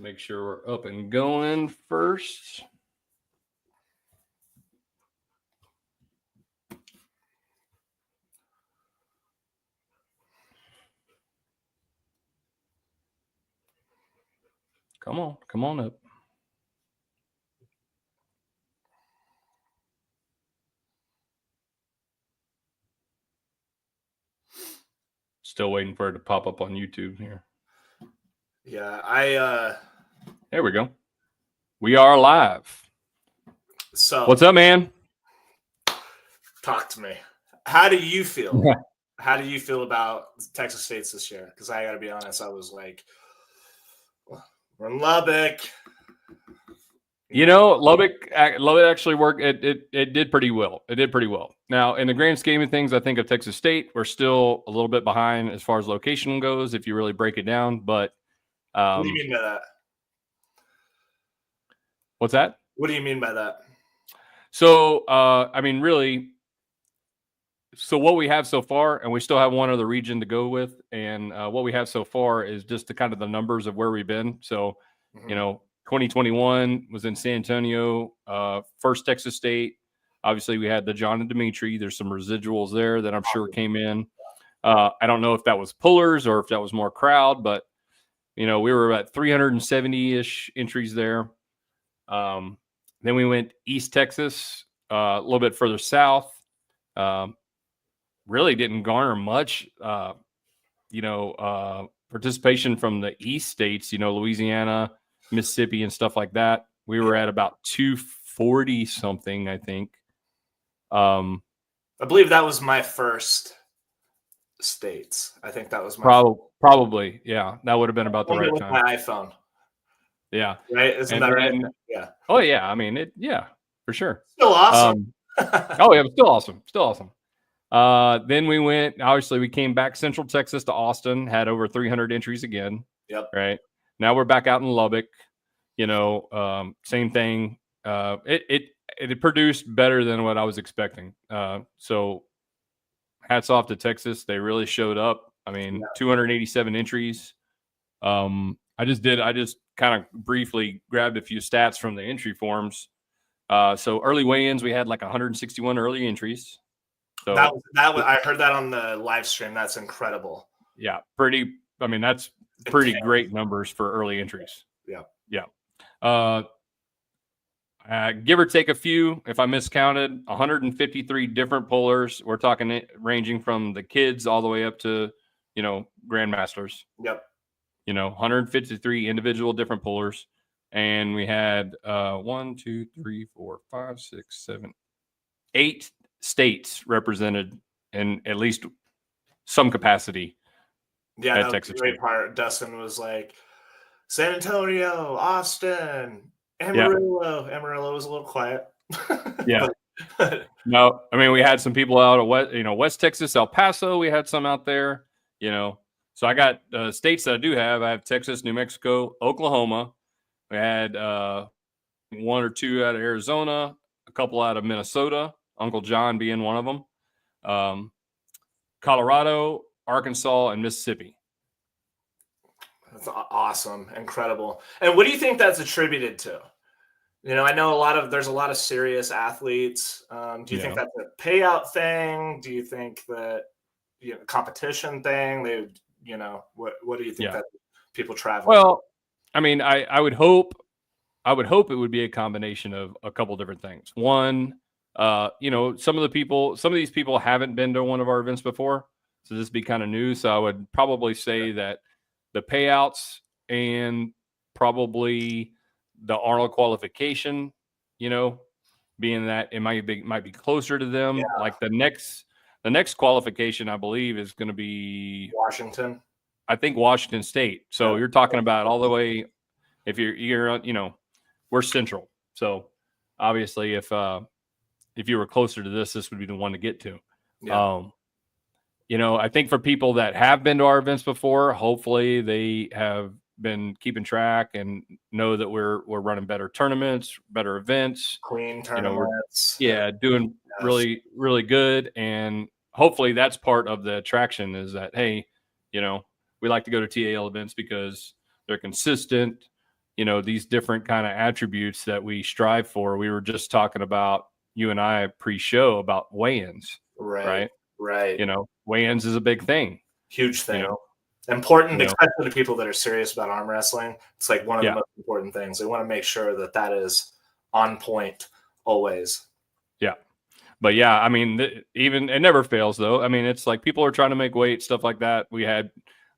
Make sure we're up and going first. Come on up. Still waiting for it to pop up on YouTube here. Yeah, There we go. We are live. So what's up, man? Talk to me. How do you feel? How do you feel about Texas State's this year? Because I got to be honest, I was like, we're in Lubbock. Lubbock actually worked. It did pretty well. It did pretty well. Now, in the grand scheme of things, I think of Texas State, we're still a little bit behind as far as location goes, if you really break it down. But what do you mean by that? What's that? What do you mean by that? So, really. So what we have so far, and we still have one other region to go with, and what we have so far is just the kind of the numbers of where we've been. So, 2021 was in San Antonio, first Texas State. Obviously, we had the John and Dimitri. There's some residuals there that I'm sure came in. I don't know if that was pullers or if that was more crowd, but, we were at 370-ish entries there. Then we went East Texas, a little bit further south. Really didn't garner much, participation from the East states, Louisiana, Mississippi, and stuff like that. We were at about 240 something, I think. I believe that was my first states. I think that was my probably, yeah. That would have been about the right time. My iPhone. Yeah. Right? Isn't that right? Yeah. Oh yeah. I mean, for sure. Still awesome. Oh yeah, still awesome. Still awesome. Then we went, obviously we came back Central Texas to Austin, had over 300 entries again. Yep. Right. Now we're back out in Lubbock, same thing. It produced better than what I was expecting. So hats off to Texas. They really showed up. 287 entries. I just kind of briefly grabbed a few stats from the entry forms. So early weigh-ins, we had like 161 early entries. So that was I heard that on the live stream. That's incredible. Yeah, that's pretty great numbers for early entries. Yeah. Give or take a few, if I miscounted, 153 different pullers. We're talking ranging from the kids all the way up to, grandmasters. Yep. 153 individual different pullers. And we had 8 states represented in at least some capacity. Yeah, that was the great part. Dustin was like, San Antonio, Austin, Amarillo. Yeah. Amarillo was a little quiet. Yeah. No, we had some people out of West Texas, El Paso. We had some out there, So I got states that I do have. I have Texas, New Mexico, Oklahoma. We had one or two out of Arizona, a couple out of Minnesota, Uncle John being one of them, Colorado, Arkansas, and Mississippi. That's awesome. Incredible. And what do you think that's attributed to? I know there's a lot of serious athletes. Do you think that's a payout thing? Do you think that, competition thing? What do you think that people travel? Well, I would hope it would be a combination of a couple different things. One, some of these people haven't been to one of our events before, so this would be kind of new. So I would probably say that the payouts and probably the Arnold qualification, being that it might be closer to them. Yeah. Like the next qualification, I believe, is going to be Washington. I think Washington State. So you're talking about all the way. If you're we're central. So obviously, if you were closer to this would be the one to get to. Yeah. I think for people that have been to our events before, hopefully they have been keeping track and know that we're running better tournaments, better events, clean tournaments. Doing really, really good. And hopefully that's part of the attraction is that, hey, we like to go to TAL events because they're consistent. these different kind of attributes that we strive for. We were just talking about, you and I pre-show, about weigh-ins, right? Right. Weigh-ins is a big thing. Huge thing. Important, You know. especially to people that are serious about arm wrestling. It's like one of the Yeah. most important things. They want to make sure that that is on point always. Yeah. But yeah, I mean, even it never fails though. I mean, it's like people are trying to make weight, stuff like that.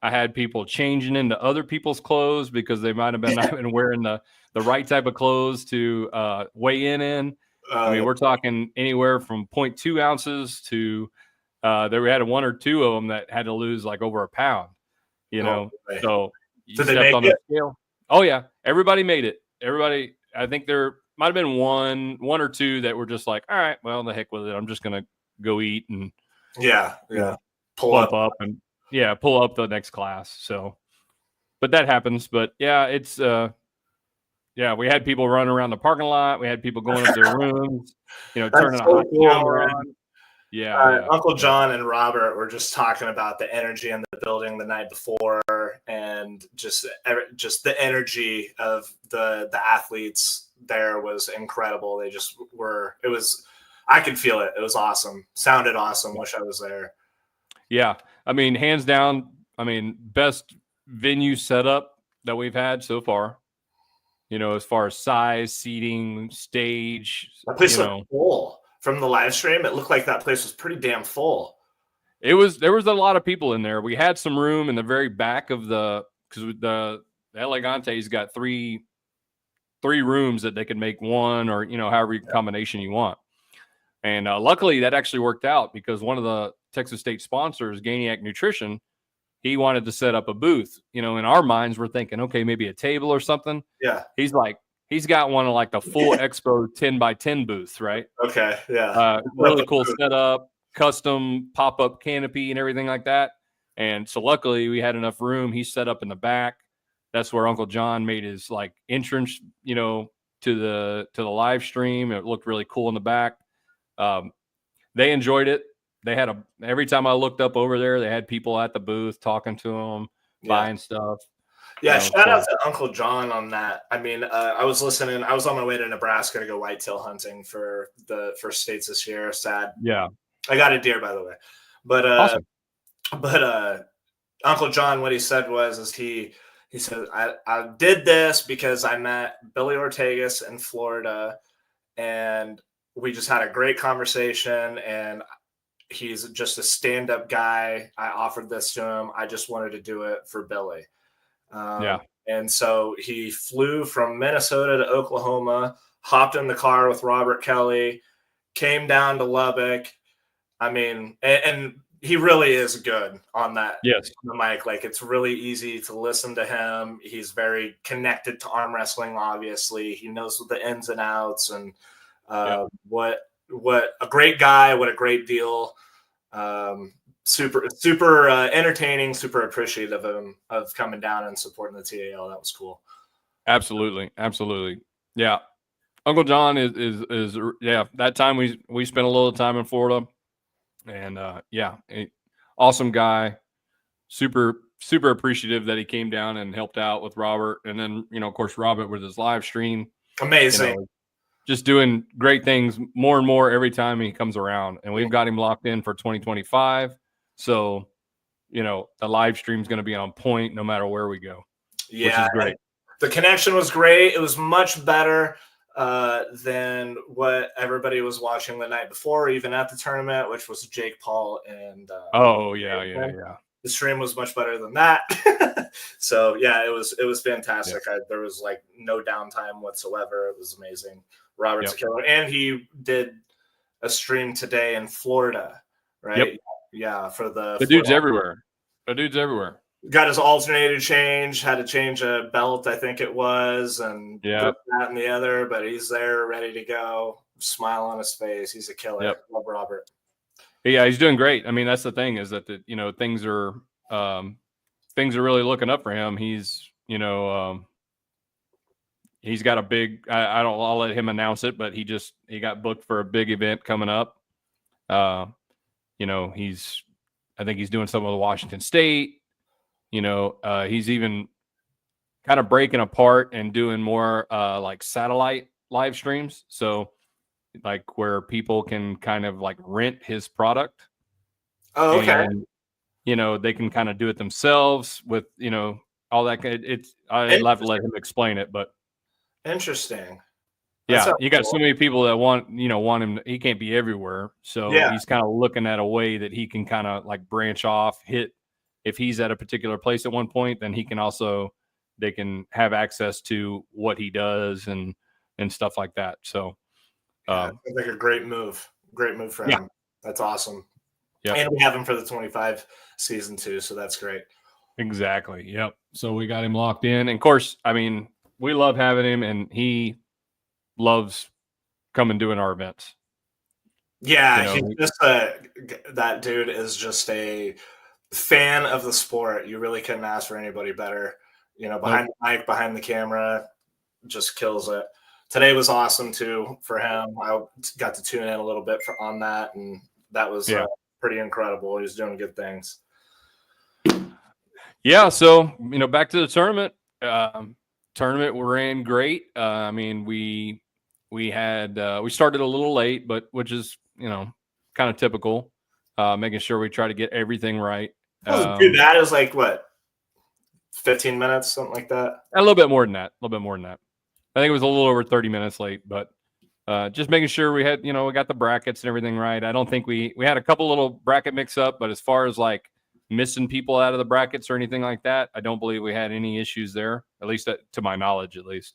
I had people changing into other people's clothes because they might have been not been wearing the right type of clothes to weigh in. I mean, we're talking anywhere from 0.2 ounces to there we had one or two of them that had to lose like over a pound. So you Did they stepped make on the scale. Oh yeah, everybody made it. Everybody, I think there might have been one or two that were just like, all right, well, the heck with it. I'm just gonna go eat and pull up and pull up the next class. So, but that happens. But yeah, it's we had people running around the parking lot. We had people going up their rooms, turning a hot shower on. Uncle John and Robert were just talking about the energy in the building the night before, and just the energy of the athletes there was incredible. They just were. It was. I could feel it. It was awesome. Sounded awesome. Wish I was there. Yeah, I mean, hands down. I mean, best venue setup that we've had so far. As far as size, seating, stage. That place looked full. From the live stream, it looked like that place was pretty damn full. There was a lot of people in there. We had some room in the very back of because the Elegante's got three rooms that they can make one, or however combination you want. And luckily that actually worked out, because one of the Texas State sponsors, Gainiac Nutrition, he wanted to set up a booth. In our minds, we're thinking, okay, maybe a table or something. Yeah. He's got one of like the full Expo 10x10 booths, right? Okay, yeah. Really cool setup, custom pop-up canopy and everything like that. And so luckily we had enough room. He set up in the back. That's where Uncle John made his like entrance, to the live stream. It looked really cool in the back. They enjoyed it. They had every time I looked up over there, they had people at the booth talking to them, buying stuff. Yeah, shout out to Uncle John on that. I mean, I was listening. I was on my way to Nebraska to go whitetail hunting for the first states this year. Sad. Yeah, I got a deer, by the way. But awesome. But Uncle John, what he said was he said, I did this because I met Billy Ortegas in Florida, and we just had a great conversation, and he's just a stand-up guy. I offered this to him. I just wanted to do it for Billy. And so he flew from Minnesota to Oklahoma, hopped in the car with Robert Kelly, came down to Lubbock. I mean, and he really is good on that. Yes. On the mic. Like, it's really easy to listen to him. He's very connected to arm wrestling, obviously. He knows the ins and outs, and what a great guy, what a great deal. Super entertaining, super appreciative of him, of coming down and supporting the TAL. That was cool. Absolutely. Yeah. Uncle John is that time we spent a little time in Florida, and awesome guy. Super appreciative that he came down and helped out with Robert. And then, of course, Robert with his live stream. Amazing. Just doing great things more and more every time he comes around. And we've got him locked in for 2025. So, the live stream is going to be on point no matter where we go. Yeah, which is great. The connection was great. It was much better than what everybody was watching the night before, even at the tournament, which was Jake Paul and yeah. The stream was much better than that. So yeah, it was fantastic. Yeah. There was like no downtime whatsoever. It was amazing. Robert's a killer, and he did a stream today in Florida, right? Yep. Yeah, for the dude's everywhere. The dude's everywhere. Got his alternator changed, had to change a belt, I think it was, and that and the other, but he's there ready to go, smile on his face. He's a killer. Yep. Love Robert. Yeah, he's doing great. I mean, that's the thing, is that things are really looking up for him. He's he's got a big I'll let him announce it, but he got booked for a big event coming up. I think he's doing something with Washington State. He's even kind of breaking apart and doing more like satellite live streams. So like where people can kind of like rent his product, Oh, okay. and they can kind of do it themselves with all that. It's I'd have to let Interesting. him explain it, but Interesting. That yeah, sounds you got so cool. many people that want him. He can't be everywhere, so Yeah. he's kind of looking at a way that he can kind of like branch off. Hit if he's at a particular place at one point, then they can have access to what he does and stuff like that. So Yeah, it sounds like a great move. Great move for yeah, him. That's awesome. yep, And we have him for the 25 season too, so that's great. exactly, yep. So we got him locked in, and of course, I mean, we love having him, and he loves coming doing our events. Yeah, he's just that dude is just a fan of the sport. You really couldn't ask for anybody better. Behind Nope. the mic, behind the camera, just kills it. Today was awesome too for him. I got to tune in a little bit on that, and that was Yeah. pretty incredible. He was doing good things. Yeah, so back to the tournament. Tournament ran great. I mean, we had we started a little late, but which is kind of typical. Making sure we try to get everything right. It wasn't too bad. It was like what, 15 minutes, something like that. A little bit more than that. A little bit more than that. I think it was a little over 30 minutes late, but just making sure we had we got the brackets and everything right. I don't think we had a couple little bracket mix up, but as far as like missing people out of the brackets or anything like that, I don't believe we had any issues there, at least to my knowledge, at least.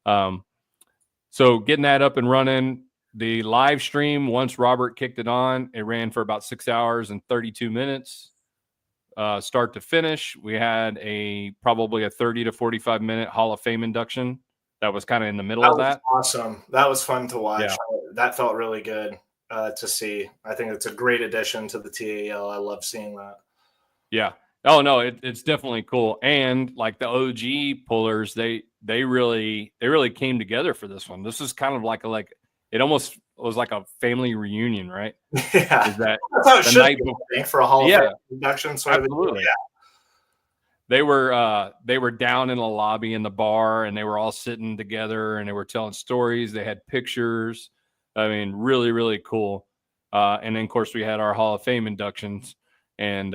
So getting that up and running, the live stream, once Robert kicked it on, it ran for about 6 hours and 32 minutes, start to finish. We had probably a 30 to 45-minute Hall of Fame induction that was kind of in the middle That of was that. awesome. That was fun to watch. Yeah. That felt really good to see. I think it's a great addition to the TAL. I love seeing that. Yeah. Oh no, it's definitely cool. And like the OG pullers, they really came together for this one. This is kind of like it almost was like a family reunion, right? Yeah, Is that that's how it the should night be, before? I think, for a Hall of Yeah, Fame induction. Sort of. absolutely. They were down in the lobby in the bar, and they were all sitting together, and they were telling stories. They had pictures. I mean, really, really cool. And then of course we had our Hall of Fame inductions, and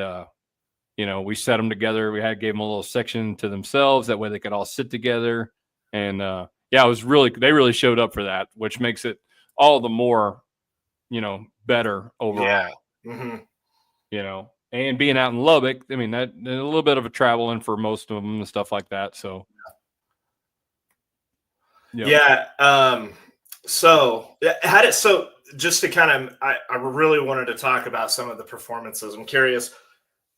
we set them together. We gave them a little section to themselves. That way they could all sit together. And yeah, they really showed up for that, which makes it all the more, better overall. Yeah. Mm-hmm. And being out in Lubbock, I mean, that a little bit of a traveling for most of them and stuff like that. So, yeah. So just to kind of, I really wanted to talk about some of the performances. I'm curious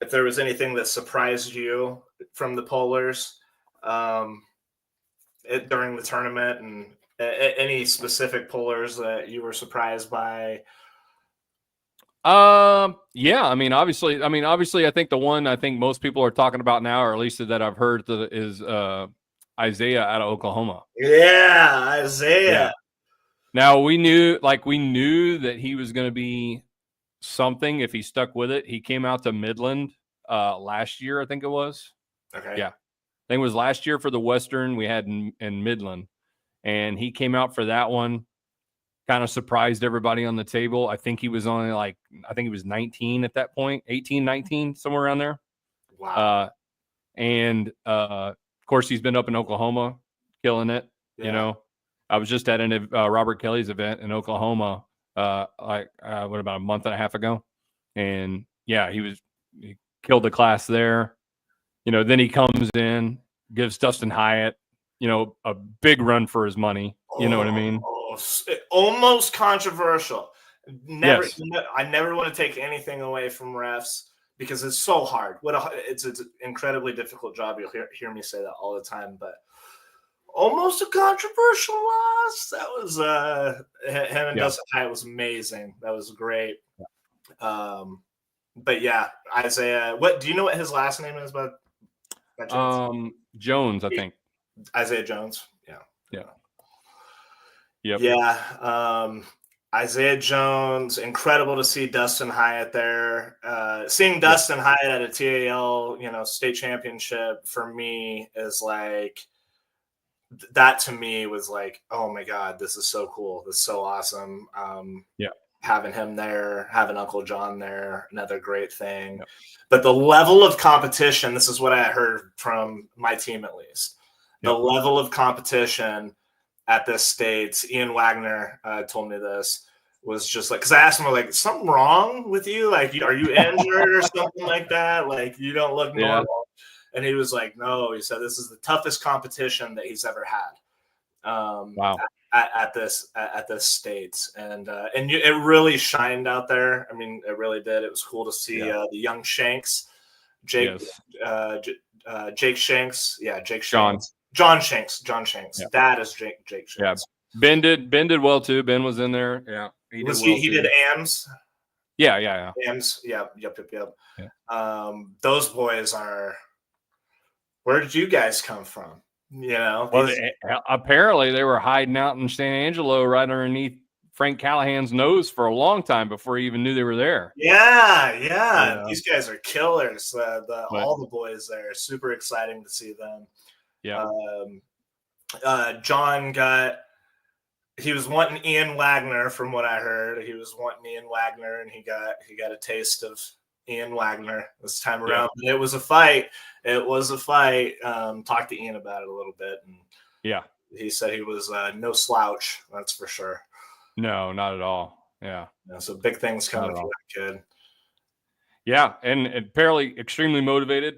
if there was anything that surprised you from the pollers during the tournament, and any specific pollers that you were surprised by. Yeah, I mean, obviously, I think the one I think most people are talking about now, or at least that I've heard, is Isaiah out of Oklahoma. Yeah, Isaiah. Yeah. Now we knew that he was going to be something if he stuck with it. He came out to Midland last year, I think it was. Okay. Yeah, I think it was last year for the Western we had in Midland, and he came out for that one. Kind of surprised everybody on the table. I think he was only I think he was 19 at that point, 18, 19, somewhere around there. Wow. And of course, he's been up in Oklahoma, killing it. Yeah. I was just at Robert Kelly's event in Oklahoma, about a month and a half ago, and yeah, he killed the class there. Then he comes in, gives Dustin Hyatt, a big run for his money. You know what I mean? Almost controversial. Yes. I never want to take anything away from refs because it's so hard. It's an incredibly difficult job. You'll hear me say that all the time, but almost a controversial loss. That was him and Dustin Hyatt was amazing. That was great. But yeah, Isaiah. What do you know? What his last name is? By Jones, I think. Isaiah Jones. Yeah. Yeah. Yep. Yeah. Isaiah Jones, incredible to see Dustin Hyatt there. Seeing Dustin Hyatt at a TAL, state championship for me is like, that to me was like, oh my God, this is so cool. This is so awesome. Having him there, having Uncle John there, another great thing. Yep. But the level of competition, this is what I heard from my team at least. The level of competition at this state, Ian Wagner told me this, was just like, because I asked him, like, something wrong with you? Like, are you injured or something like that? Like, you don't look normal. And he was like, no, he said, this is the toughest competition that he's ever had. Wow. At this state. And it really shined out there. I mean, it really did. It was cool to see the young Shanks, Jake Shanks. Yeah. Jake Shanks. John Shanks. Dad is Jake Shanks. Yeah. Ben did well too. Ben was in there. Yeah. He did AMS. Yeah. AMS. Yep. Yeah. Those boys are, where did you guys come from? Well, apparently they were hiding out in San Angelo right underneath Frank Callahan's nose for a long time before he even knew they were there. Yeah. These guys are killers. All the boys there, super exciting to see them. Yeah. John he was wanting Ian Wagner, from what I heard. He was wanting Ian Wagner, and he got a taste of Ian Wagner this time around. But it was a fight. Talked to Ian about it a little bit, and he said he was no slouch. That's for sure. No, not at all. Yeah. So big things coming for that kid. Yeah, and apparently extremely motivated,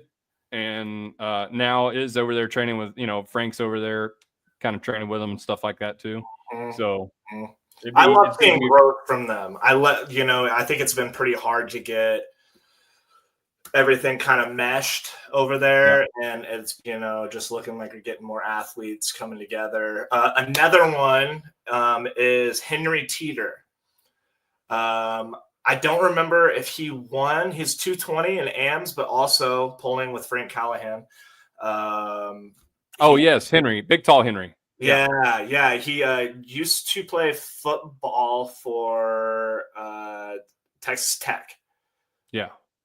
and now is over there training with Frank's over there, kind of training with him and stuff like that too. So I love seeing growth from them. I think it's been pretty hard to get everything kind of meshed over there, and it's just looking like we're getting more athletes coming together. Another one is Henry Teeter. I don't remember if he won his 220 in AMS, but also pulling with Frank Callahan. Yes, Henry, big tall Henry. Yeah. He used to play football for Texas Tech.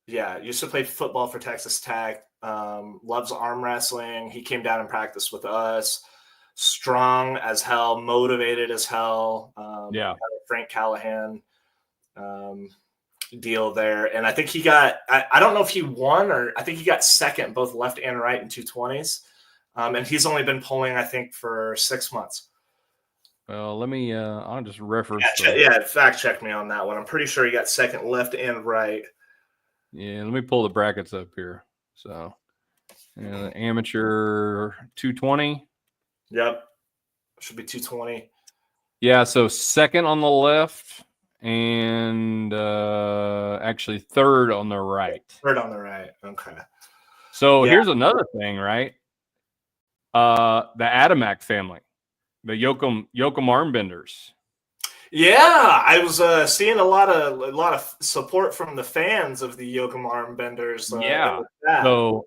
Yeah, used to play football for Texas Tech. Loves arm wrestling. He came down and practiced with us. Strong as hell, motivated as hell. Frank Callahan deal there. And I think he got, I don't know if he won, or I think he got second, both left and right in 220s. And he's only been pulling, I think, for 6 months. Well, let me, I'll just reference. Fact check me on that one. I'm pretty sure he got second left and right. Yeah, let me pull the brackets up here. So, amateur 220. Yep. Should be 220. Yeah, so second on the left and actually third on the right. Third on the right. Okay. So here's another thing, right? The Adamak family, the Yoakum armbenders. Yeah, I was seeing a lot of support from the fans of the Yoakum armbenders. So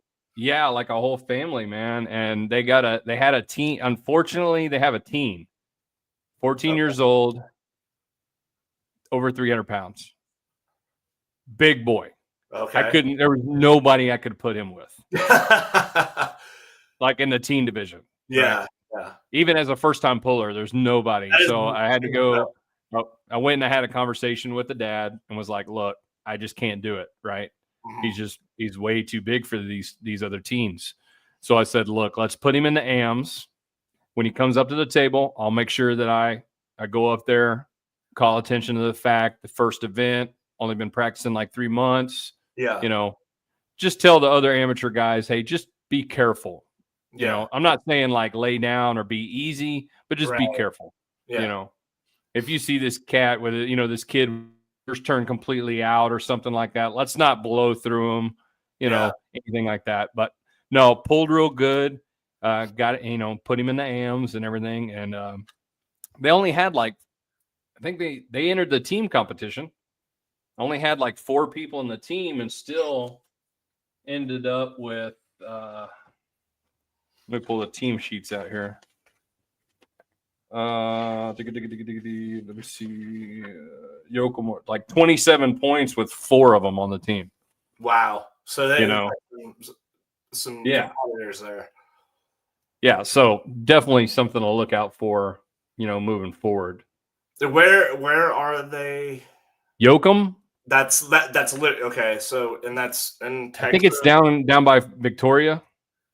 like a whole family, man, and they had a teen. Unfortunately, they have a teen, 14 years old, over 300 pounds, big boy. Okay, there was nobody I could put him with, like in the teen division. Yeah. Even as a first-time puller, there's nobody. So I had to go. I went and I had a conversation with the dad and was like, "Look, I just can't do it. Right? He's way too big for these other teens." So I said, "Look, let's put him in the AMs. When he comes up to the table, I'll make sure that I go up there, call attention to the fact the first event, only been practicing like 3 months. Just tell the other amateur guys, hey, just be careful. I'm not saying like lay down or be easy, but just be careful. If you see this cat with this kid first turn completely out or something like that, let's not blow through him, anything like that. But no, pulled real good. Got it, put him in the AMs and everything. And they only had I think they entered the team competition. Only had like 4 people in the team and still ended up with let me pull the team sheets out here. Let me see. Yokomo, like 27 points with 4 of them on the team. Wow. So they You know, some yeah, competitors there. yeah. So definitely something to look out for. Moving forward. Where are they? Yoakum. That's okay. So that's in I think Texas. it's down by Victoria.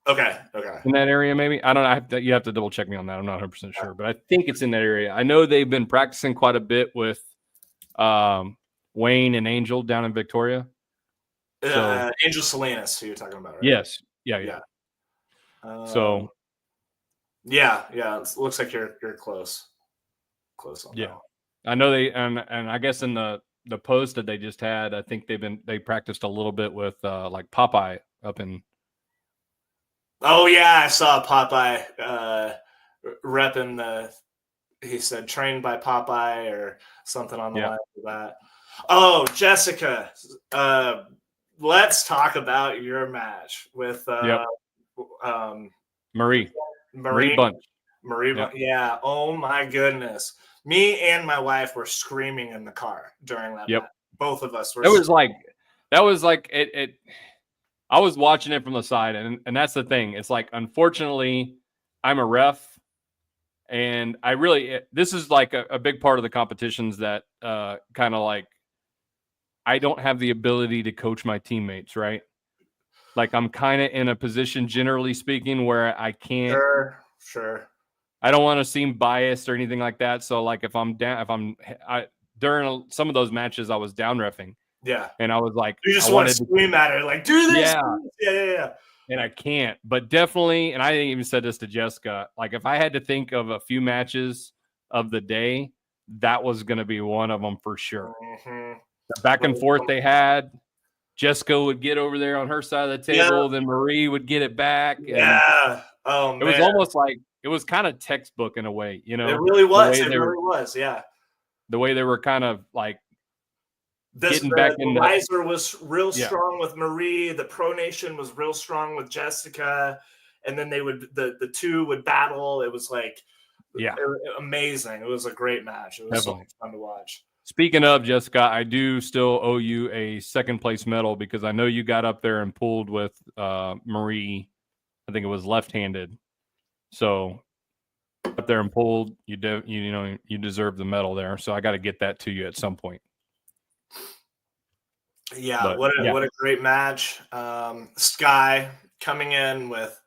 Okay. In that area, maybe. I don't know. You have to double check me on that. I'm not 100% sure, but I think it's in that area. I know they've been practicing quite a bit with Wayne and Angel down in Victoria. So Angel Salinas, who you're talking about, right? yes, yeah. So yeah. It looks like you're close on that. I know they and I guess in the post that they just had, I think they practiced a little bit with like Popeye up in. Oh yeah, I saw Popeye repping the. He said trained by Popeye or something on the line of that. Oh, Jessica, let's talk about your match with Marie Bunch. Yeah. Oh my goodness. Me and my wife were screaming in the car during that match. Both of us were. That was like it. I was watching it from the side, and that's the thing. It's like, unfortunately, I'm a ref, and this is like a big part of the competitions that kind of like I don't have the ability to coach my teammates, right? Like I'm kind of in a position, generally speaking, where I can't. Sure. I don't want to seem biased or anything like that. So like if I'm during some of those matches, I was down reffing. Yeah. And I was like, you just want to scream at her, like, do this. Yeah. And I can't, but definitely, and I even said this to Jessica, like if I had to think of a few matches of the day, that was going to be one of them for sure. Mm-hmm. The back and forth they had, Jessica would get over there on her side of the table, then Marie would get it back. Yeah. Oh man. It was almost like, it was kind of textbook in a way, It really was. Yeah. The way they were kind of like getting back in. Riser was real strong with Marie. The Pronation was real strong with Jessica, and then the two would battle. It was like amazing. It was a great match. It was so much fun to watch. Speaking of, Jessica, I do still owe you a second place medal because I know you got up there and pulled with Marie. I think it was left-handed. So up there and pulled, you deserve the medal there. So I got to get that to you at some point. Yeah, what a great match. Sky coming in with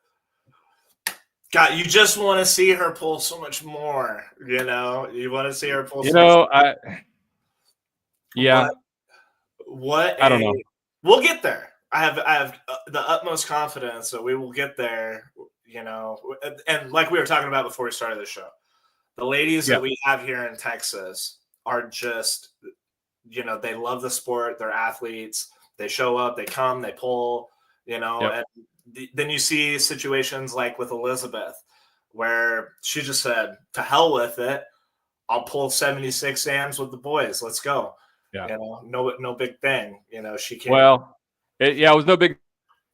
God, you just want to see her pull so much more, you want to see her pull much more. I don't know. We'll get there. I have the utmost confidence that we will get there, and like we were talking about before we started the show, the ladies that we have here in Texas are just, they love the sport. They're athletes. They show up, they come, they pull, and then you see situations like with Elizabeth where she just said, to hell with it. I'll pull 76 AMs with the boys. Let's go. Yeah. No big thing. She can't. Well, it was no big.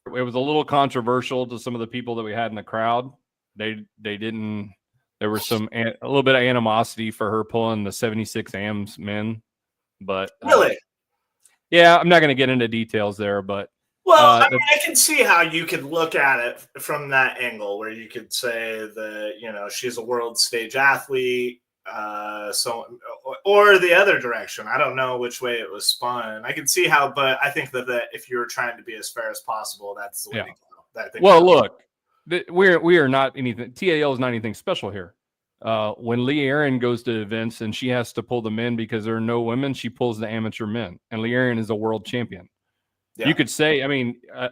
It was a little controversial to some of the people that we had in the crowd. They didn't. There was a little bit of animosity for her pulling the 76 AMs men, but really, I'm not going to get into details there. But I can see how you could look at it from that angle, where you could say that she's a world stage athlete. Or the other direction. I don't know which way it was spun. I can see how, but I think that if you're trying to be as fair as possible, that's the way to go. Look, we are not anything. TAL is not anything special here. When Lee Aaron goes to events and she has to pull the men because there are no women, she pulls the amateur men, and Lee Aaron is a world champion. Yeah. You could say,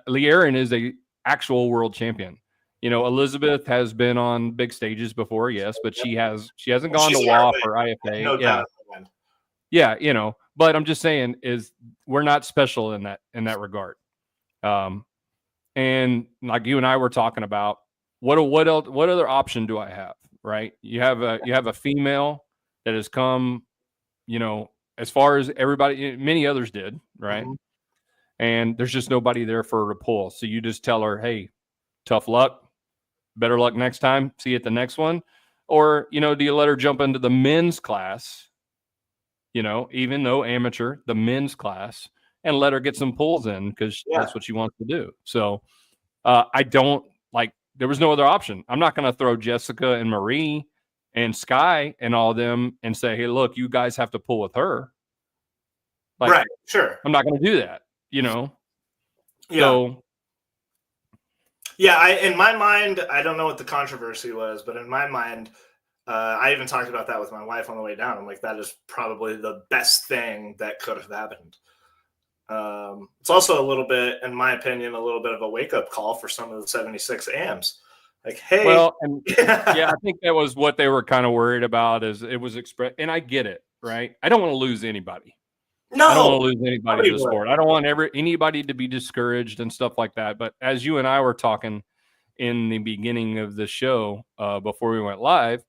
Lee Aaron is a actual world champion. Elizabeth has been on big stages before, yes, but she hasn't gone to WAP or IFA. No doubt. Yeah, but I'm just saying we're not special in that regard. And like you and I were talking about, what other option do I have? Right? You have a female that has come, as far as everybody, many others did, right? Mm-hmm. And there's just nobody there for her to pull. So you just tell her, hey, tough luck. Better luck next time. See you at the next one. Or, do you let her jump into the men's class, even though amateur, the men's class, and let her get some pulls in because that's what she wants to do. So I don't there was no other option. I'm not going to throw Jessica and Marie and Sky and all of them and say, hey, look, you guys have to pull with her. Right. Sure. I'm not going to do that, Yeah. So. Yeah. In my mind, I don't know what the controversy was, but in my mind, I even talked about that with my wife on the way down. I'm like, that is probably the best thing that could have happened. It's also a little bit, in my opinion, a little bit of a wake-up call for some of the 76 AMs. Like, hey. Well, and yeah, I think that was what they were kind of worried about is it was expressed. And I get it, right? I don't want to lose anybody. No. I don't want to lose anybody to the sport. I don't want anybody to be discouraged and stuff like that. But as you and I were talking in the beginning of the show, before we went live,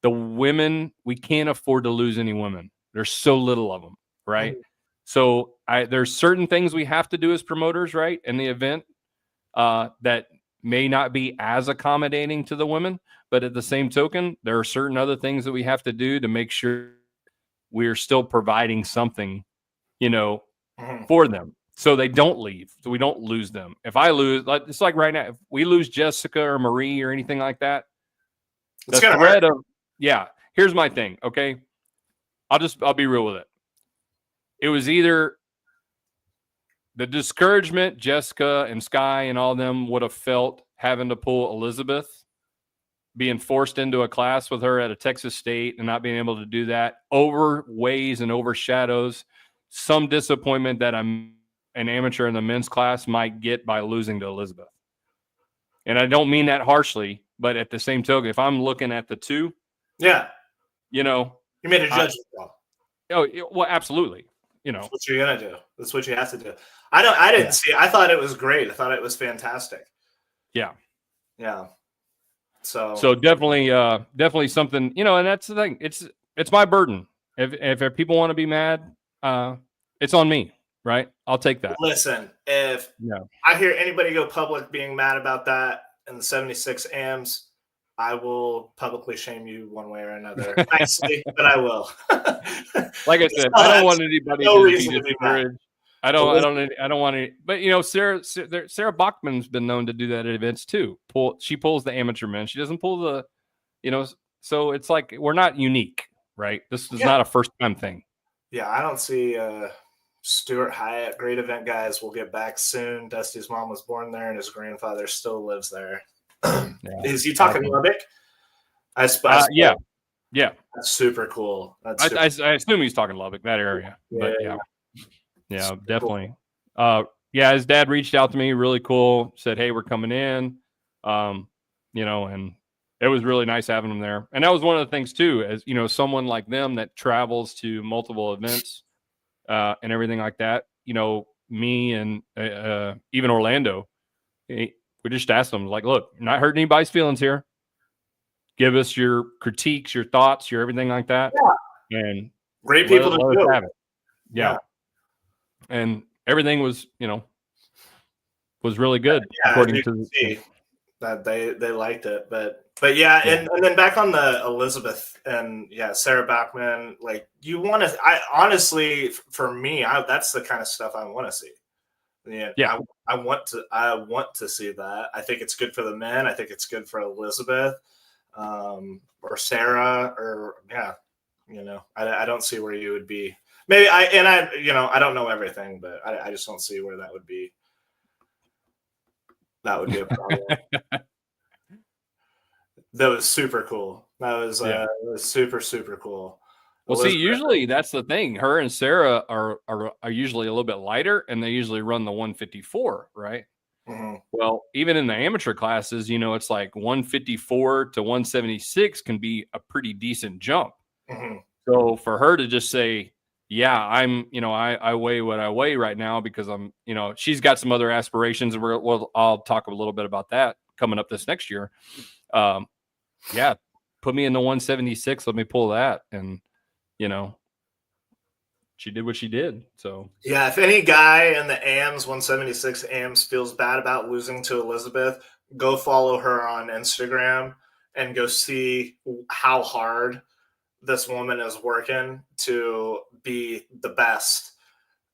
the women, we can't afford to lose any women. There's so little of them, right? So there's certain things we have to do as promoters, right, in the event that may not be as accommodating to the women. But at the same token, there are certain other things that we have to do to make sure we're still providing something, for them. So they don't leave. So we don't lose them. If I lose, it's like right now, if we lose Jessica or Marie or anything like that, the threat of, here's my thing. Okay. I'll be real with it. It was either the discouragement Jessica and Sky and all of them would have felt having to pull Elizabeth, being forced into a class with her at a Texas State and not being able to do that overweighs and overshadows some disappointment that an amateur in the men's class might get by losing to Elizabeth. And I don't mean that harshly, but at the same token, if I'm looking at the two, you made a judgment call. Oh, well, absolutely. That's what you're gonna do. That's what you have to do. I didn't see. I thought it was great. I thought it was fantastic. Yeah. So definitely something. And that's the thing. It's my burden. If people want to be mad, it's on me, right? I'll take that. Listen, if I hear anybody go public being mad about that in the 76 AMs, I will publicly shame you one way or another. Nicely, but I will. Like I said, I don't want anybody to be discouraged. I don't want to. But Sarah Bachman's been known to do that at events too. She pulls the amateur men. She doesn't pull the, so it's like we're not unique, right? This is not a first time thing. Yeah, I don't see Stuart Hyatt, great event guys. We'll get back soon. Dusty's mom was born there, and his grandfather still lives there. Is he talking Lubbock? Yeah. That's super cool. I assume he's talking Lubbock, that area. But yeah, definitely. Cool. His dad reached out to me, really cool. Said, "Hey, we're coming in," and it was really nice having them there. And that was one of the things too, as someone like them that travels to multiple events and everything like that. Me and even Orlando. We just asked them, like, look, not hurting anybody's feelings here. Give us your critiques, your thoughts, your everything like that. Yeah. And great people to do. Have it. Yeah. And everything was, was really good according to that they liked it. But and then back on the Elizabeth and Sarah Bachman, like you want to, I honestly, for me, that's the kind of stuff I want to see. I want to see that. I think it's good for the men. I think it's good for Elizabeth, or Sarah, or I don't see where you would be. Maybe I don't know everything, but I just don't see where that would be. That would be a problem. That was super cool. That was super, super cool. Well, see, usually that's the thing. Her and Sarah are usually a little bit lighter, and they usually run the 154, right? Mm-hmm. Well, even in the amateur classes, it's like 154 to 176 can be a pretty decent jump. Mm-hmm. So for her to just say, I'm, I weigh what I weigh right now because I'm, she's got some other aspirations, and I'll talk a little bit about that coming up this next year. Put me in the 176. Let me pull that. And, she did what she did. So if any guy in the AMs 176 AMs feels bad about losing to Elizabeth, go follow her on Instagram and go see how hard this woman is working to be the best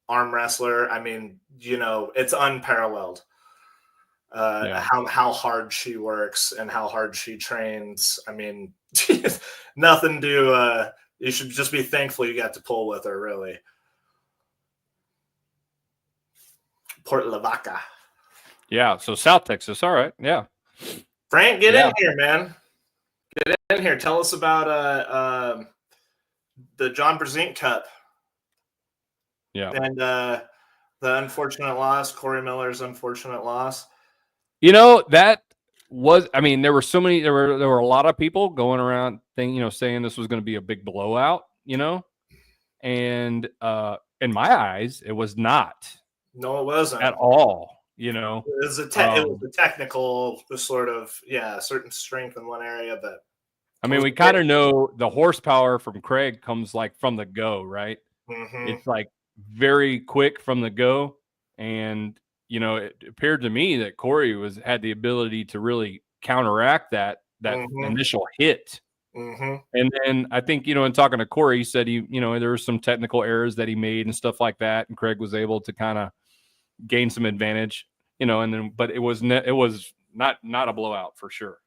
arm wrestler. I mean, it's unparalleled. How hard she works and how hard she trains. I mean, nothing to you should just be thankful you got to pull with her, really. Port Lavaca. Yeah, so South Texas. All right. Yeah. Frank, get in here, man. Get in here. Tell us about the John Brezink Cup. Yeah. And the unfortunate loss, Corey Miller's unfortunate loss. That was, I mean, there were a lot of people going around saying this was going to be a big blowout, and in my eyes, it was not. No, it wasn't at all. It was it was a technical sort of, certain strength in one area, but I mean, we kind of know the horsepower from Craig comes like from the go, right? Mm-hmm. It's like very quick from the go, and it appeared to me that Corey had the ability to really counteract that initial hit. Mm-hmm. And then I think, in talking to Corey, he said there were some technical errors that he made and stuff like that, and Craig was able to kind of gain some advantage, but it was not a blowout for sure.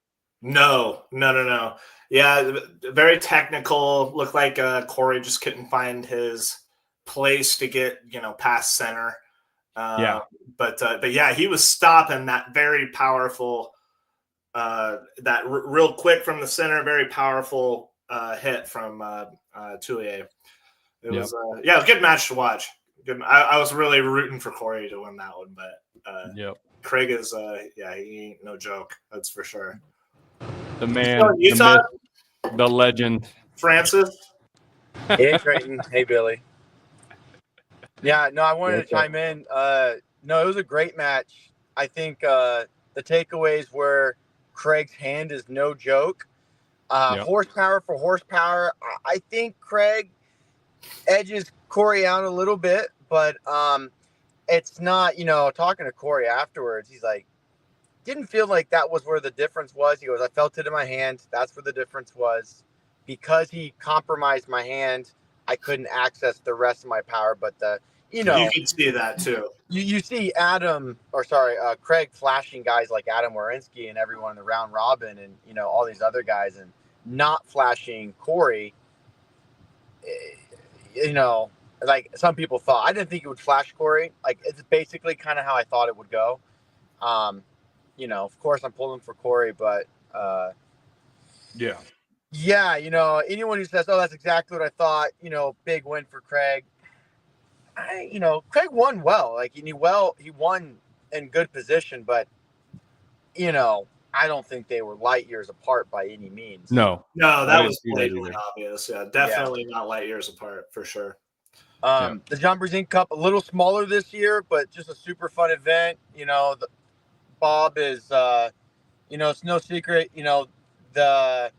No. Yeah, very technical. Looked like Corey just couldn't find his place to get past center. But yeah, he was stopping that very powerful, real quick from the center, very powerful hit from Tullier. It was a good match to watch. Good. I was really rooting for Corey to win that one, but Craig is he ain't no joke, that's for sure. The man, the myth, the legend, Francis. Hey Creighton, hey Billy. Yeah, no, I wanted to chime in. No, it was a great match. I think the takeaways were Craig's hand is no joke. Horsepower for horsepower. I think Craig edges Corey out a little bit, but it's not, talking to Corey afterwards, he's like, didn't feel like that was where the difference was. He goes, I felt it in my hand. That's where the difference was. Because he compromised my hand, I couldn't access the rest of my power. But you can see that too. You see Craig flashing guys like Adam Warinsky and everyone in the round robin and, all these other guys, and not flashing Corey. Like some people thought. I didn't think it would flash Corey. Like, it's basically kind of how I thought it would go. Of course I'm pulling for Corey, but anyone who says, oh, that's exactly what I thought, big win for Craig. Craig won well. Like, he won in good position, but I don't think they were light years apart by any means. No, that was blatantly obvious. Yeah, definitely not light years apart for sure. The John Brezink Cup, a little smaller this year, but just a super fun event. Bob is, it's no secret, the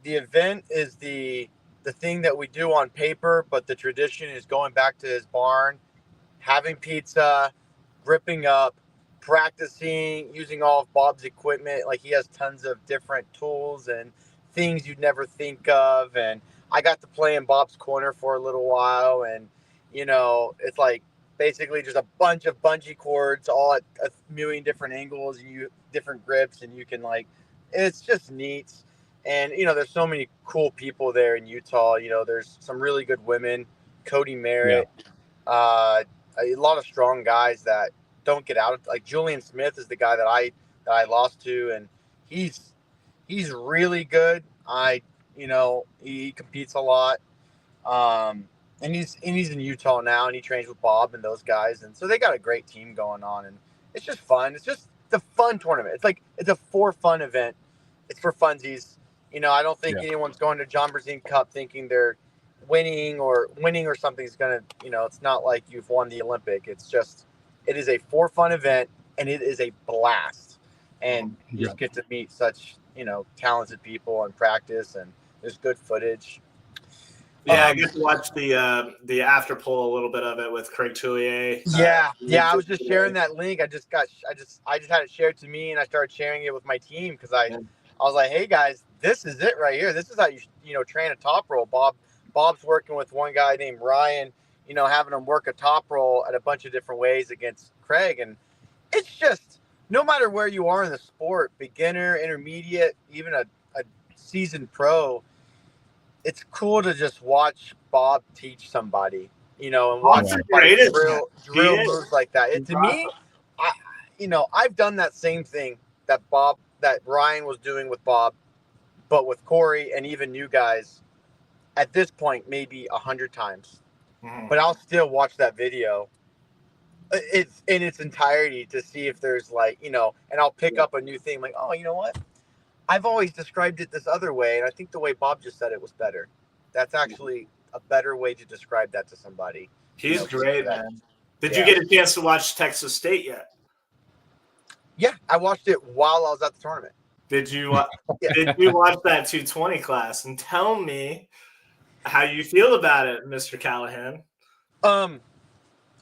event is the thing that we do on paper, but the tradition is going back to his barn, having pizza, ripping up, practicing, using all of Bob's equipment. Like, he has tons of different tools and things you'd never think of. And I got to play in Bob's corner for a little while. And, it's like basically just a bunch of bungee cords all at a million different angles, and different grips, and you can it's just neat. And, there's so many cool people there in Utah. There's some really good women, Cody Merritt, a lot of strong guys that don't get out. Like Julian Smith is the guy that I lost to, and he's really good. He competes a lot. And he's in Utah now, and he trains with Bob and those guys. And so they got a great team going on, and it's just fun. It's a fun tournament. It's a for-fun event. It's for funsies. I don't think anyone's going to John Brezink Cup thinking they're winning or something's going to, it's not like you've won the Olympic. It is a for-fun event, and it is a blast. And you just get to meet such, talented people and practice, and there's good footage. Yeah, I get to watch the after poll, a little bit of it with Craig Tullier. I was just sharing that link. I just had it shared to me, and I started sharing it with my team because I was like, hey guys, this is it right here. This is how you train a top roll. Bob's working with one guy named Ryan, having him work a top roll at a bunch of different ways against Craig. And it's just, no matter where you are in the sport, beginner, intermediate, even a seasoned pro, it's cool to just watch Bob teach somebody, and watch somebody drill moves like that. To me, I've done that same thing that Ryan was doing with Bob, but with Corey and even you guys at this point, maybe 100 times. But I'll still watch that video it's in its entirety to see if there's and I'll pick up a new thing like, oh, you know what? I've always described it this other way, and I think the way Bob just said it was better. That's actually a better way to describe that to somebody. He's great, man. Did you get a chance to watch Texas State yet? Yeah, I watched it while I was at the tournament. Did you Did you watch that 220 class? And tell me how you feel about it, Mr. Callahan.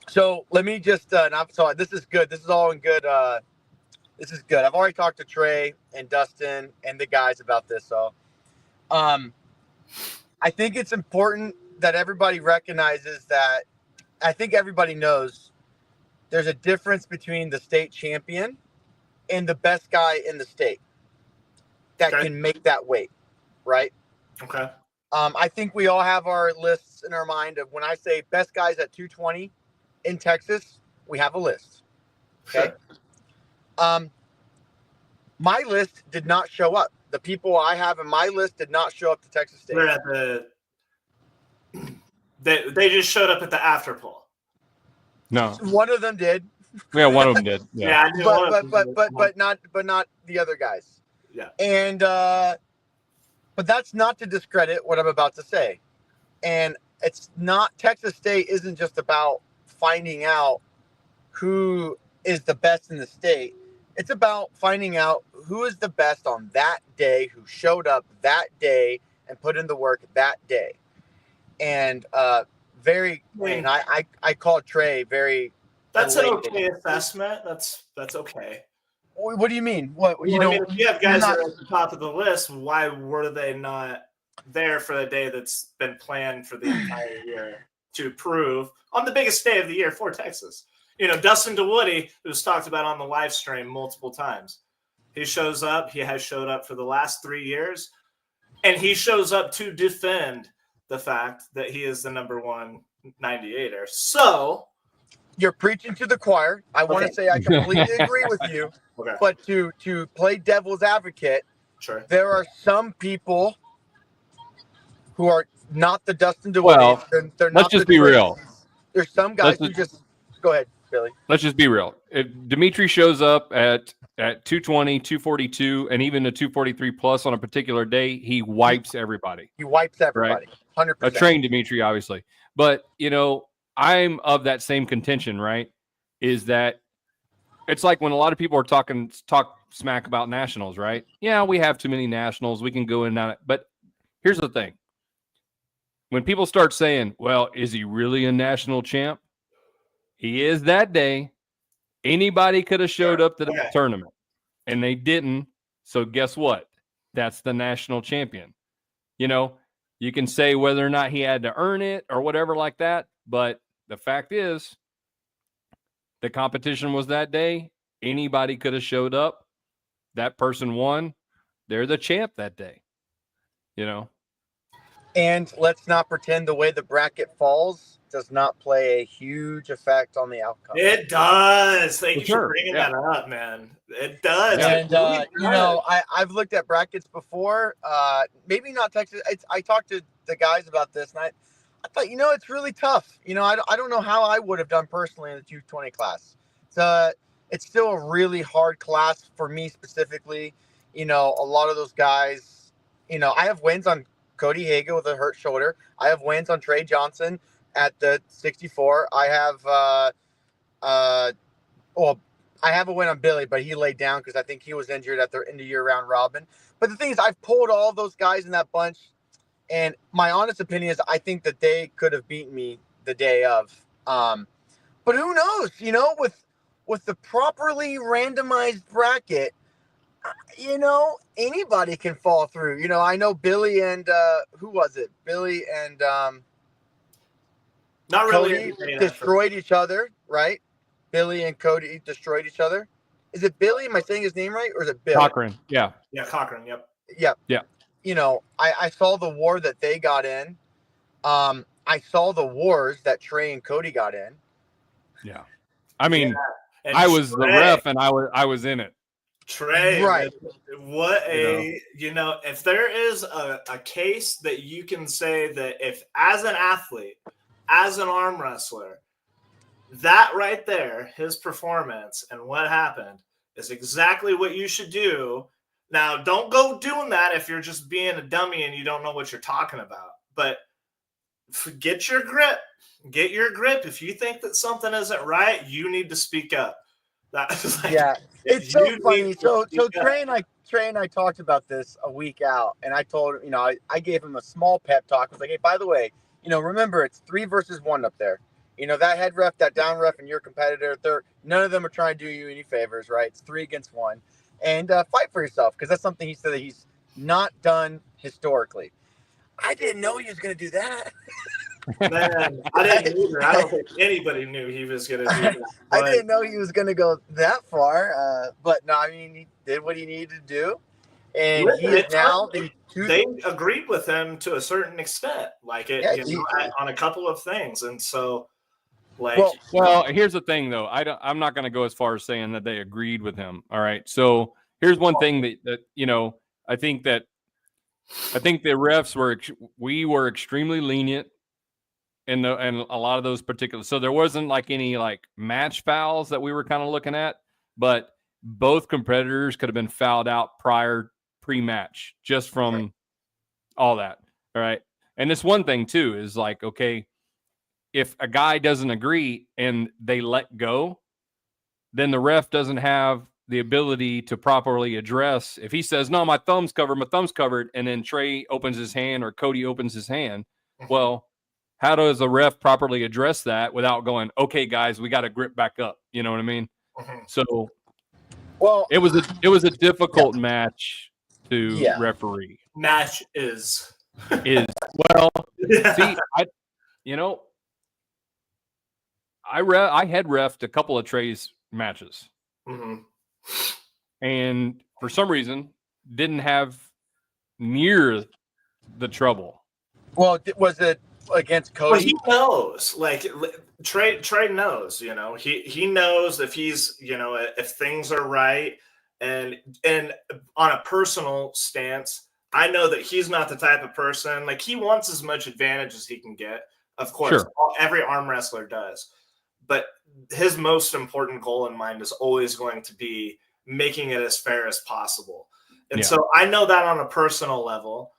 So let me just this is good. This is all in good. This is good. I've already talked to Trey and Dustin and the guys about this. So, I think it's important that everybody recognizes that. I think everybody knows there's a difference between the state champion and the best guy in the state that can make that weight, right? Okay. I think we all have our lists in our mind of when I say best guys at 220 in Texas, we have a list. Okay. Sure. My list did not show up. The people I have in my list did not show up to Texas State. They're at they just showed up at the after poll. No. One of them did. Yeah, one of them did. Yeah. But not the other guys. Yeah. And but that's not to discredit what I'm about to say. And it's not, Texas State isn't just about finding out who is the best in the state. It's about finding out who is the best on that day, who showed up that day and put in the work that day. And I called Trey very. That's an okay assessment. That's okay. What do you mean? What if you have guys that are at the top of the list, why were they not there for the day that's been planned for the entire year to prove on the biggest day of the year for Texas? Dustin DeWoody, it was talked about on the live stream multiple times. He shows up. He has showed up for the last 3 years, and he shows up to defend the fact that he is the number one 98er. So you're preaching to the choir. I want to say I completely agree with you. Okay. But to play devil's advocate, sure, there are some people who are not the Dustin DeWoody. Well, they're not let's just be real. There's some guys who just go ahead, Billy. Let's just be real. If Dimitri shows up at 220, 242, and even a 243 plus on a particular day, he wipes everybody. He wipes everybody. Right? 100%. A trained Dimitri, obviously. But, I'm of that same contention, right? Is that it's like when a lot of people are talk smack about nationals, right? Yeah, we have too many nationals. We can go in and out. But here's the thing. When people start saying, well, is he really a national champ? He is that day. Anybody could have showed up to the tournament, and they didn't. So guess what? That's the national champion. You can say whether or not he had to earn it or whatever like that, but the fact is the competition was that day. Anybody could have showed up. That person won. They're the champ that day. And let's not pretend the way the bracket falls does not play a huge effect on the outcome. It does. Thank you for bringing that up, man. It does. And, I've looked at brackets before. Maybe not Texas. I talked to the guys about this, and I thought, it's really tough. I don't know how I would have done personally in the 220 class. It's still a really hard class for me specifically. A lot of those guys, I have wins on Cody Haga with a hurt shoulder. I have wins on Trey Johnson at the 64. I have a win on Billy, but he laid down because I think he was injured at the end of year round robin. But the thing is, I've pulled all those guys in that bunch, and my honest opinion is I think that they could have beaten me the day of. But who knows? With the properly randomized bracket, Anybody can fall through. I know Billy and who was it? Billy and Not really Cody any data for destroyed each other, right? Billy and Cody destroyed each other. Is it Billy? Am I saying his name right, or is it Bill? Cochran. Yeah. Yeah, Cochran. Yep. Yep. Yeah. I saw the war that they got in. I saw the wars that Trey and Cody got in. Yeah. I mean, And I was the Trey- ref and I was in it. Trey, Right. what if there is a case that you can say that if as an athlete, as an arm wrestler, that right there, his performance and what happened is exactly what you should do. Now, don't go doing that if you're just being a dummy and you don't know what you're talking about. But get your grip. Get your grip. If you think that something isn't right, you need to speak up. That's like, Yeah, it's so you funny. need to So speak up. Trey and I talked about this a week out, and I told him, I gave him a small pep talk. I was like, hey, by the way, remember it's 3 versus 1 up there. That head ref, that down ref, and your competitor. None of them are trying to do you any favors, right? It's 3 against 1, and fight for yourself, because that's something he said that he's not done historically. I didn't know he was going to do that. Man, I didn't either. I don't think anybody knew he was going to do that. I didn't know he was going to go that far. But no, I mean, he did what he needed to do. And he is now they agreed with him to a certain extent, like on a couple of things. And so, well, here's the thing, though. I'm not going to go as far as saying that they agreed with him. All right. So here's one thing that I think the refs were extremely lenient in a lot of those particular. So there wasn't like any like match fouls that we were kind of looking at, but both competitors could have been fouled out pre-match just from all that. All right. And this one thing too is like, okay, if a guy doesn't agree and they let go, then the ref doesn't have the ability to properly address. If he says, no, my thumb's covered, and then Trey opens his hand or Cody opens his hand, well, how does a ref properly address that without going, okay, guys, we got to grip back up? You know what I mean? So, well, it was a difficult match to referee. Match is well. See, I had refed a couple of Trey's matches, and for some reason didn't have near the trouble. Well, was it against Cody? Well, he knows. Like Trey knows. He knows if he's if things are right, and on a personal stance, I know that he's not the type of person like he wants as much advantage as he can get. Of course, sure. Every arm wrestler does. But his most important goal in mind is always going to be making it as fair as possible. And so I know that on a personal level,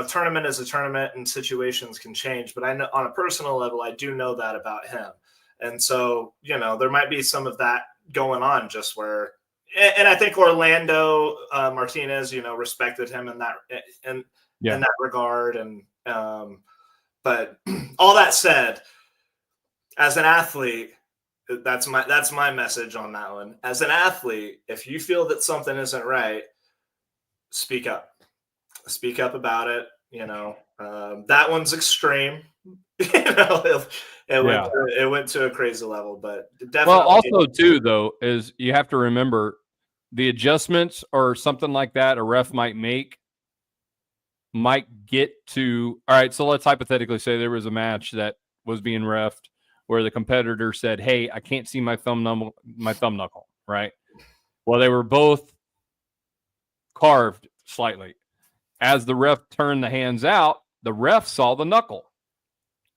tournament is a tournament and situations can change. But I know on a personal level, I do know that about him. And so, there might be some of that going on just where, and I think Orlando Martinez, respected him in that regard. And but all that said, as an athlete, that's my message on that one. As an athlete, if you feel that something isn't right, speak up. Speak up about it. That one's extreme. It went to a crazy level, but definitely. Well, also too, though, is you have to remember the adjustments or something like that a ref might get to. All right, so let's hypothetically say there was a match that was being reffed where the competitor said, hey, I can't see my thumb knuckle, right? Well, they were both carved slightly. As the ref turned the hands out, the ref saw the knuckle.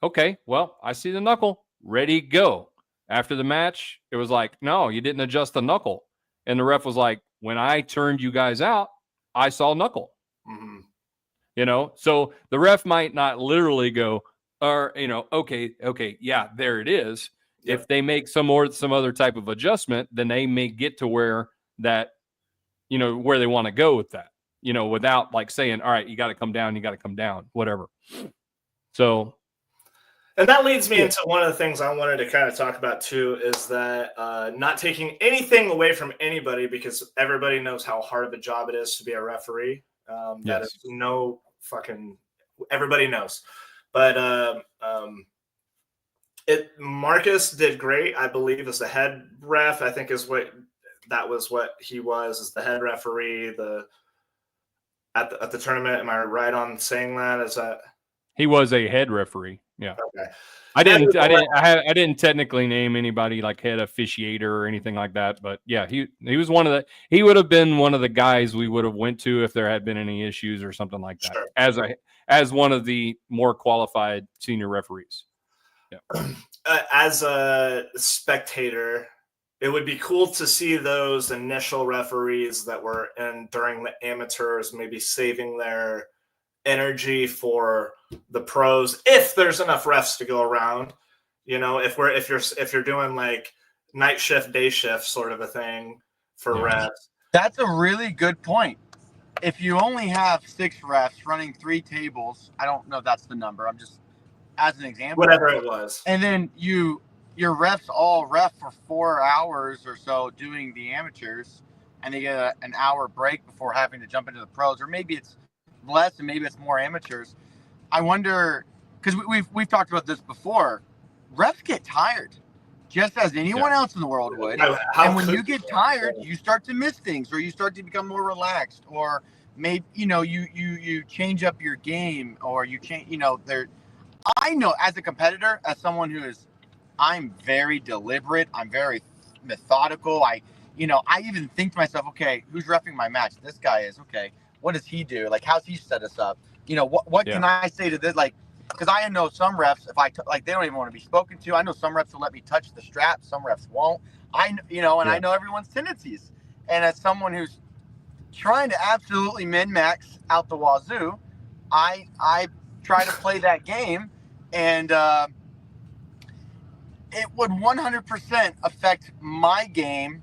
Okay, well, I see the knuckle. Ready, go. After the match, it was like, no, you didn't adjust the knuckle. And the ref was like, when I turned you guys out, I saw knuckle. So the ref might not literally go, okay, yeah, there it is. Yep. If they make some other type of adjustment, then they may get to where that, where they want to go with that, without like saying, all right, you got to come down, whatever. So And that leads me into one of the things I wanted to kind of talk about too, is that not taking anything away from anybody, because everybody knows how hard of a job it is to be a referee. That is no fucking, everybody knows. But Marcus did great, I believe, as the head ref. I think that was what he was, as the head referee at the tournament. Am I right on saying that? Is that he was a head referee? Yeah. okay? I didn't technically name anybody like head officiator or anything like that, but yeah, he was he would have been one of the guys we would have went to if there had been any issues or something like that. Sure. As one of the more qualified senior referees. Yeah. As a spectator, it would be cool to see those initial referees that were in during the amateurs, maybe saving their energy for the pros, if there's enough refs to go around. You know, if you're doing like night shift, day shift sort of a thing for refs. That's a really good point. If you only have 6 refs running 3 tables, I don't know if that's the number, I'm just as an example, whatever it was, and then your refs all ref for 4 hours or so doing the amateurs, and they get an hour break before having to jump into the pros, or maybe it's less and maybe it's more amateurs. I wonder, because we've talked about this before, refs get tired just as anyone else in the world would. And when you get tired, you start to miss things, or you start to become more relaxed, or maybe you change up your game, or you change, I know as a competitor, as someone I'm very deliberate, I'm very methodical. I even think to myself, okay, who's reffing my match? This guy is. Okay, what does he do? Like, how's he set us up? What can I say to this? Like, because I know some refs, they don't even want to be spoken to. I know some refs will let me touch the strap, some refs won't. I know everyone's tendencies. And as someone who's trying to absolutely min-max out the wazoo, I try to play that game, and it would 100% affect my game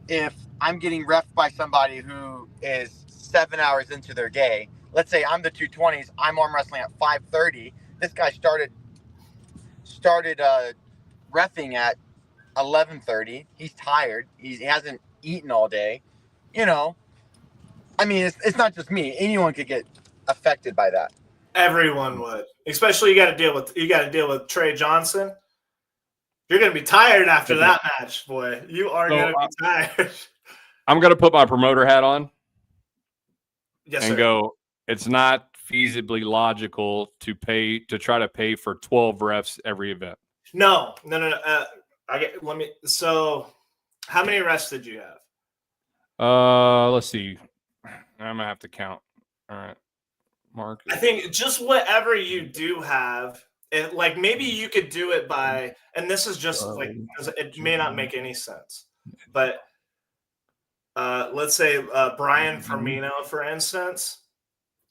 if I'm getting refed by somebody who is 7 hours into their day. Let's say I'm the 220s, I'm arm wrestling at 5:30. This guy started reffing at 11:30. He's tired. He hasn't eaten all day. I mean, it's not just me. Anyone could get affected by that. Everyone would, especially you got to deal with Trey Johnson. You're going to be tired after that match, boy. You are going to be tired. I'm going to put my promoter hat on. Yes, and sir. Go, it's not feasibly logical to try to pay for 12 refs every event. No. So how many refs did you have? Let's see. I'm going to have to count. All right. Mark. I think just whatever you do have, like maybe you could do it by, and this is just like, it may not make any sense, but let's say Brian Firmino, for instance,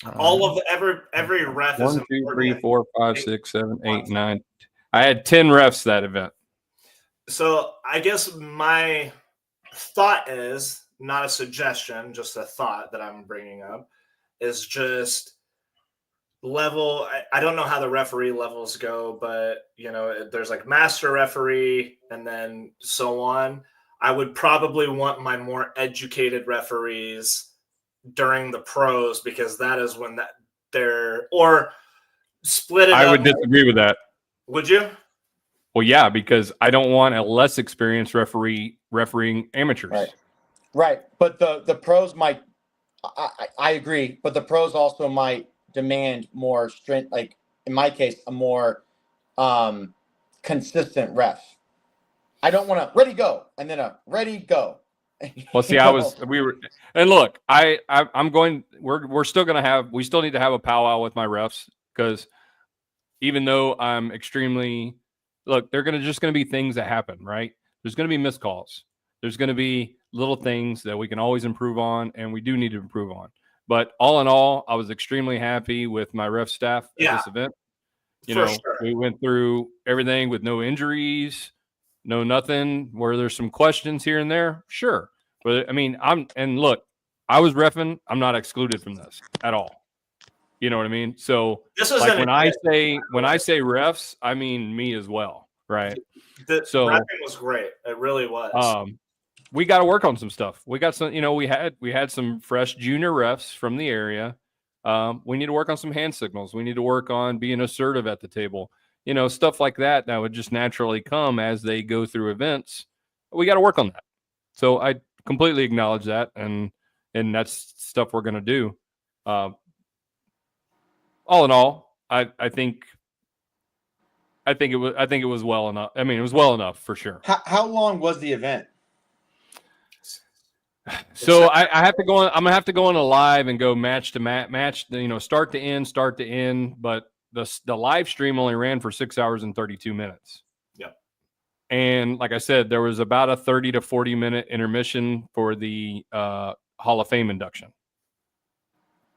every ref is 1, 2, 3, 4, 5, 6, 7, 8, 9. I had 10 refs that event. So I guess my thought is, not a suggestion, just a thought that I'm bringing up, is just level. I don't know how the referee levels go, but there's like master referee and then so on. I would probably want my more educated referees during the pros, because that is when they're, or split it up. I would disagree with that. Would you? Well, yeah, because I don't want a less experienced referee refereeing amateurs. Right. But the pros might, I agree, but the pros also might demand more strength, like in my case, a more consistent ref. I don't want to ready go and then a ready go. Well, see, and look, we're still going to have, we still need to have a powwow with my refs, because even though I'm they're just going to be things that happen, right? There's going to be missed calls. There's going to be little things that we can always improve on, and we do need to improve on. But all in all, I was extremely happy with my ref staff at this event. Sure. We went through everything with no injuries, no nothing. Where there's some questions here and there, sure. But I mean, I was reffing. I'm not excluded from this at all. You know what I mean? So This was like an when I say refs, I mean me as well, right? The So wrapping was great. It really was. we got to work on some stuff. We got some, we had some fresh junior refs from the area. We need to work on some hand signals. We need to work on being assertive at the table. Stuff like that would just naturally come as they go through events. We got to work on that. So I completely acknowledge that, and that's stuff we're going to do. All in all, I think it was well enough. I mean, it was well enough for sure. How long was the event? So I have to go on. I'm gonna have to go on a live and go match to match. Start to end. But the live stream only ran for 6 hours and 32 minutes. Yep. And like I said, there was about a 30 to 40 minute intermission for the Hall of Fame induction.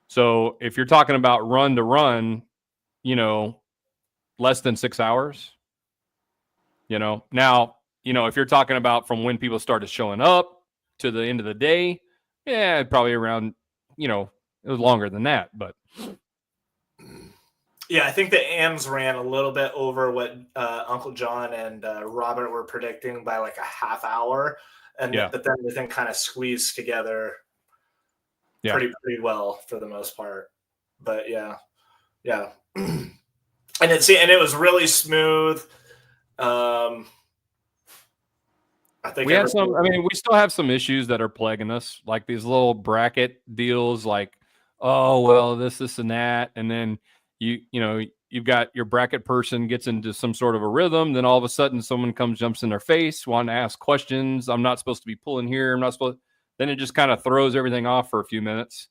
So if you're talking about run to run, less than 6 hours. Now, if you're talking about from when people started showing up to the end of the day, yeah, probably around, it was longer than that, but yeah, I think the AMs ran a little bit over what Uncle John and Robert were predicting by like a half hour, but then everything kind of squeezed together pretty well for the most part. But yeah, and it was really smooth. I think we had some. I mean, we still have some issues that are plaguing us, like these little bracket deals, like, oh well, this and that, and then you've got your bracket person gets into some sort of a rhythm, then all of a sudden someone jumps in their face, wanting to ask questions. I'm not supposed to be pulling here. I'm not supposed. Then it just kind of throws everything off for a few minutes.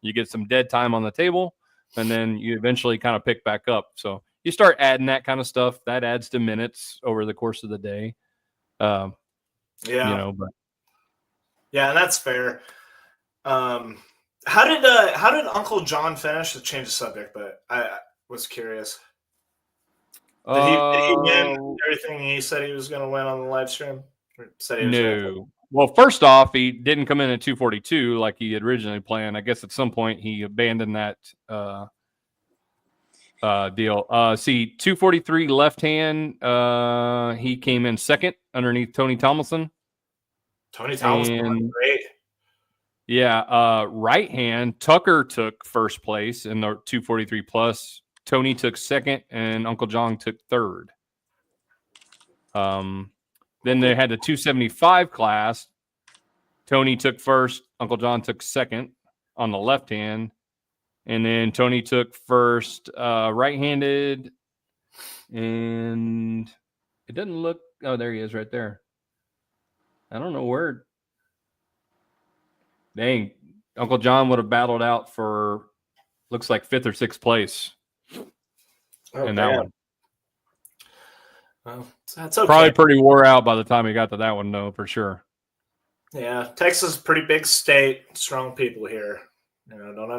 You get some dead time on the table, and then you eventually kind of pick back up. So you start adding that kind of stuff. That adds to minutes over the course of the day. But and that's fair. How did Uncle John finish? To change the subject, but I was curious. Did he win everything he said he was going to win on the live stream? No. Well, first off, he didn't come in at 242 like he had originally planned. I guess at some point he abandoned that deal. 243 left hand. He came in second underneath Tony Tomlinson. Tony Tomlinson, great. Yeah, right hand. Tucker took first place in the 243 plus. Tony took second, and Uncle John took third. Then they had the 275 class. Tony took first. Uncle John took second on the left hand. And then Tony took first right-handed. And it doesn't look... Oh, there he is right there. I don't know where... Dang. Uncle John would have battled out for, looks like 5th or 6th place in that one. Well, that's okay. Probably pretty wore out by the time he got to that one, though, for sure. Yeah, Texas is a pretty big state. Strong people here. Don't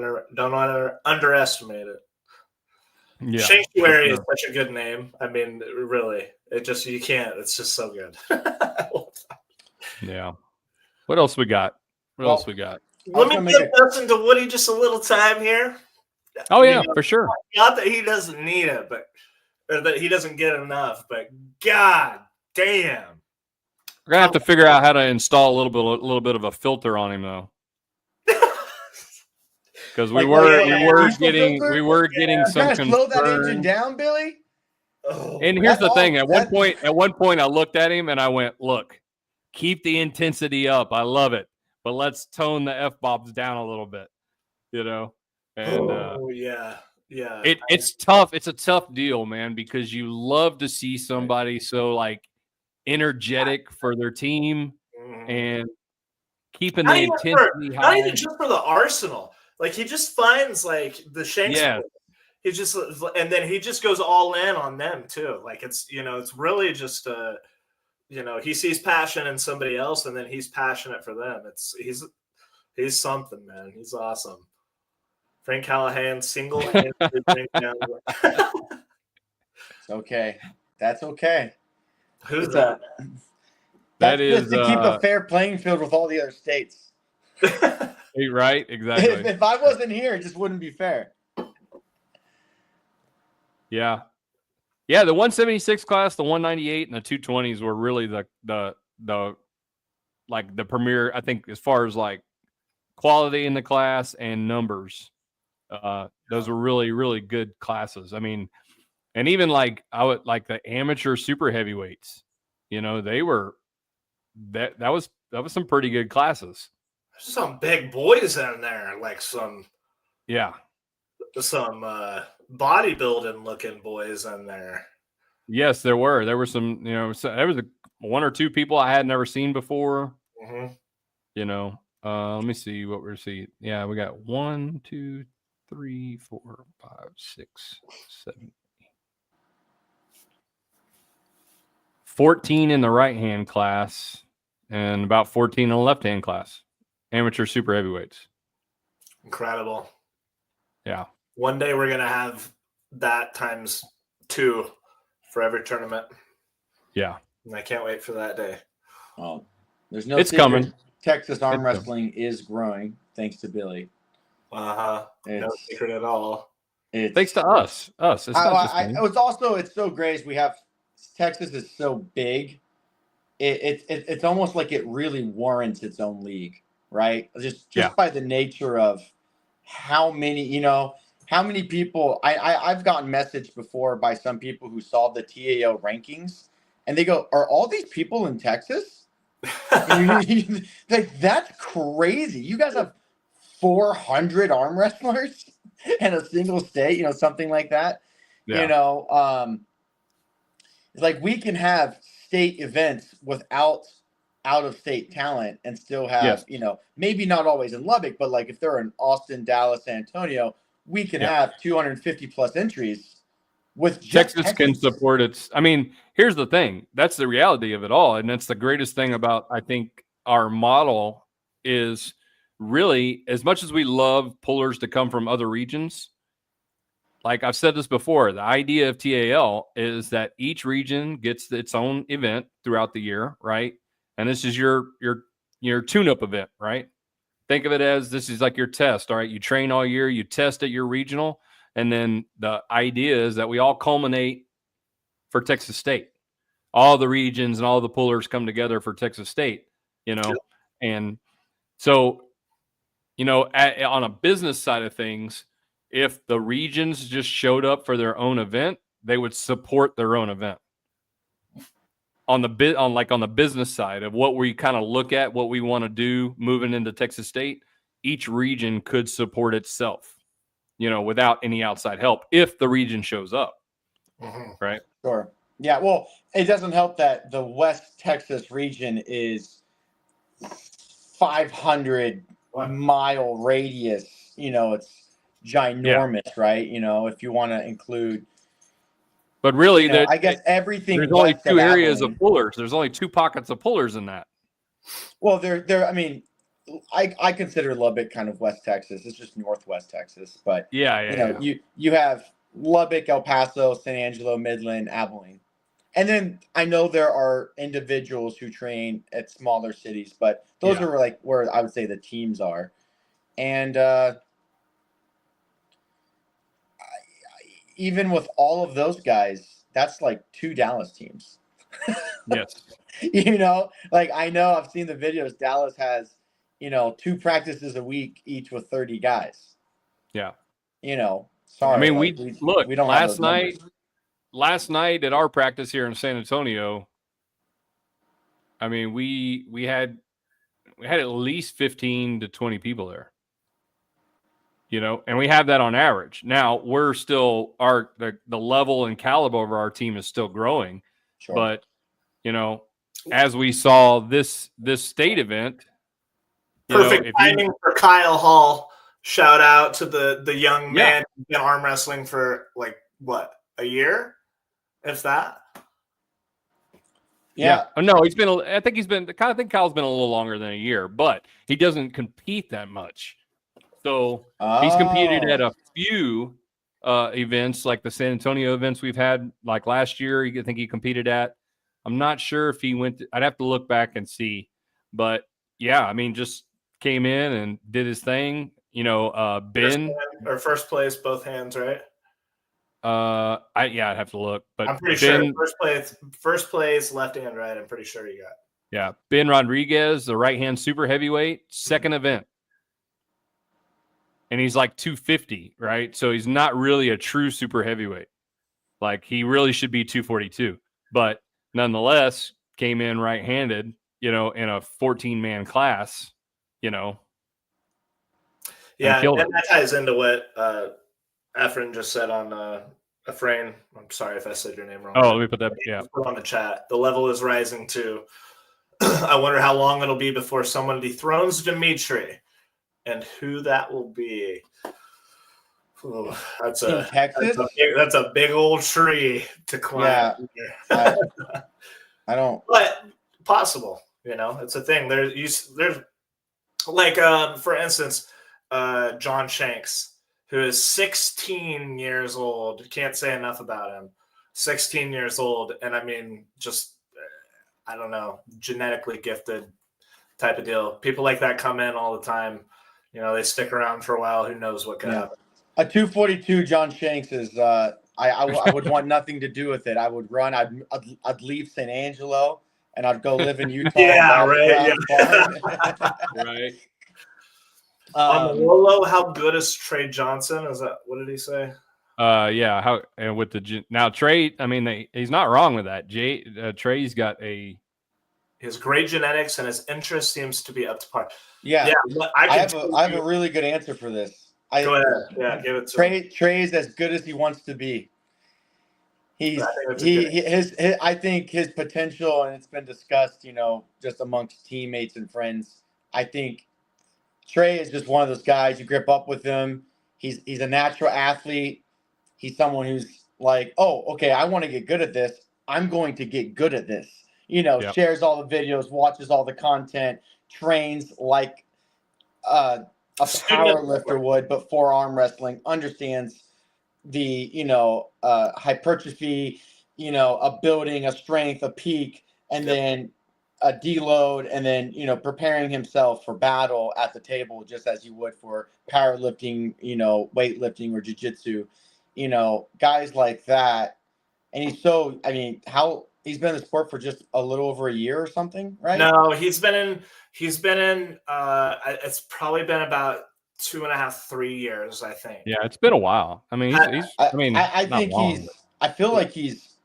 underestimate it. Yeah, Sanctuary is such a good name. I mean, really, you can't. It's just so good. Yeah. What else we got? Let me give Dustin to Woody just a little time here. Oh yeah, for sure. Not that he doesn't need it, or that he doesn't get enough, but God damn. We're gonna have to figure out how to install a little bit of a filter on him though. Because we were getting some concern. Slow that engine down, Billy. Oh, and here's the thing: at one point, I looked at him and I went, "Look, keep the intensity up. I love it, but let's tone the f-bombs down a little bit." And yeah. It's tough. It's a tough deal, man, because you love to see somebody so like energetic for their team and keeping the intensity high. Not even just for the Arsenal. Like he just finds like the Shanks. Yeah. And then he just goes all in on them too. Like it's really just he sees passion in somebody else and then he's passionate for them. He's something, man. He's awesome. Frank Callahan single-handedly bring down. It's okay. That's okay. Who's that? That is just to keep a fair playing field with all the other states. Right, exactly. If I wasn't here, it just wouldn't be fair. Yeah. Yeah, the 176 class, the 198, and the 220s were really the like the premier, I think, as far as like quality in the class and numbers. Those were really, really good classes. I mean, and even like I would like the amateur super heavyweights, they were that was some pretty good classes. There's some big boys in there, like some Yeah. bodybuilding looking boys in there. Yes, there were. There were some, there was one or two people I had never seen before. Mm-hmm. Let me see what we're seeing. Yeah, we got 1, 2, 3, 4, 5, 6, 7, 14 in the right hand class and about 14 in the left hand class. Amateur super heavyweights. Incredible. Yeah. One day we're gonna have that times 2 for every tournament. Yeah. And I can't wait for that day. Oh, there's no It's secret. coming. Texas arm wrestling is growing thanks to Billy. No secret at all. Thanks to us. It's not just me. It's so great. We have Texas is so big. It's almost like it really warrants its own league, right? Just by the nature of how many people I've gotten messaged before by some people who saw the TAO rankings and they go, "Are all these people in Texas?" Like, that's crazy. You guys have 400 arm wrestlers in a single state, something like that. Yeah. It's like we can have state events without out of state talent and still have, maybe not always in Lubbock, but like if they're in Austin, Dallas, San Antonio, we can have 250 plus entries with just Texas can support its. I mean, here's the thing. That's the reality of it all. And that's the greatest thing about, I think, our model is really, as much as we love pullers to come from other regions, like I've said this before, the idea of TAL is that each region gets its own event throughout the year, right? And this is your tune-up event, right? Think of it as this is like your test, all right? You train all year, you test at your regional, and then the idea is that we all culminate for Texas State. All the regions and all the pullers come together for Texas State, And so, on a business side of things, if the regions just showed up for their own event, they would support their own event. On the business side of what we kind of look at, what we want to do moving into Texas State, each region could support itself, without any outside help if the region shows up. Mm-hmm. Right. Sure. Yeah. Well, it doesn't help that the West Texas region is 500-mile radius. It's ginormous, right? If you want to include. But really, I guess everything. There's only 2 areas of pullers. There's only 2 pockets of pullers in that. Well, there. I mean, I consider Lubbock kind of West Texas. It's just Northwest Texas, but you have Lubbock, El Paso, San Angelo, Midland, Abilene, and then I know there are individuals who train at smaller cities, but those are like where I would say the teams are, and even with all of those guys, that's like 2 Dallas teams. Yes. Like I know I've seen the videos. Dallas has, 2 practices a week, each with 30 guys. Yeah. Sorry. I mean, we don't last night at our practice here in San Antonio, I mean, we had at least 15 to 20 people there. And we have that on average. Now we're still the level and caliber of our team is still growing. Sure. But, as we saw this state event, perfect timing for Kyle Hall. Shout out to the young man who's been arm wrestling for like what, a year, if that. Yeah. No, I think Kyle's been a little longer than a year, but he doesn't compete that much. So he's competed at a few events, like the San Antonio events we've had, like last year. I think he competed at. I'm not sure if he went. I'd have to look back and see. But yeah, I mean, just came in and did his thing. Ben first place, both hands, right? I'd have to look, but I'm pretty sure first place, left and right. I'm pretty sure you got. Yeah, Ben Rodriguez, the right-hand super heavyweight, second event. And he's like 250, right? So he's not really a true super heavyweight. Like, he really should be 242. But nonetheless, came in right-handed, in a 14-man class, Yeah, and killed it. that ties into what Efren just said on Efrain. I'm sorry if I said your name wrong. Oh, let me put that. Yeah, put on the chat. The level is rising too. I wonder how long it'll be before someone dethrones Dimitri, and who that will be. Ooh, that's In Texas. That's a big old tree to climb. Yeah, I don't. But possible, it's a thing. There's like for instance, John Shanks, who is 16 years old. Can't say enough about him. 16 years old, and I mean, just I don't know, genetically gifted type of deal. People like that come in all the time. They stick around for a while. Who knows what could happen? A 242 John Shanks is. I would want nothing to do with it. I would run. I'd leave San Angelo and I'd go live in Utah. Yeah, right. Right. On the Wolo, how good is Trey Johnson? What did he say? Yeah. How and with now Trey? I mean, he's not wrong with that. Trey's got his great genetics and his interest seems to be up to par. Yeah. I have a really good answer for this. Go ahead. Yeah, give it to him. Trey's as good as he wants to be. I think his potential, and it's been discussed, just amongst teammates and friends. I think Trey is just one of those guys. You grip up with him. He's a natural athlete. He's someone who's like, oh, okay, I want to get good at this. I'm going to get good at this. Shares all the videos, watches all the content, trains like a power lifter would, but for arm wrestling, understands the, hypertrophy, a building, a strength, a peak, and then a deload, and then, preparing himself for battle at the table, just as you would for powerlifting, weightlifting or jiu-jitsu, guys like that. And he's he's been in the sport for just a little over a year or something, right? No, he's been in, it's probably been about 2.5, 3 years, I think. Yeah, it's been a while. I mean, I feel like he's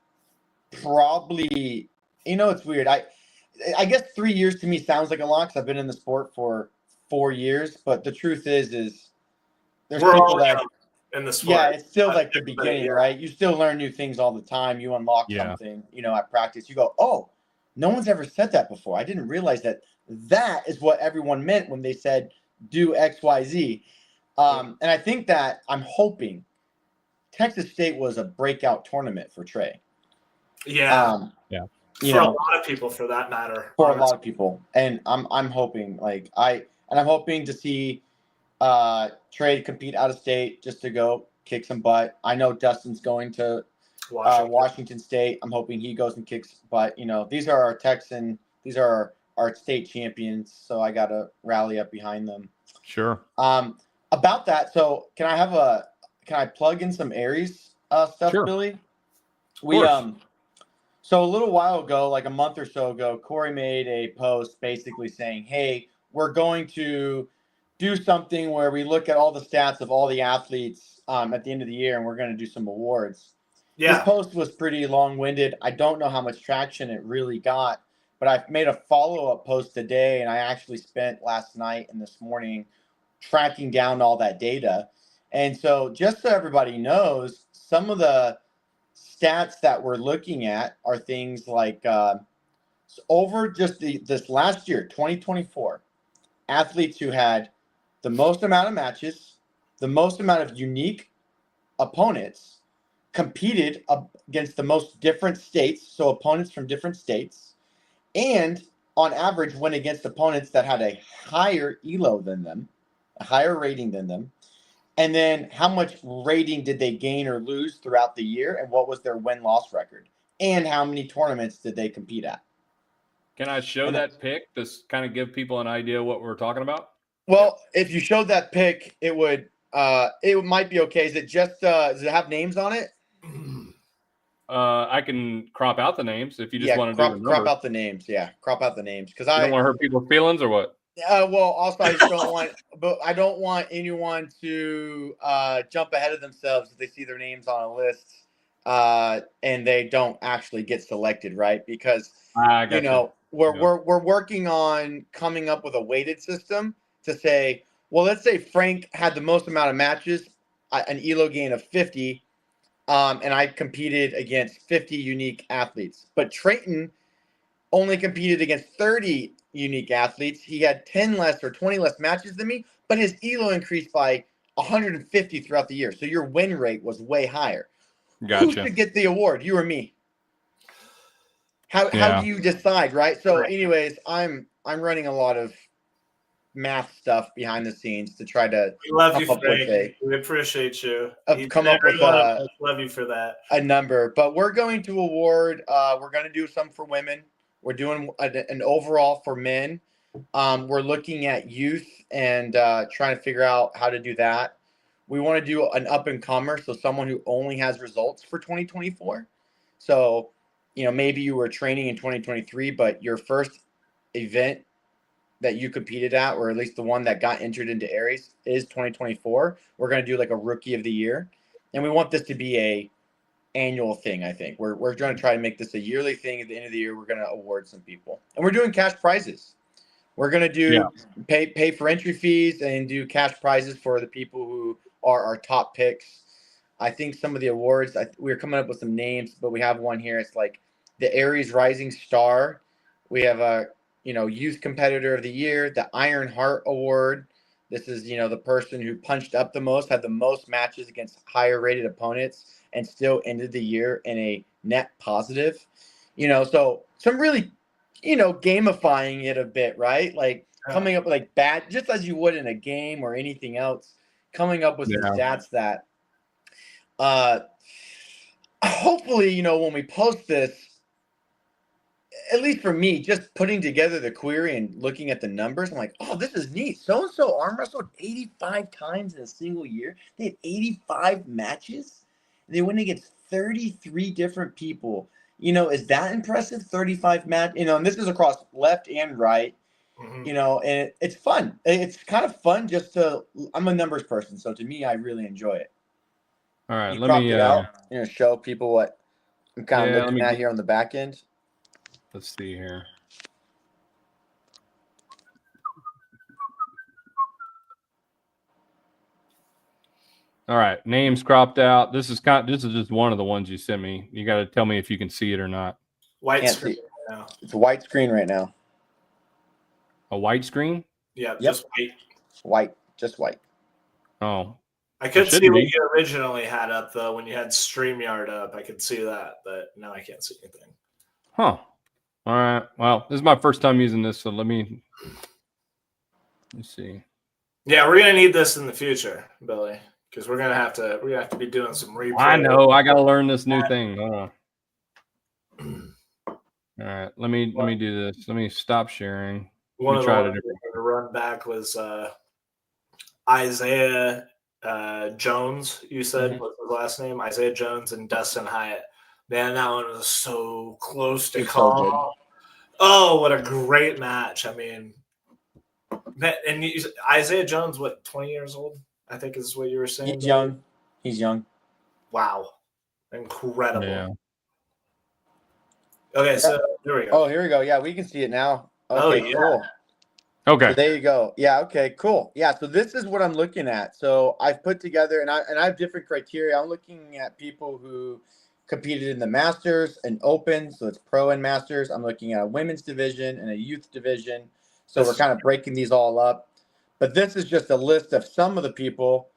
probably, it's weird. I guess 3 years to me sounds like a lot because I've been in the sport for 4 years, but the truth is there's people that in the sport. Yeah, it's still like the beginning, right? You still learn new things all the time. You unlock something, at practice. You go, oh, no one's ever said that before. I didn't realize that is what everyone meant when they said do X, Y, Z. And I think that I'm hoping Texas State was a breakout tournament for Trey. Yeah. For a lot of people, for that matter. For a lot of people. And I'm hoping, I'm hoping to see Trey compete out of state just to go kick some butt. I know Dustin's going to Washington State. I'm hoping he goes and kicks butt. These are our our state champions, so I got to rally up behind them. Sure. About that, so can I plug in some Aries stuff, sure. Billy? So a little while ago, like a month or so ago, Corey made a post basically saying, hey, we're going to do something where we look at all the stats of all the athletes at the end of the year, and we're going to do some awards. Yeah. This post was pretty long-winded. I don't know how much traction it really got, but I've made a follow-up post today, and I actually spent last night and this morning tracking down all that data. And so just so everybody knows, some of the stats that we're looking at are things like over just this last year, 2024, athletes who had the most amount of matches, the most amount of unique opponents, competed against the most different states, so opponents from different states, and on average went against opponents that had a higher ELO than them, a higher rating than them, and then how much rating did they gain or lose throughout the year, and what was their win-loss record, and how many tournaments did they compete at. Can I show that pic to kind of give people an idea what we're talking about? Well, if you showed that pic, it might be okay. Is it just does it have names on it? I can crop out the names if you just want to do the crop numbers. out the names. Yeah, crop out the names because You don't want to hurt people's feelings or what? Well, also I just don't want, but I don't want anyone to jump ahead of themselves if they see their names on a list and they don't actually get selected, right? Because I got we're working on coming up with a weighted system to say, well, let's say Frank had the most amount of matches, an ELO gain of 50, and I competed against 50 unique athletes, but Trayton only competed against 30 unique athletes. He had 10 less or 20 less matches than me, but his ELO increased by 150 throughout the year. So your win rate was way higher. Who Gotcha. should get the award? You or me? How Yeah. do you decide, right? So, anyways, I'm running a lot of math stuff behind the scenes to try to We love you, come up with Frank. We appreciate you. come up with love you for that. a number. But we're going to award. We're going to do some for women. We're doing an overall for men. We're looking at youth and trying to figure out how to do that. We want to do an up and comer, so someone who only has results for 2024. So, maybe you were training in 2023, but your first event that you competed at, or at least the one that got entered into Aries, is 2024. We're going to do like a rookie of the year, and we want this to be a annual thing. I think we're going to try to make this a yearly thing. At the end of the year, we're going to award some people, and we're doing cash prizes. We're going to do pay for entry fees and do cash prizes for the people who are our top picks. I think some of the awards, we're coming up with some names, but we have one here. It's like the Aries Rising Star. We have a Youth Competitor of the Year, the Iron Heart Award. This is the person who punched up the most, had the most matches against higher rated opponents, and still ended the year in a net positive. So some really gamifying it a bit, right? Like coming up with like bad, just as you would in a game or anything else, coming up with some stats that hopefully, when we post this, at least for me, just putting together the query and looking at the numbers, I'm like, oh, this is neat. So-and-so arm wrestled 85 times in a single year. They had 85 matches. They went against 33 different people. Is that impressive? 35 match, and this is across left and right, and it's fun. It's kind of fun I'm a numbers person. So to me, I really enjoy it. All right. You Let cropped me it out, show people what I'm kind of looking at here on the back end. Let's see here. All right, names cropped out. This is just one of the ones you sent me. You got to tell me if you can see it or not. White screen right now. It's a white screen right now. A white screen? Yeah, just white. White, just white. Oh. I could see what you originally had up though when you had StreamYard up. I could see that, but now I can't see anything. Huh. All right. Well, this is my first time using this, so let me see. Yeah, we're gonna need this in the future, Billy, because we're gonna have to be doing some replay. I know. I gotta learn this new thing. Hold on. All right. Let me do this. Let me stop sharing. One of the ones to run back was Isaiah Jones. You said what's his last name? Isaiah Jones and Dustin Hyatt. Man, that one was so close to call. Oh, what a great match! I mean, and Isaiah Jones, what, 20 years old? I think is what you were saying. He's young. Wow, incredible. Yeah. Okay, so here we go. Oh, here we go. Yeah, we can see it now. Okay, cool. Okay. So there you go. Yeah. Okay. Cool. Yeah. So this is what I'm looking at. So I've put together, and I have different criteria. I'm looking at people who competed in the Masters and Open. So it's Pro and Masters. I'm looking at a women's division and a youth division. So we're kind of breaking these all up. But this is just a list of some of the people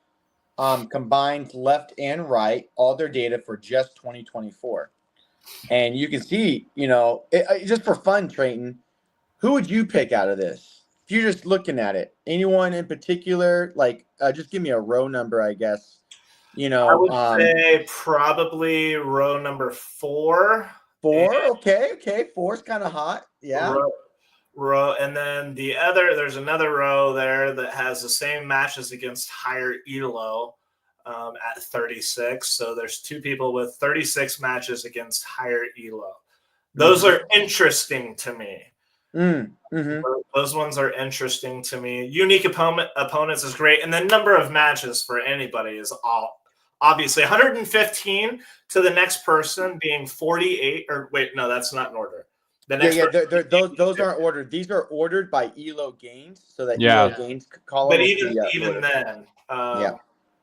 combined left and right, all their data for just 2024. And you can see, just for fun, Trayton, who would you pick out of this? If you're just looking at it, anyone in particular, like just give me a row number, I guess. I would say probably row number 4. 4, okay. 4's kind of hot. Yeah. Row, and then there's another row there that has the same matches against higher ELO. at 36. So there's 2 people with 36 matches against higher elo. Those are interesting to me. Mm-hmm. Those ones are interesting to me. Unique opponents is great, and the number of matches for anybody is all obviously 115 to the next person being 48. Or wait, no, that's not in order. The next those aren't ordered. These are ordered by elo gains, so that Yeah. elo gains column. But even then,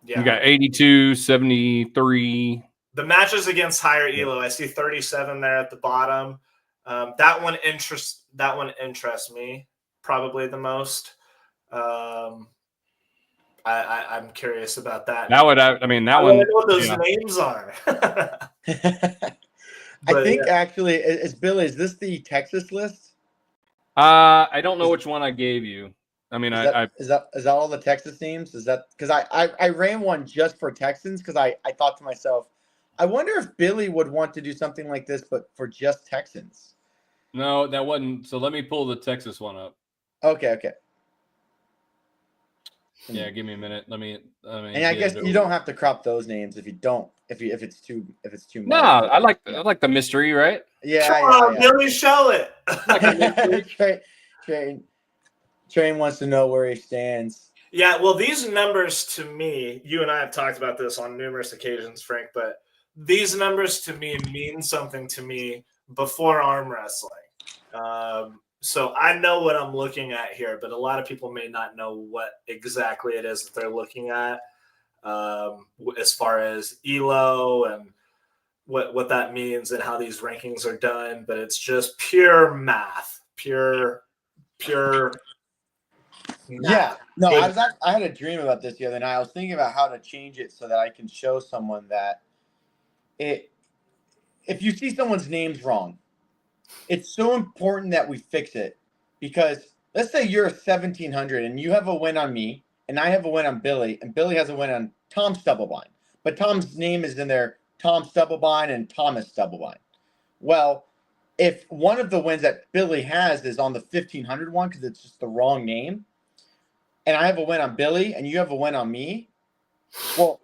You got 82, 73. The matches against higher elo, I see 37 there at the bottom. That one interests me probably the most. I'm curious about that. That would, I mean, that I one. know what those names are. I think actually, is Billy, is this the Texas list? I don't know which one I gave you. I mean, is that all the Texas names? Is that because I ran one just for Texans because I thought to myself, I wonder if Billy would want to do something like this, but for just Texans. No, that wasn't. So let me pull the Texas one up. Okay. Yeah, give me a minute. Let me. And I guess you don't have to crop those names if it's too much. No, I like the mystery, right? Yeah. Come on, Billy, show it. Train wants to know where he stands. Yeah, well, these numbers to me, you and I have talked about this on numerous occasions, Frank, but these numbers to me mean something to me before arm wrestling. So I know what I'm looking at here, but a lot of people may not know what exactly it is that they're looking at as far as ELO and what that means and how these rankings are done. But it's just pure math, pure Yeah. No, I had a dream about this the other night. I was thinking about how to change it so that I can show someone that if you see someone's names wrong, it's so important that we fix it. Because let's say you're a 1700 and you have a win on me and I have a win on Billy and Billy has a win on Tom Stubblebine. But Tom's name is in there, Tom Stubblebine and Thomas Stubblebine. Well, if one of the wins that Billy has is on the 1500 one because it's just the wrong name, and I have a win on Billy and you have a win on me, well,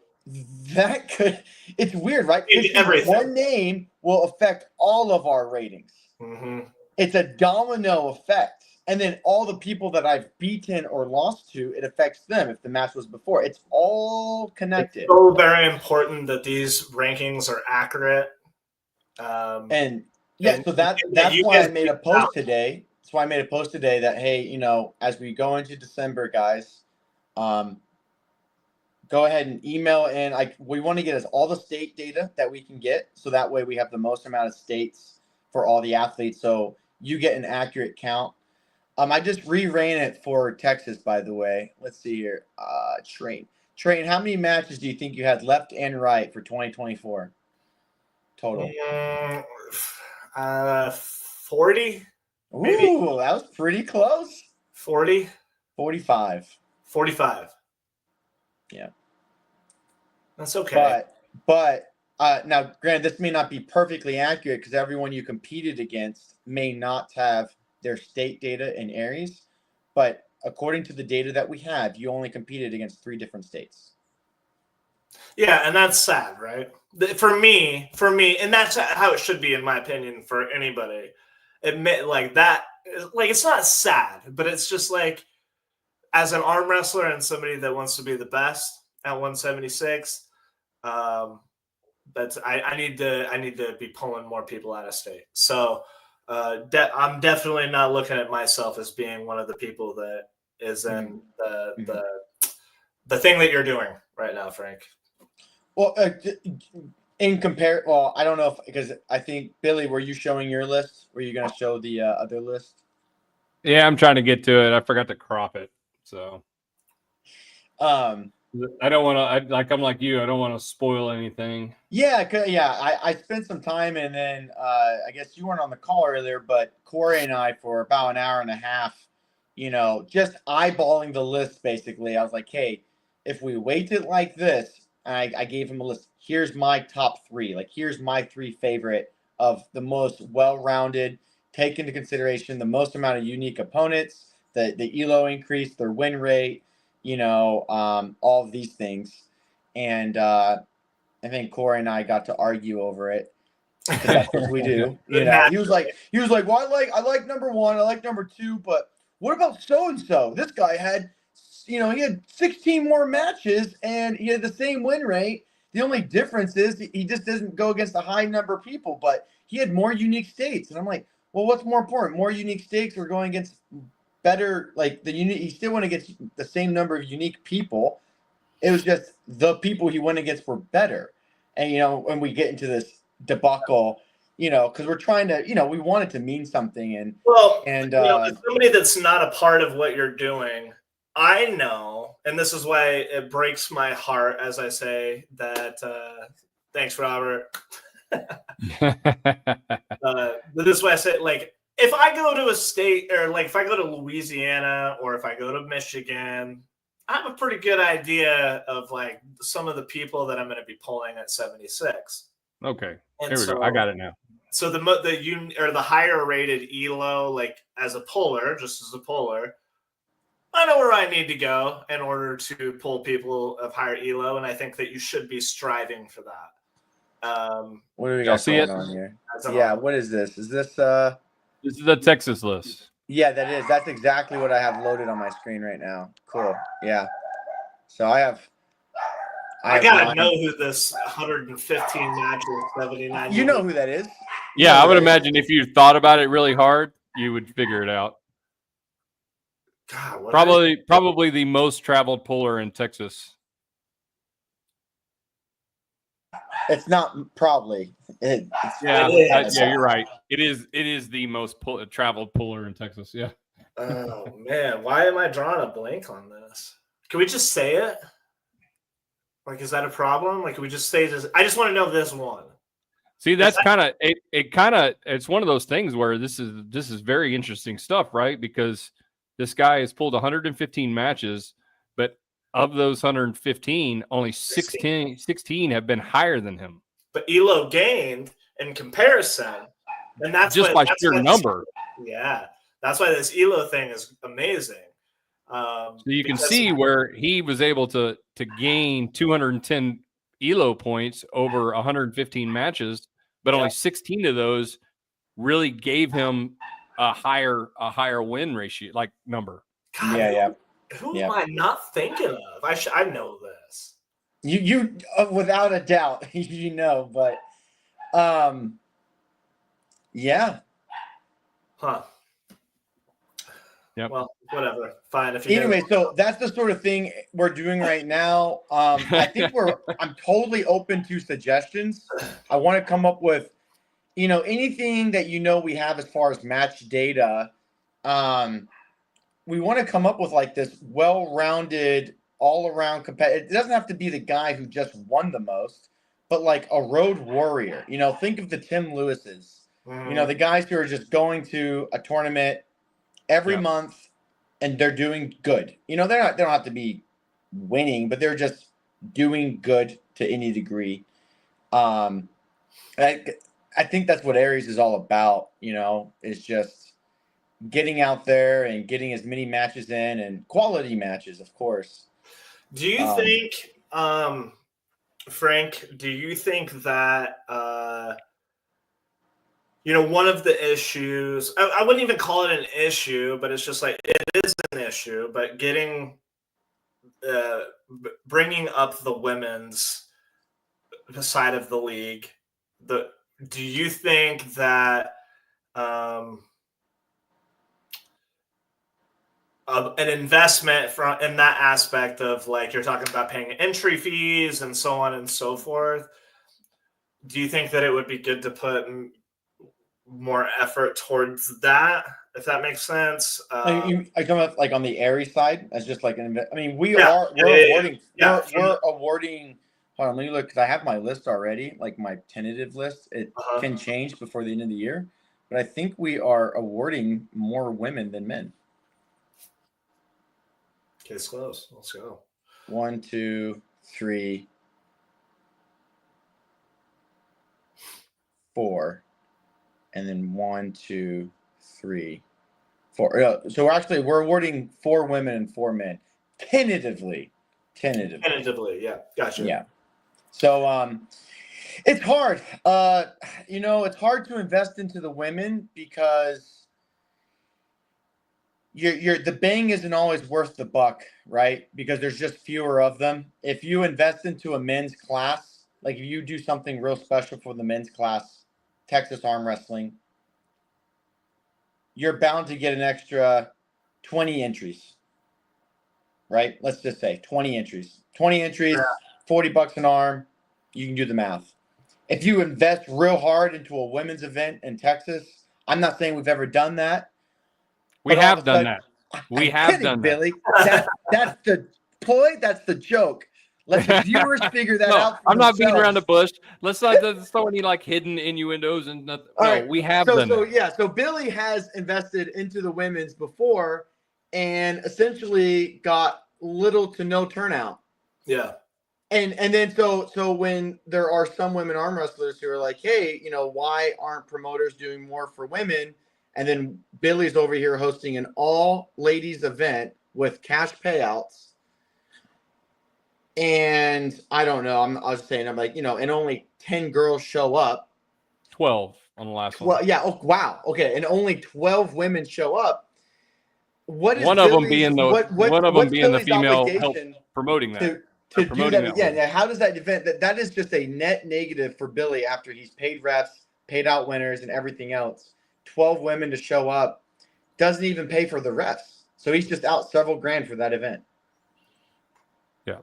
that could, it's weird, right? Because one name will affect all of our ratings. Mm-hmm. It's a domino effect. And then all the people that I've beaten or lost to, it affects them if the match was before. It's all connected. It's so very important that these rankings are accurate. So that's why I made a post today. That's why I made a post today that, hey, as we go into December, guys, go ahead and email in. We want to get us all the state data that we can get, so that way we have the most amount of states for all the athletes, so you get an accurate count. I just reran it for Texas, by the way. Let's see here. Train, how many matches do you think you had left and right for 2024 total? 40. Maybe. Ooh, that was pretty close. 40. 45. 45. Yeah. That's okay. But now, granted, this may not be perfectly accurate because everyone you competed against may not have their state data in Aries. But according to the data that we have, you only competed against 3 different states. Yeah, and that's sad, right? For me, and that's how it should be, in my opinion, for anybody. Admit like that, like it's not sad, but it's just like as an arm wrestler and somebody that wants to be the best at 176. That's I need to be pulling more people out of state. So I'm definitely not looking at myself as being one of the people that is in the thing that you're doing right now, Frank. Well, I don't know because I think Billy, were you showing your list? Were you going to show the other list? Yeah, I'm trying to get to it. I forgot to crop it, so. I don't want to. I'm like you. I don't want to spoil anything. Yeah, I spent some time, and then I guess you weren't on the call earlier, but Corey and I, for about an hour and a half, just eyeballing the list. Basically, I was like, hey, if we weight it like this, I gave him a list. Here's my top 3. Like, here's my 3 favorite of the most well-rounded. Take into consideration the most amount of unique opponents, the ELO increase, their win rate. All of these things. and I think Corey and I got to argue over it. That's what we do. You know, he was like, well, I like number 1, I like number 2, but what about so and so? This guy had, he had 16 more matches and he had the same win rate. The only difference is he just doesn't go against a high number of people, but he had more unique states. And I'm like, well, what's more important? More unique states or going against better, like he still went against the same number of unique people. It was just the people he went against were better. And, when we get into this debacle, because we're trying to, we want it to mean something. And, as somebody that's not a part of what you're doing, I know, and this is why it breaks my heart, as I say, that, thanks, Robert. But this is why I say, like, if I go to a state, or like if I go to Louisiana or if I go to Michigan, I have a pretty good idea of like some of the people that I'm going to be pulling at 76. Okay, and here we go. I got it now. So the higher rated ELO, like as a puller, just as a puller, I know where I need to go in order to pull people of higher ELO, and I think that you should be striving for that. What do we got going on here? Yeah, what is this? Is this This is the Texas list. Yeah, that is. That's exactly what I have loaded on my screen right now. Cool. Yeah. So I gotta know who this 115 matches, 79. You know who that is? Yeah, I would imagine if you thought about it really hard, you would figure it out. God, probably the most traveled puller in Texas. It's not probably. Yeah, you're right. It is the most traveled puller in Texas. Yeah. Oh man, why am I drawing a blank on this? Can we just say it? Like, is that a problem? Like, can we just say this? I just want to know this one. See, that's kind of it's one of those things where this is very interesting stuff, right? Because this guy has pulled 115 matches, but of those 115, only 16 have been higher than him. But Elo gained in comparison, and that's just by sheer number. Yeah, that's why this Elo thing is amazing. So you can see where he was able to gain 210 Elo points over 115 matches, but only 16 of those really gave him a higher win ratio, like number. God, who am I not thinking of? I know this. You without a doubt, but yeah. Huh. Yep. Well, whatever. Fine. Anyway, so that's the sort of thing we're doing right now. I think I'm totally open to suggestions. I want to come up with, anything that we have as far as match data. We want to come up with like this well-rounded, all-around competitive. It doesn't have to be the guy who just won the most, but like a road warrior. Think of the Tim Lewises. The guys who are just going to a tournament every month and they're doing good. They don't have to be winning, but they're just doing good to any degree. I think that's what Aries is all about, is just getting out there and getting as many matches in, and quality matches, of course. Do you think, Frank, that, one of the issues, I wouldn't even call it an issue, but it's just like, it is an issue, but bringing up the women's side of the league, do you think that, an investment in that aspect of, like, you're talking about paying entry fees and so on and so forth, do you think that it would be good to put more effort towards that, if that makes sense? I come up like on the Aries side as just like we're awarding. Hold on, let me look, because I have my list already, like my tentative list. It can change before the end of the year, but I think we are awarding more women than men. Case closed. Let's go. 1, 2, 3, 4, and then 1, 2, 3, 4. So we're awarding 4 women and 4 men tentatively. Tentatively, yeah. Gotcha. Yeah. So it's hard. It's hard to invest into the women because the bang isn't always worth the buck, right? Because there's just fewer of them. If you invest into a men's class, like if you do something real special for the men's class, Texas arm wrestling, you're bound to get an extra 20 entries, right? Let's just say 20 entries. 20 entries, $40 an arm. You can do the math. If you invest real hard into a women's event in Texas, I'm not saying we've ever done that. We have done that. We have done that. Billy. That's the ploy. That's the joke. Let the viewers figure that out. I'm not beating around the bush. Let's throw any like hidden innuendos and nothing. No, right. We have done that. So Billy has invested into the women's before and essentially got little to no turnout. Yeah. And then so when there are some women arm wrestlers who are like, hey, why aren't promoters doing more for women? And then Billy's over here hosting an all ladies event with cash payouts. And I don't know. I was saying, I'm like, and only 10 girls show up. 12 on the last one. Well, yeah. Oh, wow. Okay. And only 12 women show up. What is one of them being the female help promoting that? To do that again. Now, how does that event that is just a net negative for Billy after he's paid refs, paid out winners, and everything else. 12 women to show up doesn't even pay for the refs. So he's just out several grand for that event. Yeah.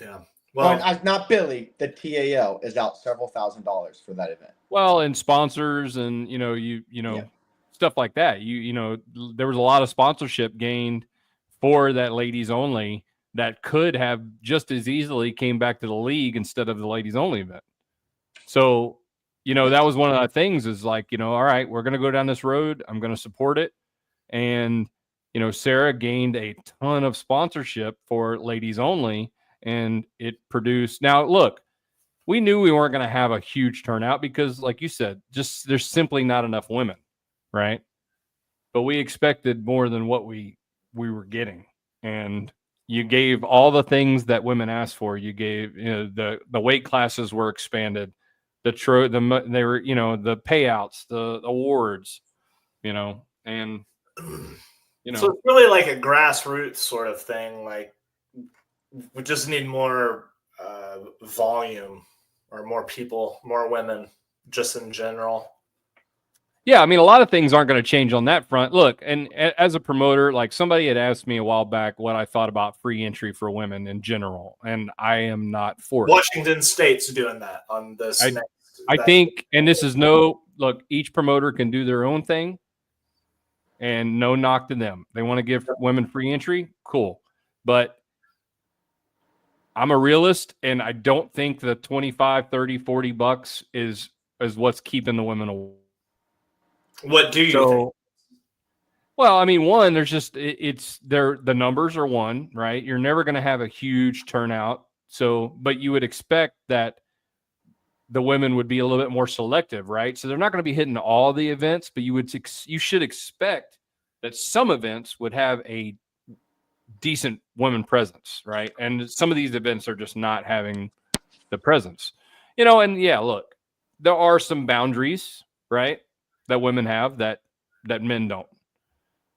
Yeah. Well, not Billy. The TAL is out several $1,000s for that event. Well, and sponsors and stuff like that. There was a lot of sponsorship gained for that ladies only that could have just as easily came back to the league instead of the ladies only event. So, that was one of the things is like, all right, we're going to go down this road. I'm going to support it. And, Sarah gained a ton of sponsorship for ladies only, and it produced. Now, look, we knew we weren't going to have a huge turnout because, like you said, just there's simply not enough women, right? But we expected more than what we were getting. And you gave all the things that women asked for. You gave, the weight classes were expanded, the payouts, the awards, and So it's really like a grassroots sort of thing. Like we just need more volume or more people, more women, just in general. Yeah, I mean, a lot of things aren't going to change on that front. Look, and as a promoter, like somebody had asked me a while back what I thought about free entry for women in general, and I am not for it. Washington State's doing that on this. I think, and this is look, each promoter can do their own thing, and no knock to them. They want to give women free entry, cool. But I'm a realist, and I don't think the $25, $30, $40 is what's keeping the women away. What do you think? Well, I mean, one, there's just the numbers are one, right? You're never going to have a huge turnout. So, but you would expect that the women would be a little bit more selective, right? So they're not going to be hitting all the events, but you should expect that some events would have a decent women presence, right? And some of these events are just not having the presence, and yeah, look, there are some boundaries, right, that women have that men don't.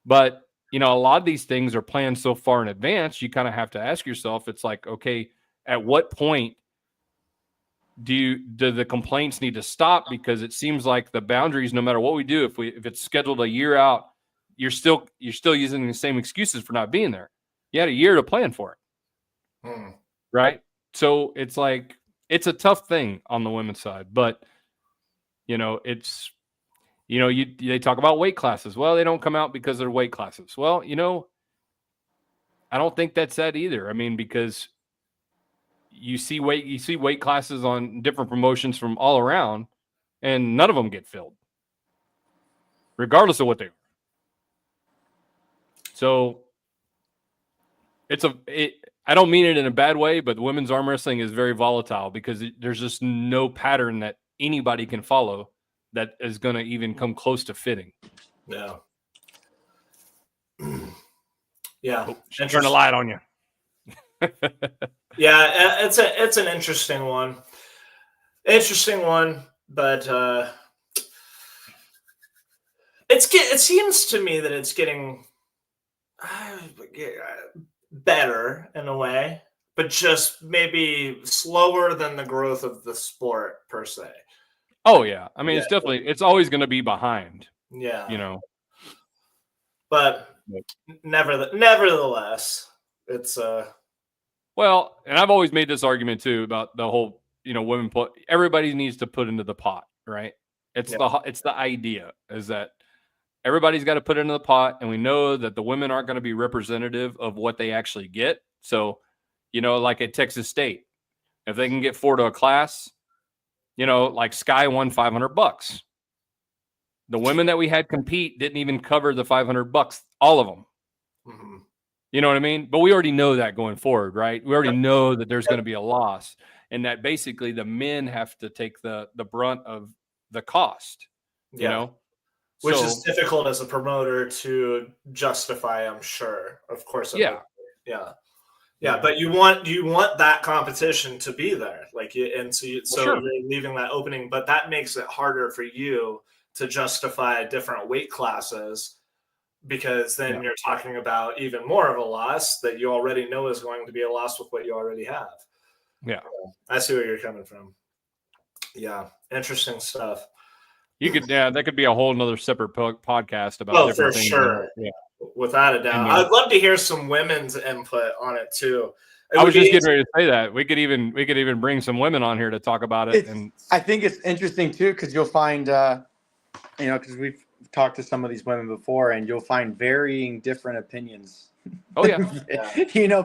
But, a lot of these things are planned so far in advance, you kind of have to ask yourself, it's like, okay, at what point do the complaints need to stop? Because it seems like the boundaries, no matter what we do, if it's scheduled a year out, you're still using the same excuses for not being there. You had a year to plan for it. Right? So it's like, it's a tough thing on the women's side, but it's, they talk about weight classes. Well, they don't come out because they're weight classes. Well, I don't think that's that either. I mean, because you see weight classes on different promotions from all around, and none of them get filled, regardless of what they are. So I don't mean it in a bad way, but women's arm wrestling is very volatile because there's just no pattern that anybody can follow that is going to even come close to fitting. Yeah. Yeah. Turn the light on you. Yeah, it's an interesting one. Interesting one, but it seems to me that it's getting uh, better in a way, but just maybe slower than the growth of the sport per se. Oh yeah, I mean Yeah, it's always going to be behind, yeah. you know. But But- nevertheless, it's Well, and I've always made this argument too about the whole, women put everybody needs to put into the pot, right? yeah, It's the idea is that everybody's got to put into the pot, and we know that the women aren't going to be representative of what they actually get. So, like at Texas State, if they can get 4 to a class, like Sky won $500. The women that we had compete didn't even cover the $500, all of them. mhm. You know what I mean? But we already know that going forward, right? We already Yep, know that there's going yep, to be a loss, and that basically the men have to take the brunt of the cost, you yeah. know? Which is So, difficult as a promoter to justify, I'm sure. Of course it would. yeah. Yeah. Yeah, Yeah. but you want that competition to be there, and Well, so sure. you're leaving that opening, but that makes it harder for you to justify different weight classes because Yeah. then you're talking about even more of a loss that you already know is going to be a loss with what you already have. Yeah. I see where you're coming from. Yeah, interesting stuff. That could be a whole nother separate podcast about Oh, for different things. sure, Yeah. without a In doubt. there. I'd love to hear some women's input on it too. It I would was just be getting ready to say that we could even bring some women on here to talk about it. And I think it's interesting too because you'll find, because we've talked to some of these women before, and you'll find varying different opinions. oh yeah,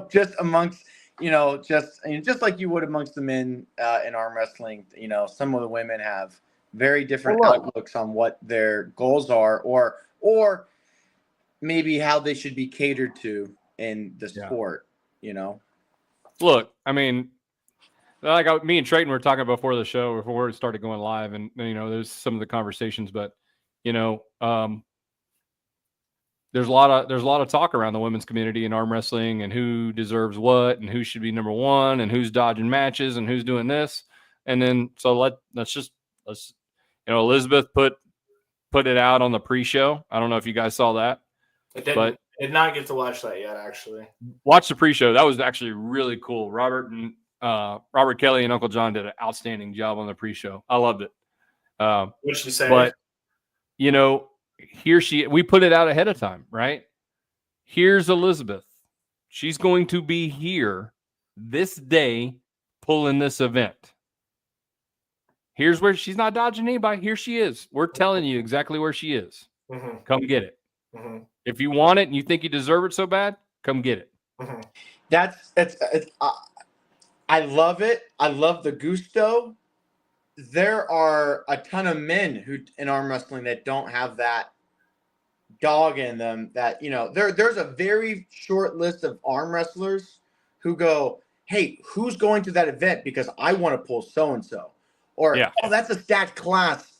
Just amongst, just like you would amongst the men in arm wrestling. Some of the women have very different well, look, outlooks on what their goals are, or maybe how they should be catered to in the yeah. sport. Look, I mean, like me and Trayton were talking before the show, before it started going live, and there's some of the conversations, but there's a lot of talk around the women's community in arm wrestling and who deserves what and who should be number one and who's dodging matches and who's doing this, and then so let's Elizabeth put it out on the pre-show. I don't know if you guys saw that, I did but not get to watch that yet, actually. watch the pre-show. That was actually really cool. Robert Kelly and Uncle John did an outstanding job on the pre-show. I loved it. What'd you say? But we put it out ahead of time, right? Here's Elizabeth. She's going to be here this day pulling this event. Here's where she's not dodging anybody. Here she is. We're telling you exactly where she is. Mm-hmm. Come get it. Mm-hmm. If you want it and you think you deserve it so bad, come get it. Mm-hmm. I love it. I love the gusto. There are a ton of men who in arm wrestling that don't have that dog in them. That there's a very short list of arm wrestlers who go, "Hey, who's going to that event because I want to pull so and so," or Yeah. "Oh, that's a stacked class.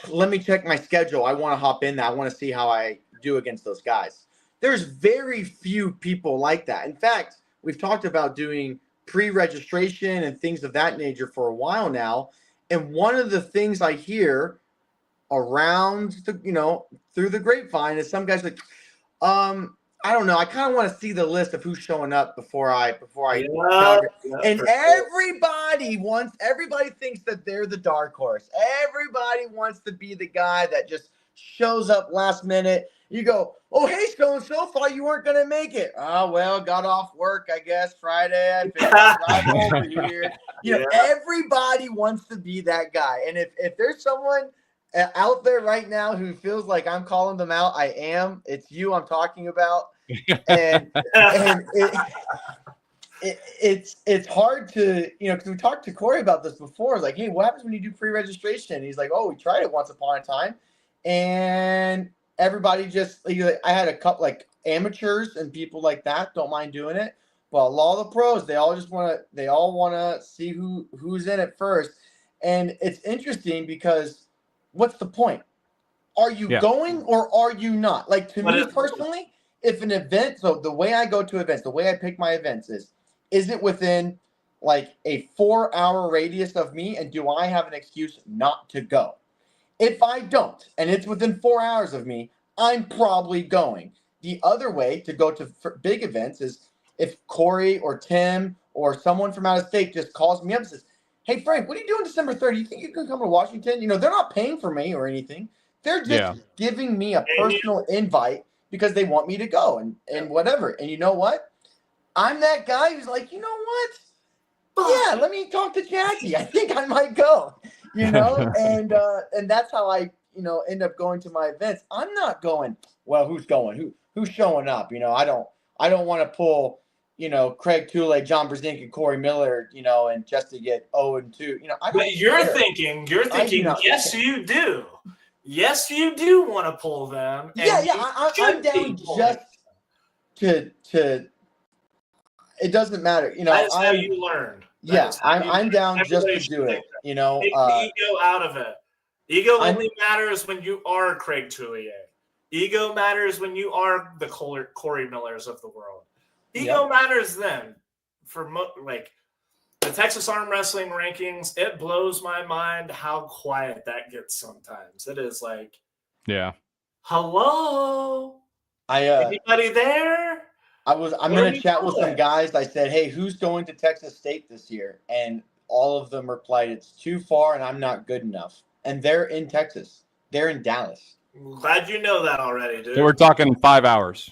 Let me check my schedule. I want to hop in there. I want to see how I do against those guys." There's very few people like that. In fact, we've talked about doing pre-registration and things of that nature for a while now. And one of the things I hear around through the grapevine is some guys like, I don't know. I kind of want to see the list of who's showing up before I Yeah, and for sure. everybody thinks that they're the dark horse. Everybody wants to be the guy that just shows up last minute. You go, "Oh, hey, so thought you weren't gonna make it." "Oh, well, got off work, I guess, Friday. I figured I'd drive over here." Everybody wants to be that guy. And if there's someone out there right now who feels like I'm calling them out, I am. It's you I'm talking about. And it's hard to, because we talked to Corey about this before. It's like, "Hey, what happens when you do pre-registration?" He's like, "Oh, we tried it once upon a time, and everybody just I had a couple like amateurs and people like that don't mind doing it, but a lot of the pros they all want to see who's in it first." And it's interesting because what's the point? Are you going or are you not? Like, to me personally, if an event, so the way I go to events, the way I pick my events is is it within like a 4-hour radius of me, and do I have an excuse not to go? If I don't, and it's within 4 hours of me, I'm probably going. The other way to go to big events is if Corey or Tim or someone from out of state just calls me up and says, "Hey Frank, what are you doing December 30th? You think you can come to Washington?" You know, they're not paying for me or anything. They're just giving me a personal invite because they want me to go and whatever. And you know what? I'm that guy who's like, you know what? Yeah, let me talk to Jackie. I think I might go, you know, and that's how I, you know, end up going to my events. I'm not going, well, who's going? Who's showing up? You know, I don't want to pull, you know, Craig Toole, John Brzezinski, and Corey Miller, you know, and just to get 0-2. You know, I don't. But you're thinking, yes, you do. Yes, you do want to pull them. Yeah, I'm down just to. It doesn't matter, you know. That's how you learned. I'm down just to do it. You know, take the ego out of it. Ego only matters when you are Craig Toulier. Ego matters when you are the Corey Millers of the world. Ego matters then. For like the Texas Arm Wrestling rankings, it blows my mind how quiet that gets sometimes. It is like, hello, anybody there? I'm going to chat with some guys. I said, hey, who's going to Texas State this year? And all of them replied, it's too far and I'm not good enough. And they're in Texas. They're in Dallas. I'm glad you know that already, dude. So we're talking 5 hours.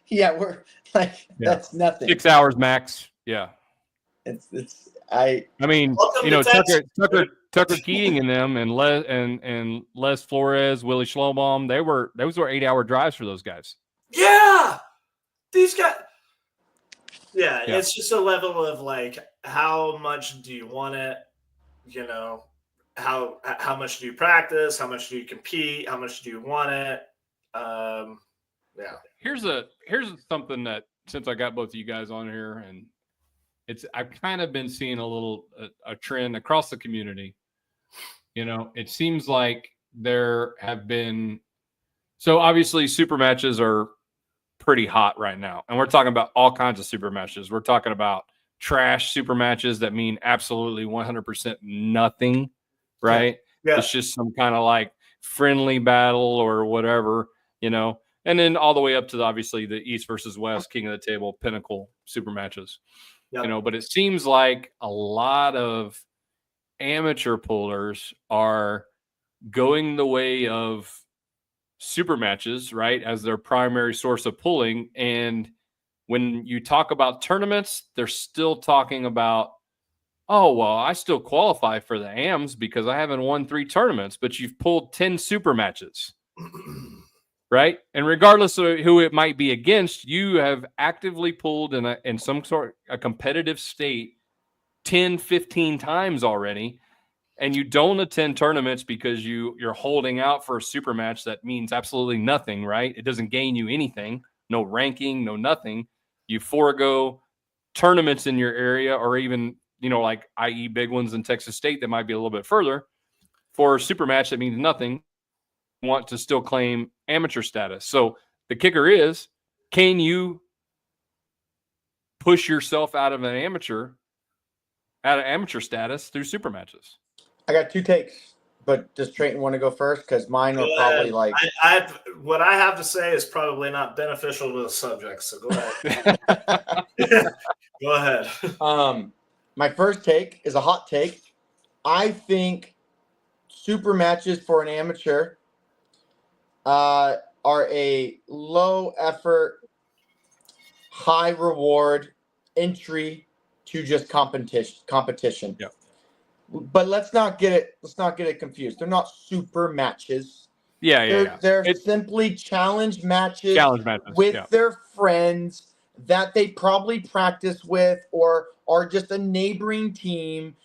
Yeah, we're like, that's nothing. 6 hours max. Yeah. I mean, you know, Tucker Keating and them and Les Flores, Willie Schlobaum, those were 8-hour drives for those guys. Yeah. These guys, it's just a level of like, how much do you want it? You know, how much do you practice? How much do you compete? How much do you want it? Here's something that, since I got both of you guys on here, and I've kind of been seeing a trend across the community. You know, it seems like there have been, so obviously super matches are pretty hot right now, and we're talking about all kinds of super matches. We're talking about trash super matches that mean absolutely 100% nothing, right? It's just some kind of like friendly battle or whatever, you know. And then all the way up to obviously the East versus West, King of the Table, pinnacle super matches, you know. But it seems like a lot of amateur pullers are going the way of super matches, right, as their primary source of pulling. And when you talk about tournaments, they're still talking about, oh, well, I still qualify for the AMs because I haven't won 3 tournaments, but you've pulled 10 super matches, right? And regardless of who it might be against, you have actively pulled in some sort of competitive state 10, 15 times already. And you don't attend tournaments because you're holding out for a super match that means absolutely nothing, right? It doesn't gain you anything, no ranking, no nothing. You forego tournaments in your area, or even, you know, like i.e. big ones in Texas State that might be a little bit further, for a super match that means nothing. You want to still claim amateur status. So the kicker is, can you push yourself out of amateur status through super matches? I got 2 takes, but does Trayton want to go first? Because mine are probably like, what I have to say is probably not beneficial to the subject. So go ahead. Go ahead. My first take is a hot take. I think super matches for an amateur are a low effort, high reward entry to just competition. Yep. But let's not get it confused. They're not super matches. They're simply challenge matches with their friends that they probably practice with or are just a neighboring team.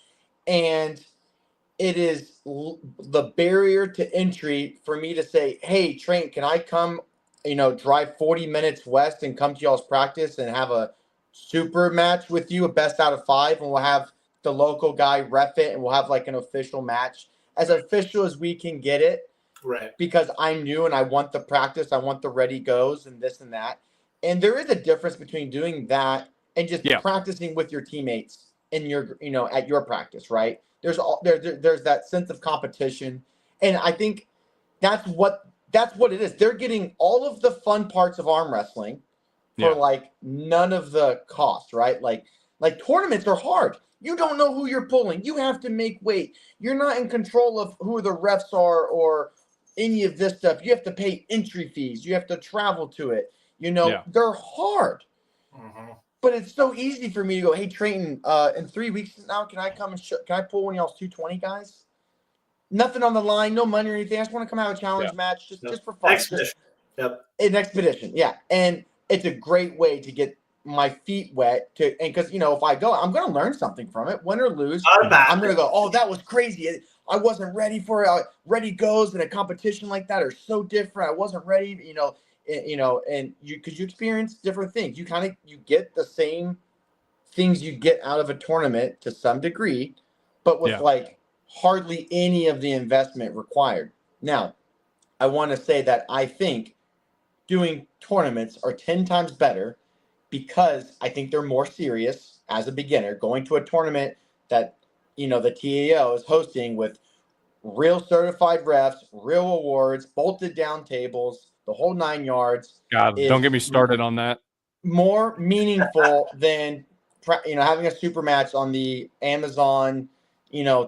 And it is the barrier to entry for me to say, hey, Trent, can I come, you know, drive 40 minutes west and come to y'all's practice and have a super match with you, a best out of 5, and we'll have the local guy ref it, and we'll have like an official match, as official as we can get it. Right. Because I'm new and I want the practice, I want the ready goes and this and that. And there is a difference between doing that and just Yeah. practicing with your teammates in your, at your practice, right? There's there's that sense of competition, and I think that's what it is. They're getting all of the fun parts of arm wrestling for like none of the cost, right? Like tournaments are hard. You don't know who you're pulling. You have to make weight. You're not in control of who the refs are or any of this stuff. You have to pay entry fees. You have to travel to it. They're hard. Mm-hmm. But it's so easy for me to go, hey, Trayton, in 3 weeks now, can I come and can I pull one of y'all's 220 guys? Nothing on the line, no money or anything. I just want to come out and challenge match just for fun. Expedition. An expedition, yeah. And it's a great way to get my feet wet and because if I go, I'm gonna learn something from it, win or lose. I'm gonna go, oh, that was crazy. I wasn't ready for it. Ready goes in a competition like that are so different. I wasn't ready, and because you experience different things. You get the same things you get out of a tournament to some degree, but with like hardly any of the investment required. Now, I want to say that I think doing tournaments are 10 times better because I think they're more serious as a beginner. Going to a tournament that, the TAO is hosting with real certified refs, real awards, bolted down tables, the whole 9 yards. God, don't get me started on that. More meaningful than, having a super match on the Amazon,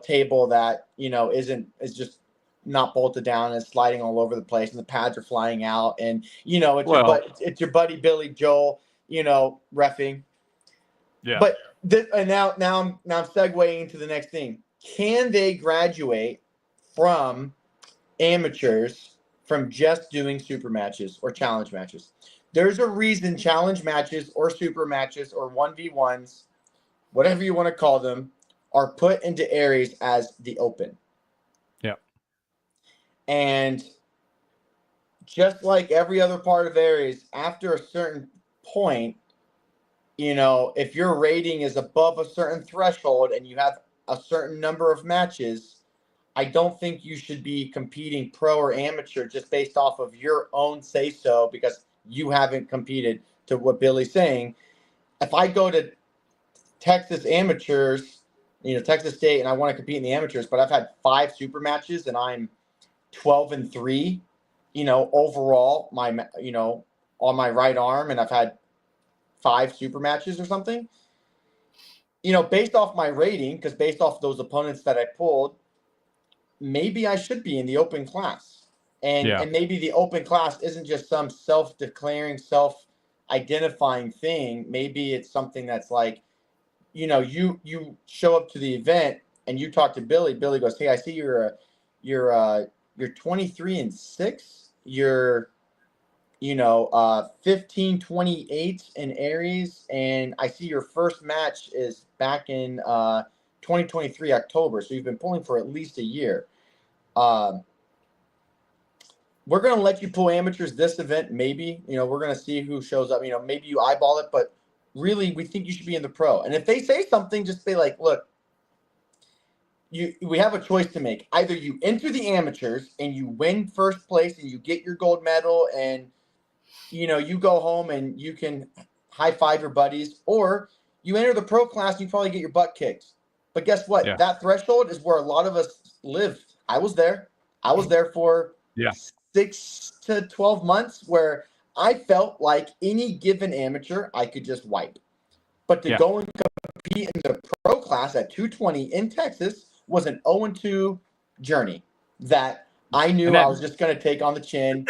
table that, is just not bolted down and sliding all over the place and the pads are flying out and it's your buddy Billy Joel reffing. Yeah. But now I'm segueing into the next thing. Can they graduate from amateurs from just doing super matches or challenge matches? There's a reason challenge matches or super matches or 1v1s, whatever you want to call them, are put into Aries as the open. And just like every other part of Aries, after a certain point, if your rating is above a certain threshold and you have a certain number of matches, I don't think you should be competing pro or amateur just based off of your own say-so because you haven't competed, to what Billy's saying. If I go to Texas amateurs, Texas State, and I want to compete in the amateurs, but I've had 5 super matches and I'm 12-3, overall, on my right arm, and I've had 5 super matches or something, based off my rating, because based off those opponents that I pulled, maybe I should be in the open class. And maybe the open class isn't just some self-declaring, self-identifying thing. Maybe it's something that's like, you show up to the event and you talk to Billy. Billy goes, hey, I see you're 23-6. You're 15-28 in Aries, and I see your first match is back in 2023 October. So you've been pulling for at least a year. We're going to let you pull amateurs this event. Maybe, we're going to see who shows up. Maybe you eyeball it, but really we think you should be in the pro. And if they say something, just be like, look, we have a choice to make. Either you enter the amateurs and you win first place and you get your gold medal and, you go home and you can high five your buddies, or you enter the pro class and you probably get your butt kicked. But guess what? Yeah. That threshold is where a lot of us live. I was there for 6 to 12 months where I felt like any given amateur I could just wipe. But to go and compete in the pro class at 220 in Texas was an 0-2 journey that I knew I was just going to take on the chin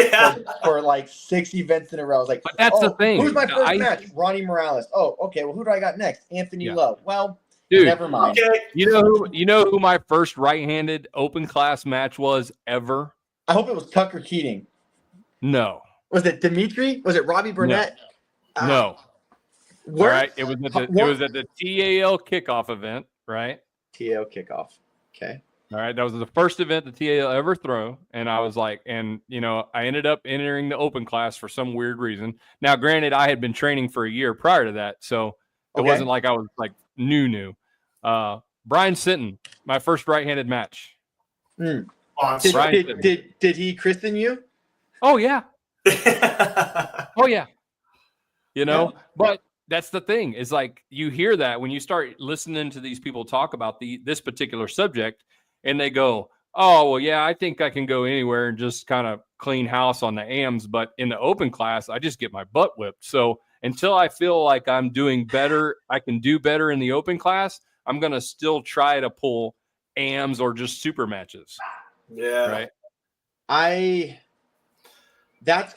for like 6 events in a row. I was like, but that's the thing. Who's my first match? Ronnie Morales. Oh, okay. Well, who do I got next? Anthony Lowe. Well, dude, never mind. Okay. You know who my first right-handed open class match was ever? I hope it was Tucker Keating. No. Was it Dimitri? Was it Robbie Burnett? No. All right. It was at the TAL kickoff event, right? TAL kickoff. Okay. All right. That was the first event the TAL ever throw. And I was like, I ended up entering the open class for some weird reason. Now, granted, I had been training for a year prior to that. So it wasn't like I was like new. Brian Sinton, my first right-handed match. Awesome. Did he christen you? Oh, yeah. Oh, yeah. But that's the thing, is like you hear that when you start listening to these people talk about this particular subject, and they go, oh, well, yeah, I think I can go anywhere and just kind of clean house on the AMs. But in the open class, I just get my butt whipped. So until I feel like I'm doing better, I can do better in the open class, I'm going to still try to pull AMs or just super matches. Yeah. Right. I don't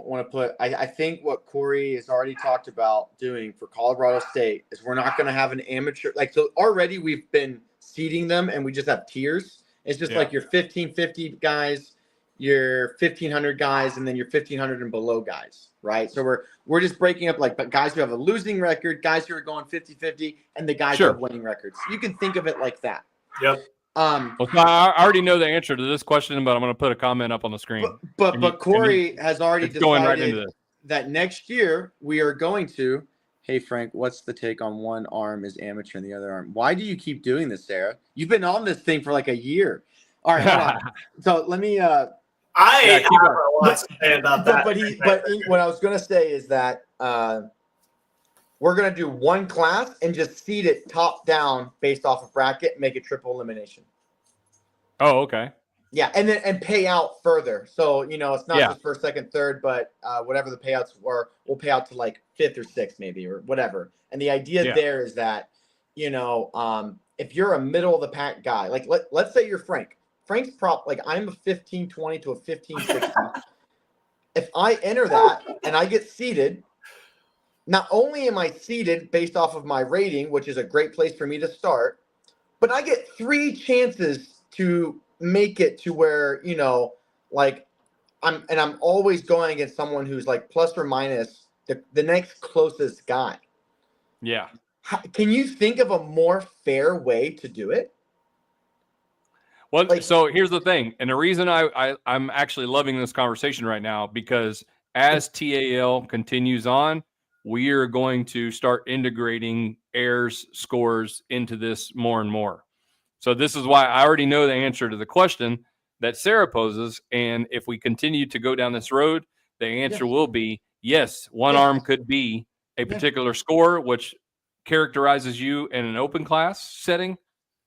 want to put, I think what Corey has already talked about doing for Colorado State is we're not going to have an amateur, like, so already we've been seeding them and we just have tiers. It's just like your 1550 guys, your 1500 guys, and then your 1500 and below guys, right? So we're just breaking up like guys who have a losing record, guys who are going 50-50, and the guys who have winning records. You can think of it like that. Yep. Well, I already know the answer to this question, but I'm going to put a comment up on the screen. But Corey has already decided that next year we are going to. Hey Frank, what's the take on one arm is amateur and the other arm? Why do you keep doing this, Sarah? You've been on this thing for like a year. All right, hold on. So let me. I have a lot to say about that. But what I was going to say is that we're going to do one class and just seed it top down based off of bracket, make it triple elimination. Oh, okay. Yeah, and pay out further. So, it's not just first, second, third, but whatever the payouts were, we'll pay out to like fifth or sixth maybe or whatever. And the idea there is that, if you're a middle of the pack guy, like let's say you're Frank. Frank's like I'm a 1520 to a 1560. If I enter that and I get seeded, not only am I seeded based off of my rating, which is a great place for me to start, but I get 3 chances to make it to where, like I'm always going against someone who's like plus or minus the next closest guy. Yeah. Can you think of a more fair way to do it? Well, so here's the thing. And the reason I'm actually loving this conversation right now, because as TAL continues on, we are going to start integrating airs scores into this more and more. So this is why I already know the answer to the question that Sarah poses. And if we continue to go down this road, the answer will be yes, one arm could be a particular score, which characterizes you in an open class setting,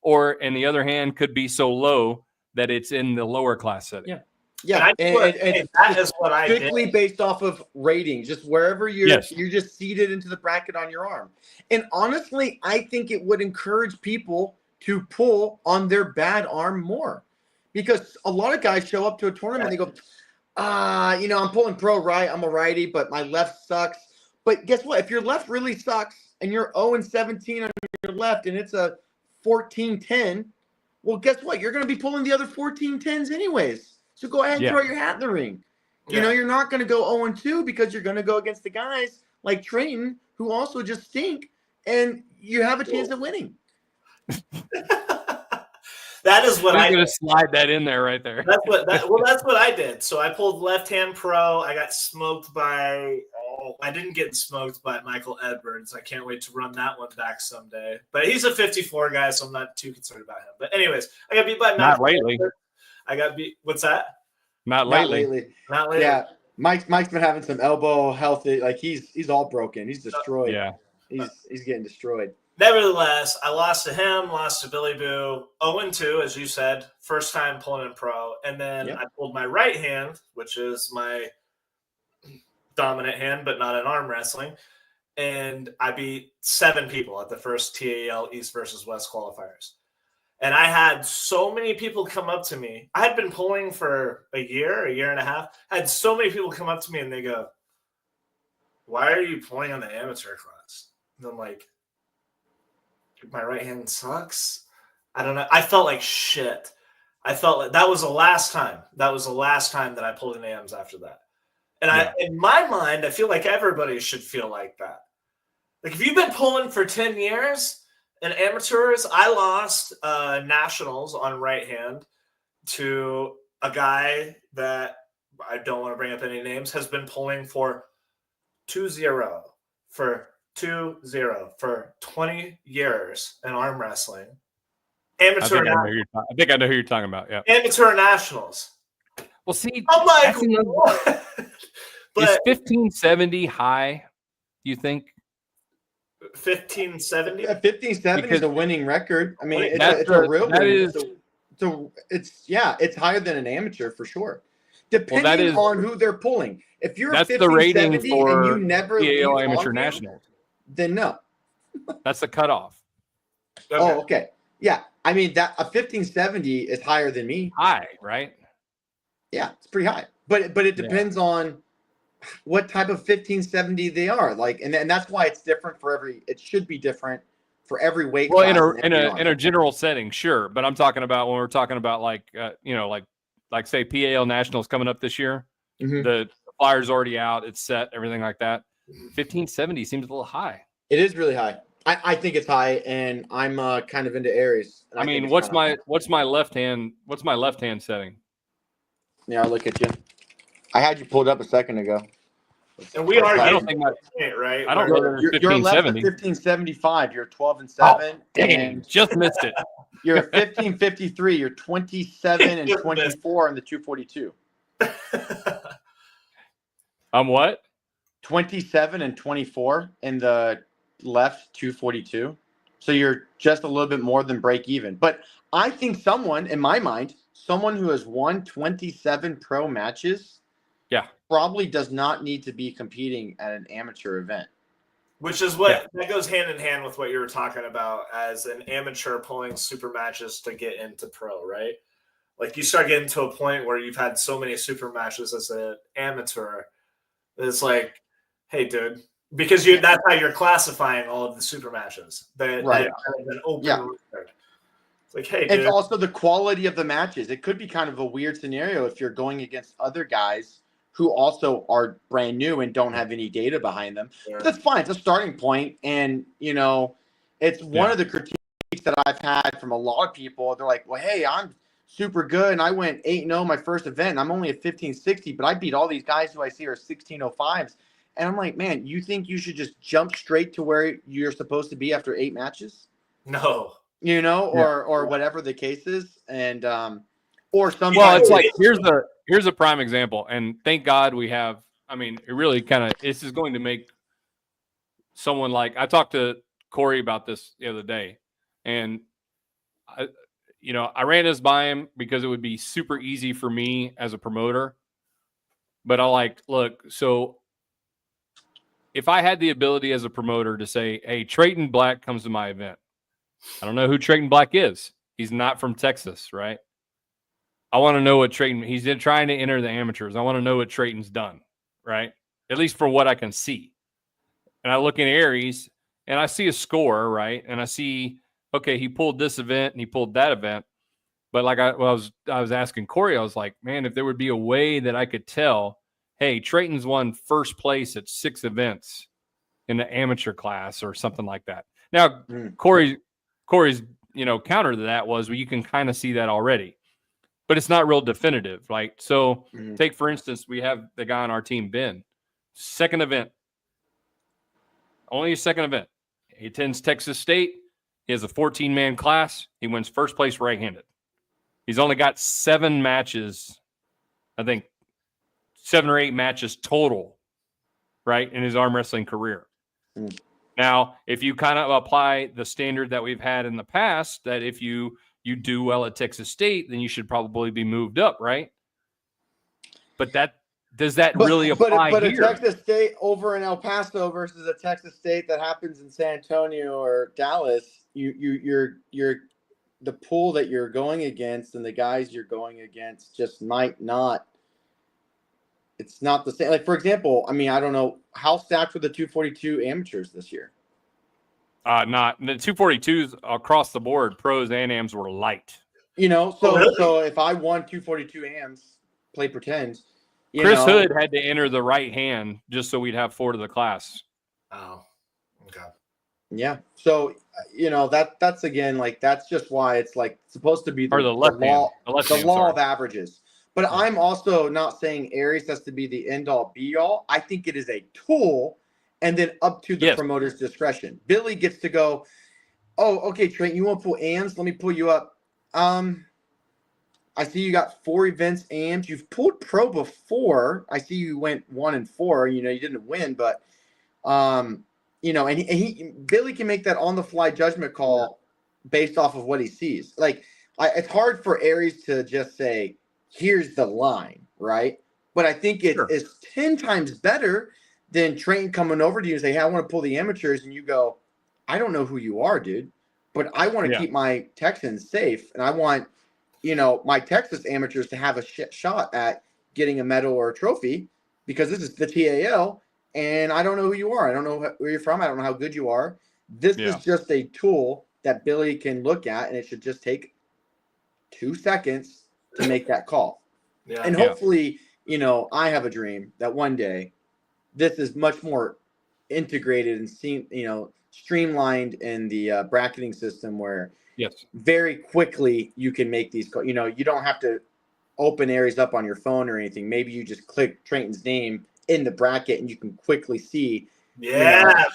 or in the other hand, could be so low that it's in the lower class setting. Yeah. Yeah. And that is what I strictly based off of ratings, just wherever you're just seated into the bracket on your arm. And honestly, I think it would encourage people to pull on their bad arm more, because a lot of guys show up to a tournament and they go, I'm pulling pro right, I'm a righty, but my left sucks. But guess what? If your left really sucks and you're 0-17 on your left and it's a 14-10, well, guess what? You're going to be pulling the other 14-10s anyways. So go ahead and throw your hat in the ring. Yeah. You're not going to go 0-2 because you're going to go against the guys like Trayton who also just stink, and you have a chance of winning. That is what I'm going to slide that in there right there. That's what I did. So I pulled left-hand pro. I got smoked by I didn't get smoked by Michael Edwards. I can't wait to run that one back someday. But he's a 54 guy, so I'm not too concerned about him. But anyways, I got beat by Not lately. I got beat. What's that? Not lately. Not lately. Yeah, Mike's been having some elbow health. Like he's all broken. He's destroyed. Yeah, he's getting destroyed. Nevertheless, I lost to him, lost to Billy Boo, 0-2, as you said, first time pulling in pro. And then I pulled my right hand, which is my dominant hand, but not in arm wrestling. And I beat 7 people at the first TAL East versus West qualifiers. And I had so many people come up to me. I had been pulling for a year and a half. I had so many people come up to me and they go, "Why are you pulling on the amateur class?" And I'm like, my right hand sucks. I don't know. I felt like shit. I felt like that was the last time. That was the last time that I pulled in AMs after that. And in my mind, I feel like everybody should feel like that. Like if you've been pulling for 10 years in amateurs, I lost nationals on right hand to a guy that I don't want to bring up any names, has been pulling for 2-0 for 2-0 for 20 years in arm wrestling. Amateur. I think I know who you're talking about. Yeah. Amateur nationals. Well, see, I'm like, what? But is 1570 high you think? 1570. 1570 is Because a winning record. I mean, it's that's a real that win. is It's higher than an amateur for sure. that Depending is on who they're pulling. If you're that's the rating 1570 and you for never PAL leave Amateur on you, Nationals. then no. That's the cutoff. Okay. Oh, okay. Yeah. I mean that a 1570 is higher than me. High, right? Yeah, it's pretty high. But it depends on what type of 1570 they are. Like, and that's why it's different for every. It should be different for every weight Well, class. in a general setting, sure. But I'm talking about when we're talking about like like say PAL Nationals coming up this year. Mhm. The flyer's already out, it's set, everything like that. 1570 seems a little high. It is really high. I think it's high, and I'm kind of into Aries. I mean, what's my left hand setting? Yeah, I'll look at you. I had you pulled up a second ago. And we are I don't getting think it right. I don't We're- know that it's You're left at 1570. 1575. You're 12 and 7. Dang, and just missed it. you're 1553. You're 27 and Just 24 in the 242. I'm what? 27 and 24 in the left 242. So you're just a little bit more than break even. But I think someone, in my mind, someone who has won 27 pro matches, probably does not need to be competing at an amateur event. Which is what that goes hand in hand with what you were talking about as an amateur pulling super matches to get into pro, right? Like you start getting to a point where you've had so many super matches as an amateur, it's like, hey, dude, because that's how you're classifying all of the super matches. That Right. an open record. It's like, hey, dude. And also the quality of the matches. It could be kind of a weird scenario if you're going against other guys who also are brand new and don't have any data behind them. Sure. But that's fine. It's a starting point. And, it's one of the critiques that I've had from a lot of people. They're like, well, hey, I'm super good. And I went 8-0 my first event. And I'm only at 1560, but I beat all these guys who I see are 1605s. And I'm like, man, you think you should just jump straight to where you're supposed to be after 8 matches? No. Or whatever the case is. And, or sometimes. Well, it's like here's a prime example, and thank God we have. I mean, it really kind of this is going to make someone like I talked to Corey about this the other day, and I ran this by him because it would be super easy for me as a promoter. But look, so if I had the ability as a promoter to say, hey, Trayton Black comes to my event, I don't know who Trayton Black is. He's not from Texas, right? I want to know what Trayton, he's trying to enter the amateurs. I want to know what Trayton's done, right? At least from what I can see. And I look in Aries and I see a score, right? And I see, okay, he pulled this event and he pulled that event. But I was asking Corey, I was like, man, if there would be a way that I could tell, hey, Trayton's won first place at 6 events in the amateur class or something like that. Now, Corey's, counter to that was, well, you can kind of see that already. But it's not real definitive, right? So take, for instance, we have the guy on our team, Ben. Second event. Only a second event. He attends Texas State. He has a 14-man class. He wins first place right-handed. He's only got 7 matches, I think 7 or 8 matches total, right, in his arm wrestling career. Now, if you kind of apply the standard that we've had in the past, that if you do well at Texas State, then you should probably be moved up, right? But does that really apply but here? a Texas State over in El Paso versus a Texas State that happens in San Antonio or Dallas, you're the pool that you're going against and the guys you're going against just might not. It's not the same. Like, for example, I mean, I don't know how stacked were the 242 amateurs this year. Not the 242s across the board, pros and AMs were light. So if I won 242 AMs, play pretend. Chris Hood had to enter the right hand just so we'd have 4 to the class. Oh, okay. Yeah. So that's again, like, that's just why it's like supposed to be the law of averages. But I'm also not saying Aries has to be the end all be all. I think it is a tool. And then up to the promoter's discretion. Billy gets to go, oh, okay, Trent, you want to pull AMs? Let me pull you up. I see you got 4 events AMs. You've pulled pro before. I see you went 1 and 4. You didn't win, but You know, and Billy can make that on the fly judgment call based off of what he sees. Like, it's hard for Aries to just say, here's the line, right? But I think it's 10 times better than Trayton coming over to you and say, hey, I want to pull the amateurs. And you go, I don't know who you are, dude, but I want to keep my Texans safe. And I want, you know, my Texas amateurs to have a shot at getting a medal or a trophy because this is the TAL. And I don't know who you are. I don't know where you're from. I don't know how good you are. This is just a tool that Billy can look at, and it should just take 2 seconds to make that call. And hopefully, you know, I have a dream that one day this is much more integrated and streamlined in the bracketing system where very quickly you can make these calls. You know, you don't have to open Aries up on your phone or anything. Maybe you just click Trayton's name in the bracket and you can quickly see.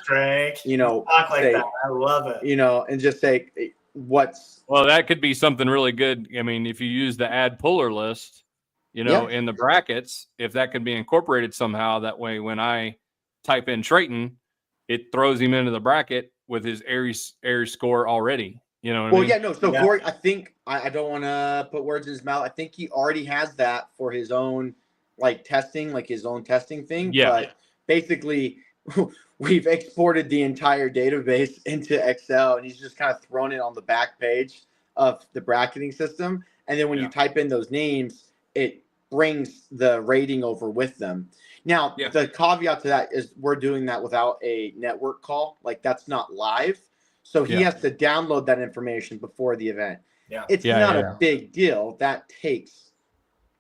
Frank. You know, talk like that. I love it. You know, and just say what's. Well, that could be something really good. I mean, if you use the add puller list, you know, in the brackets, if that could be incorporated somehow, that way when I type in Trayton, it throws him into the bracket with his Aries score already. You know what I mean? Yeah, no. So Corey, I think I don't want to put words in his mouth. I think he already has that for his own testing, like his own testing thing. Yeah. But basically, we've exported the entire database into Excel, and he's just kind of thrown it on the back page of the bracketing system. And then when you type in those names, it brings the rating over with them. Now, the caveat to that is we're doing that without a network call. Like, that's not live. So he has to download that information before the event. It's not a big deal. That takes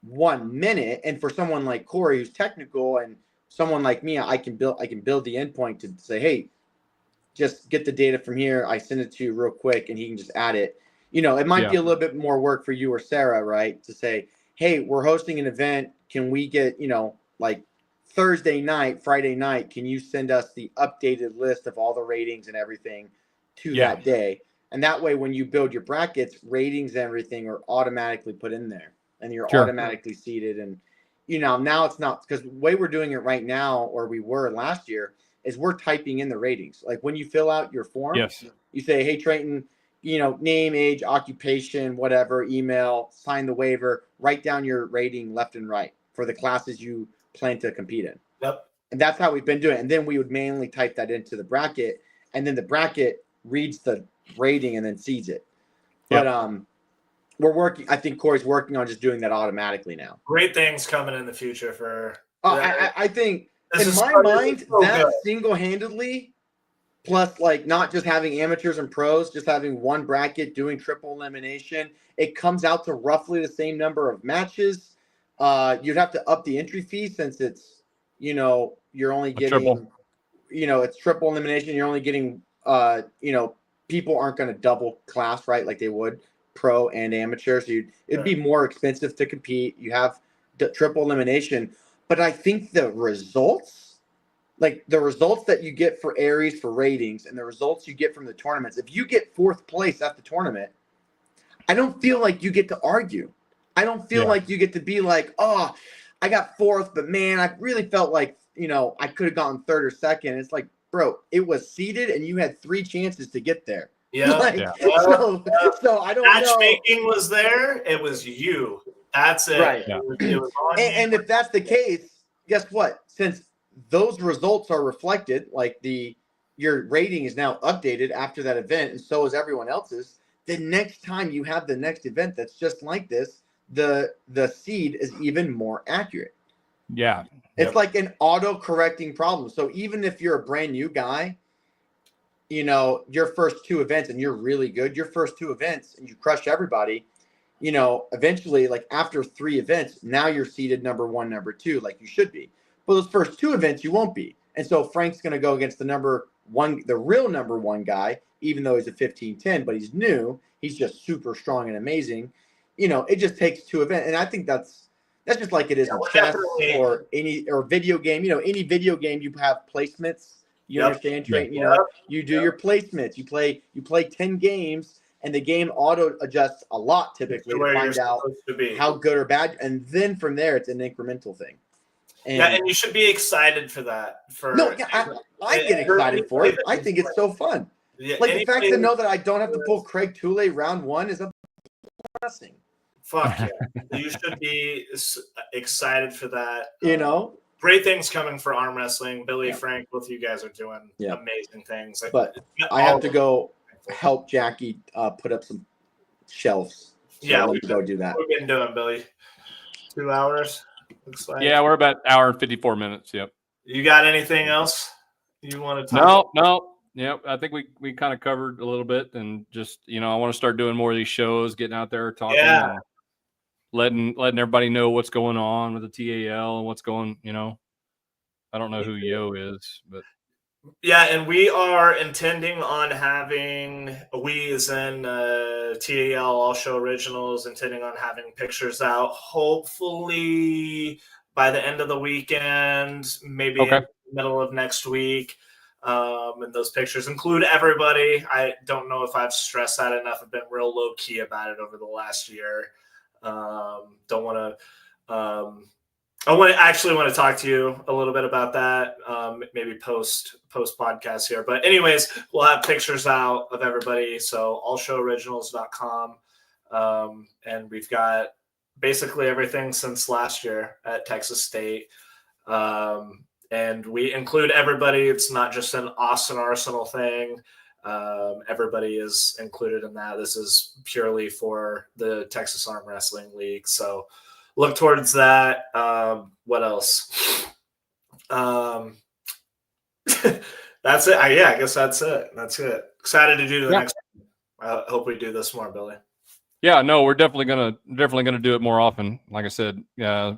1 minute. And for someone like Corey, who's technical, and someone like me, I can build the endpoint to say, hey, just get the data from here. I send it to you real quick, and he can just add it. You know, it might be a little bit more work for you or Sarah, right? To say, hey, we're hosting an event. Can we get, you know, like Thursday night, Friday night, can you send us the updated list of all the ratings and everything to that day? And that way, when you build your brackets, ratings and everything are automatically put in there, and you're automatically seated. And, you know, now it's not, because the way we're doing it right now, or we were last year, is we're typing in the ratings. Like when you fill out your form, you say, hey, Trayton, you know, name, age, occupation, whatever, email, sign the waiver, write down your rating left and right for the classes you plan to compete in. And that's how we've been doing it. And then we would manually type that into the bracket, and then the bracket reads the rating and then sees it. But we're working. I think Corey's working on just doing that automatically now. Great things coming in the future for. I think in my mind that single-handedly, plus like not just having amateurs and pros, just having one bracket doing triple elimination, it comes out to roughly the same number of matches. You'd have to up the entry fee since it's, you know, you're only getting, you know, it's triple elimination. You're only getting, you know, people aren't going to double class, right? Like they would pro and amateur. So it'd be more expensive to compete. You have the triple elimination, but I think the results, like the results that you get for Aries for ratings and the results you get from the tournaments, if you get 4th place at the tournament, I don't feel like you get to argue. I don't feel like you get to be like, oh, I got 4th, but man, I really felt like, you know, I could have gotten 3rd or 2nd. It's like, bro, it was seeded and you had 3 chances to get there. So I don't know. Matchmaking was there. It was you. That's it. Right. It was on and if that's the case, guess what? Since those results are reflected, like your rating is now updated after that event, and so is everyone else's. The next time you have the next event that's just like this, the seed is even more accurate. Yeah. It's like an auto-correcting problem. So even if you're a brand new guy, you know, your first 2 events and you're really good, your first 2 events and you crush everybody, you know, eventually, like after 3 events, now you're seeded number 1, number 2, like you should be. But those first 2 events, you won't be. And so Frank's going to go against the real number 1 guy, even though he's a 15-10, but he's new. He's just super strong and amazing. You know, it just takes 2 events. And I think that's just like it is in chess or video game. You know, any video game, you have placements. You understand, Trayton? You know, you do your placements. You play 10 games, and the game auto adjusts a lot typically to find out how good or bad. And then from there, it's an incremental thing. And you should be excited for that. I get excited for it. I think it's so fun. Yeah, like the fact to know that I don't have to pull Craig Tooley round one is a blessing. Fuck yeah. You should be excited for that. Great things coming for arm wrestling. Billy, Frank, both of you guys are doing amazing things. But I have to go help Jackie put up some shelves. So let me go do that. What have we been doing, Billy? 2 hours? Looks like. Yeah, we're about an hour and 54 minutes. Yep. You got anything else you want to talk about? No. Yep. I think we kind of covered a little bit, and just, I want to start doing more of these shows, getting out there talking, and letting everybody know what's going on with the TAL and what's going, I don't know who Yo is, but yeah, and we are intending on having, we as in TAL All Show Originals, intending on having pictures out hopefully by the end of the weekend, maybe in the middle of next week. And those pictures include everybody. I don't know if I've stressed that enough. I've been real low key about it over the last year. Don't want to. I actually want to talk to you a little bit about that. Maybe post podcast here. But anyways, we'll have pictures out of everybody. So allshoworiginals.com. And we've got basically everything since last year at Texas State. And we include everybody. It's not just an Austin Arsenal thing. Everybody is included in that. This is purely for the Texas Arm Wrestling League. So look towards that. What else? That's it. I guess that's it. Excited to do the next one. I hope we do this more, Billy. Yeah, no, we're definitely gonna do it more often. Like I said, a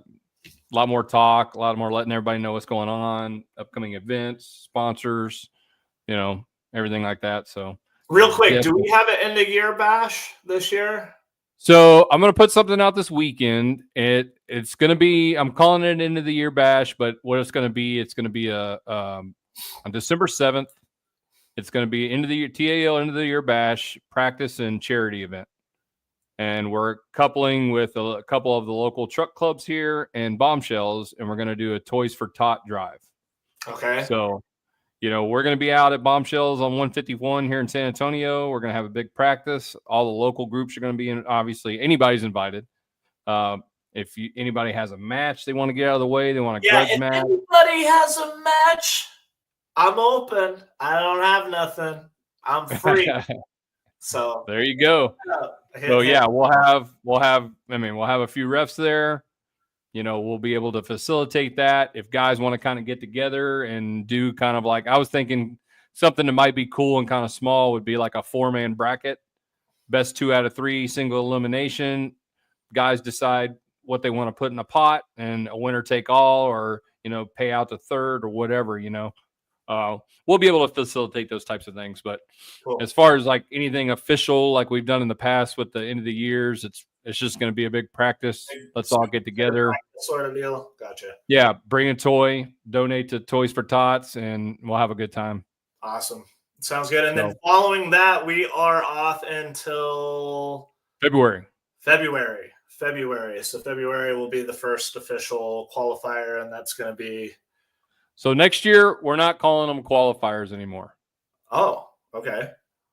lot more talk, a lot more letting everybody know what's going on, upcoming events, sponsors, everything like that. So real quick, do we have an end of year bash this year? So I'm going to put something out this weekend. It's going to be, I'm calling it an end of the year bash, but what it's going to be on December 7th. It's going to be end of the year TAL end of the year bash practice and charity event. And we're coupling with a couple of the local truck clubs here and Bombshells, and we're going to do a Toys for Tot drive. Okay. So, we're going to be out at Bombshells on 151 here in San Antonio. We're going to have a big practice. All the local groups are going to be in. Obviously, anybody's invited. If anybody has a match they want to get out of the way, they want a grudge match. If anybody has a match, I'm open. I don't have nothing. I'm free. So there you go. So yeah, we'll have a few refs there. We'll be able to facilitate that. If guys want to kind of get together and do kind of like, I was thinking something that might be cool and kind of small would be like a 4-man bracket, best 2 out of 3, single elimination. Guys decide what they want to put in a pot, and a winner take all, or pay out the third or whatever. We'll be able to facilitate those types of things. But as far as like anything official, like we've done in the past with the end of the years, it's just going to be a big practice. Let's all get together. Sort of deal. Gotcha. Yeah. Bring a toy, donate to Toys for Tots, and we'll have a good time. Awesome. Sounds good. And then following that, we are off until February. So February will be the first official qualifier, and that's going to be. So next year, we're not calling them qualifiers anymore. Oh, okay.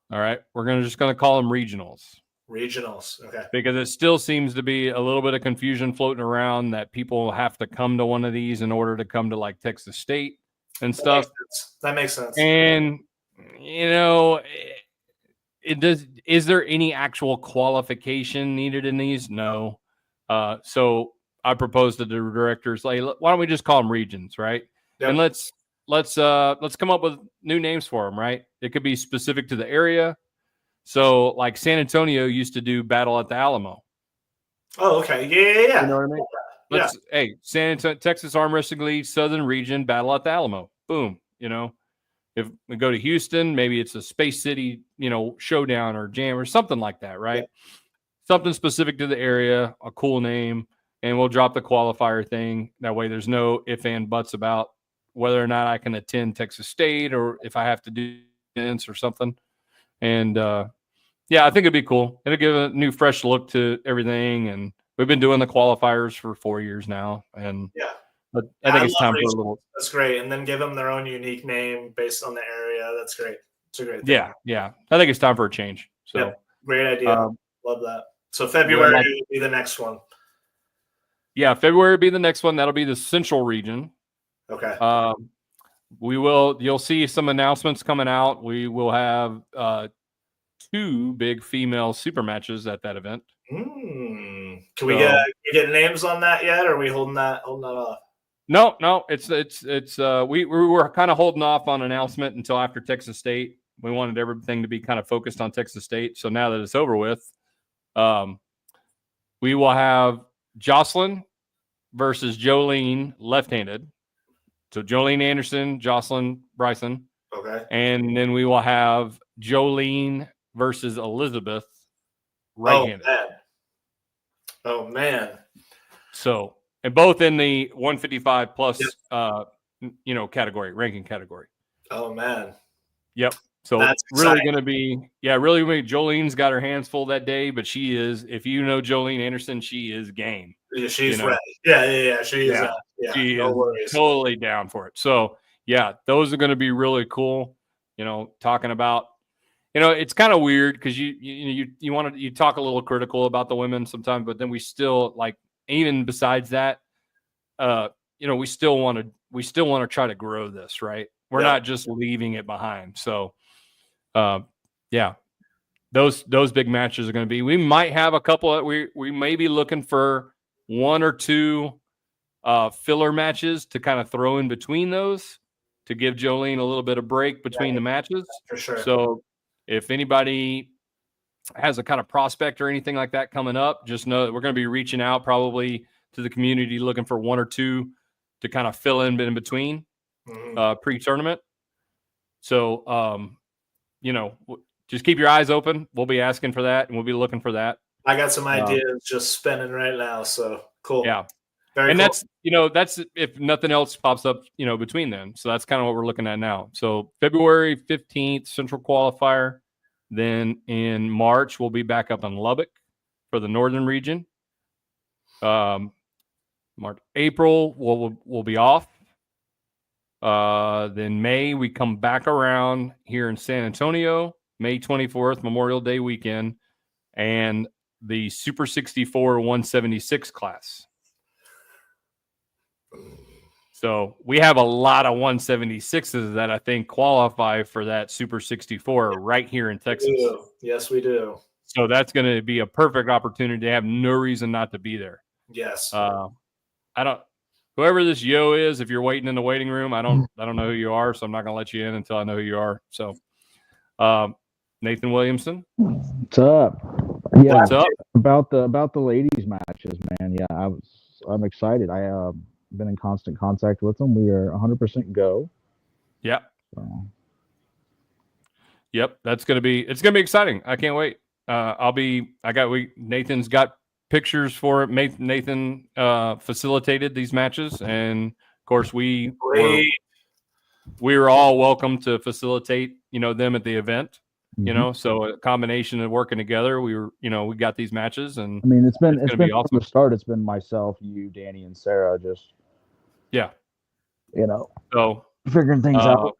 All right. We're just going to call them regionals. Okay. Because it still seems to be a little bit of confusion floating around that people have to come to one of these in order to come to like Texas State and stuff. That makes sense. And, is there any actual qualification needed in these? No. So I proposed to the directors, like, why don't we just call them regions, right? Yep. And let's come up with new names for them, right? It could be specific to the area. So like San Antonio used to do Battle at the Alamo. Oh, okay. Yeah. You know what I mean? Hey, San Antonio, Texas Arm Wrestling League, Southern Region, Battle at the Alamo. Boom. If we go to Houston, maybe it's a Space City, showdown or jam or something like that, right? Yeah. Something specific to the area, a cool name, and we'll drop the qualifier thing. That way there's no ifs and buts about whether or not I can attend Texas State or if I have to do events or something. And I think it'd be cool. It'll give a new, fresh look to everything. And we've been doing the qualifiers for 4 years now. And But I think it's love time for a regionals. little. That's great. And then give them their own unique name based on the area. That's great. It's a great thing. Yeah. I think it's time for a change. So Yep. Great idea. Love that. So February will be the next one. Yeah, February will be the next one. That'll be the Central region. Okay. You'll see some announcements coming out. We will have 2 big female super matches at that event. Can we get names on that yet? Or are we holding that off? No, it's we were kind of holding off on announcement until after Texas State. We wanted everything to be kind of focused on Texas State. So now that it's over with, we will have Jocelyn versus Jolene left-handed. So Jolene Anderson, Jocelyn Bryson. Okay. And then we will have Jolene versus Elizabeth right-handed. Oh man. So, and both in the 155 plus category, ranking category. Oh man. Yep. So that's really going to be, Jolene's got her hands full that day, but she is, if you know Jolene Anderson, she is game. Yeah, she's ready. Yeah. She is. She is totally down for it. So yeah, those are going to be really cool. Talking about, it's kind of weird because you talk a little critical about the women sometimes, but then we still even besides that, we still want to try to grow this, right? We're not just leaving it behind. So, those big matches are going to be. We might have a couple. We may be looking for 1 or 2 filler matches to kind of throw in between those to give Jolene a little bit of break between the matches. For sure. So if anybody has a kind of prospect or anything like that coming up, just know that we're going to be reaching out probably to the community looking for 1 or 2 to kind of fill in between pre-tournament. So, just keep your eyes open. We'll be asking for that, and we'll be looking for that. I got some ideas just spinning right now. So cool. Yeah. Very and cool. that's if nothing else pops up, between then. So that's kind of what we're looking at now. So February 15th, Central Qualifier. Then in March, we'll be back up in Lubbock for the Northern region. April, we'll be off. Then May, we come back around here in San Antonio, May 24th, Memorial Day weekend, and the Super 64 176 class. So we have a lot of 176s that I think qualify for that Super 64 right here in Texas. Yes, we do. So that's going to be a perfect opportunity to have no reason not to be there. Yes. Whoever this yo is, if you're waiting in the waiting room, I don't know who you are, so I'm not going to let you in until I know who you are. So, Nathan Williamson, what's up? Yeah, what's up? About the ladies matches, man. Yeah, I'm excited. I been in constant contact with them. We are 100% go. Yeah. So. Yep, it's gonna be exciting. I can't wait. Nathan's got pictures for it. Nathan facilitated these matches, and of course we were all welcome to facilitate them at the event. So a combination of working together, we got these matches, and I mean it's been awesome. from the start. It's been myself, you, Danny, and Sarah, just so figuring things out.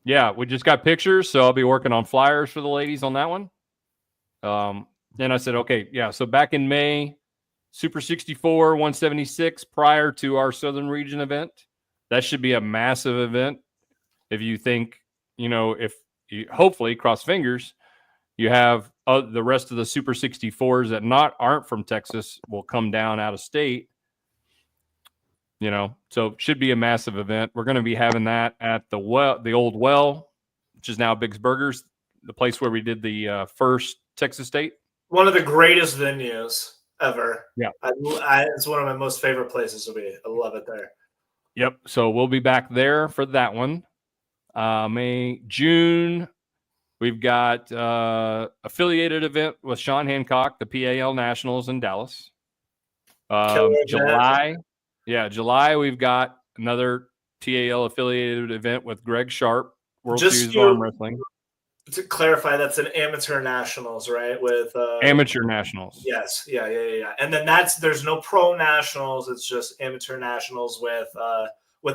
Yeah, we just got pictures, so I'll be working on flyers for the ladies on that one. Then I said, okay, yeah. So back in May, Super 64 176 prior to our Southern Region event. That should be a massive event. If you think, if you hopefully cross fingers, you have the rest of the Super 64s that aren't from Texas will come down out of state. So it should be a massive event. We're going to be having that at the old well, which is now Biggs Burgers, the place where we did the first Texas State. One of the greatest venues ever. Yeah. It's one of my most favorite places to be. I love it there. Yep. So we'll be back there for that one. June, we've got affiliated event with Sean Hancock, the PAL Nationals in Dallas. July, we've got another TAL affiliated event with Greg Sharp, World Series of Arm Wrestling. To clarify, that's an amateur nationals, right? With Amateur nationals. yes, yeah. And then there's no pro nationals. It's just amateur nationals with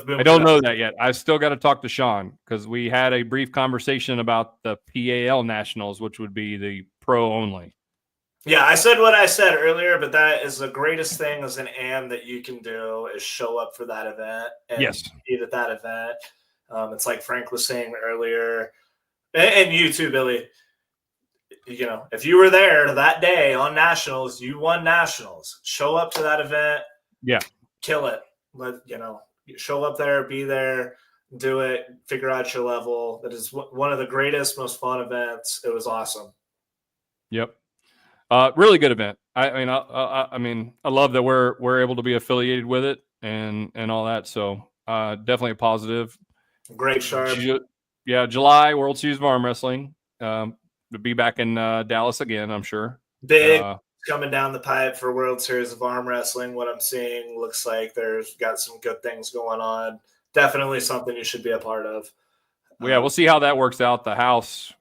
Boom. I don't know that yet. I still got to talk to Sean because we had a brief conversation about the PAL nationals, which would be the pro only. Yeah, I said what I said earlier, but that is the greatest thing as an AM that you can do is show up for that event and Yes. compete at that event. It's like Frank was saying earlier, and you too, Billy. You know, if you were there that day on nationals, you won nationals. Show up to that event. Yeah. Kill it. Show up there, be there, do it, figure out your level. That is one of the greatest, most fun events. It was awesome. Yep. Really good event. I mean, I love that we're able to be affiliated with it and all that. So definitely a positive. Great sharp. July World Series of Arm Wrestling. To be back in Dallas again, I'm sure. Big coming down the pipe for World Series of Arm Wrestling. What I'm seeing looks like there's got some good things going on. Definitely something you should be a part of. We'll see how that works out. The house.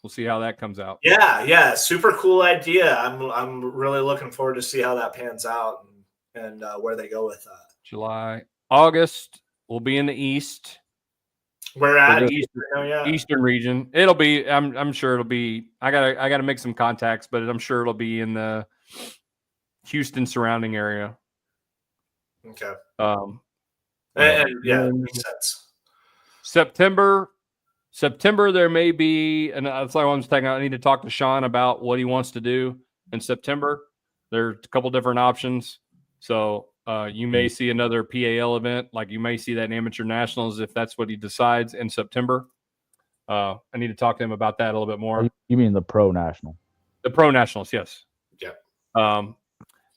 We'll see how that comes out. Yeah, super cool idea. I'm really looking forward to see how that pans out and where they go with that. July, August, we'll be in the East. We're at Eastern region. It'll be. I'm sure it'll be. I gotta make some contacts, but I'm sure it'll be in the Houston surrounding area. Okay. It makes sense. September, there may be, and that's why I'm saying I need to talk to Sean about what he wants to do in September. There's a couple different options. So you may see another PAL event, like you may see that in Amateur Nationals if that's what he decides in September. I need to talk to him about that a little bit more. You mean the Pro National? The Pro Nationals, yes. Yeah.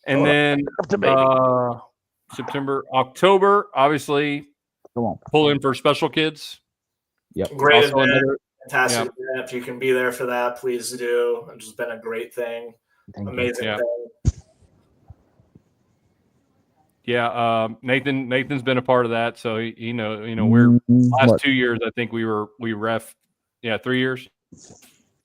And then September, October, obviously, pull in for Special Kids. Yep. Great event. Fantastic event. If you can be there for that, please do. It's just been a great thing. Amazing thing. Yeah, Nathan's been a part of that, so we're last 2 years. I think we ref, 3 years.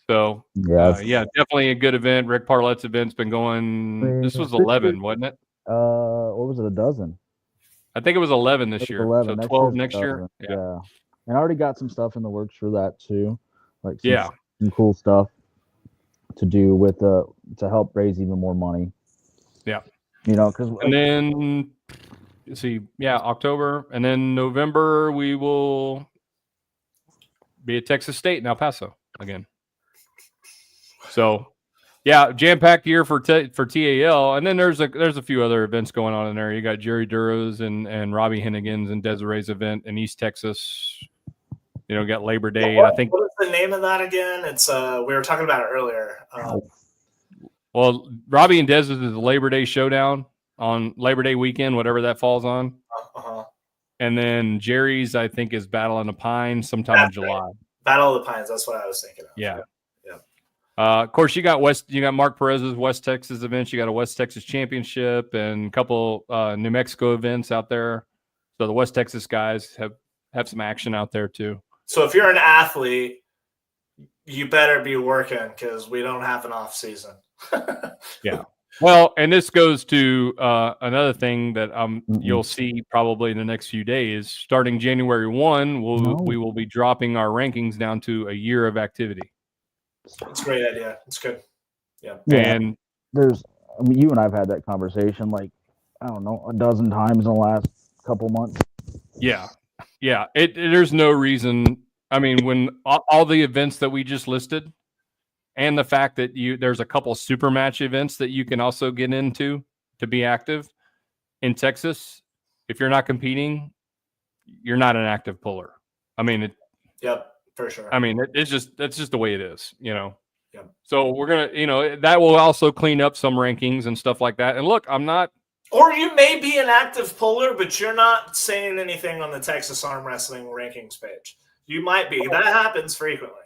So definitely a good event. Rick Parlett's event's been going. This was 11, wasn't it? What was it? A dozen? I think it was 11 this year. 11. So 12 next year. Yeah, and I already got some stuff in the works for that too, like some cool stuff to do with to help raise even more money. Yeah. Because and then October, and then November we will be at Texas State in El Paso again. So, jam-packed year for TAL, and then there's a few other events going on in there. You got Jerry Duro's and Robbie Hennigan's and Desiree's event in East Texas. Got Labor Day, and I think what is the name of that again? It's we were talking about it earlier. Well, Robbie and Dez's is the Labor Day Showdown on Labor Day weekend, whatever that falls on. And then Jerry's, I think, is Battle on the Pines sometime in July. Battle of the Pines. That's what I was thinking of. Yeah. Of course, you got Mark Perez's West Texas events. You got a West Texas Championship and a couple New Mexico events out there. So the West Texas guys have some action out there too. So if you're an athlete, you better be working because we don't have an off season. Yeah. Well, and this goes to another thing that you'll see probably in the next few days. Starting January 1, we will be dropping our rankings down to a year of activity. It's a great idea. It's good. Yeah. And you and I've had that conversation like, I don't know, a dozen times in the last couple months. Yeah. Yeah. There's no reason. I mean, when all the events that we just listed, and the fact that there's a couple super match events that you can also get into to be active in Texas. If you're not competing, you're not an active puller. I mean, yep, for sure. I mean, that's just the way it is, Yep. So we're gonna, that will also clean up some rankings and stuff like that. And look, I'm not. Or you may be an active puller, but you're not saying anything on the Texas Arm Wrestling rankings page. You might be. That happens frequently.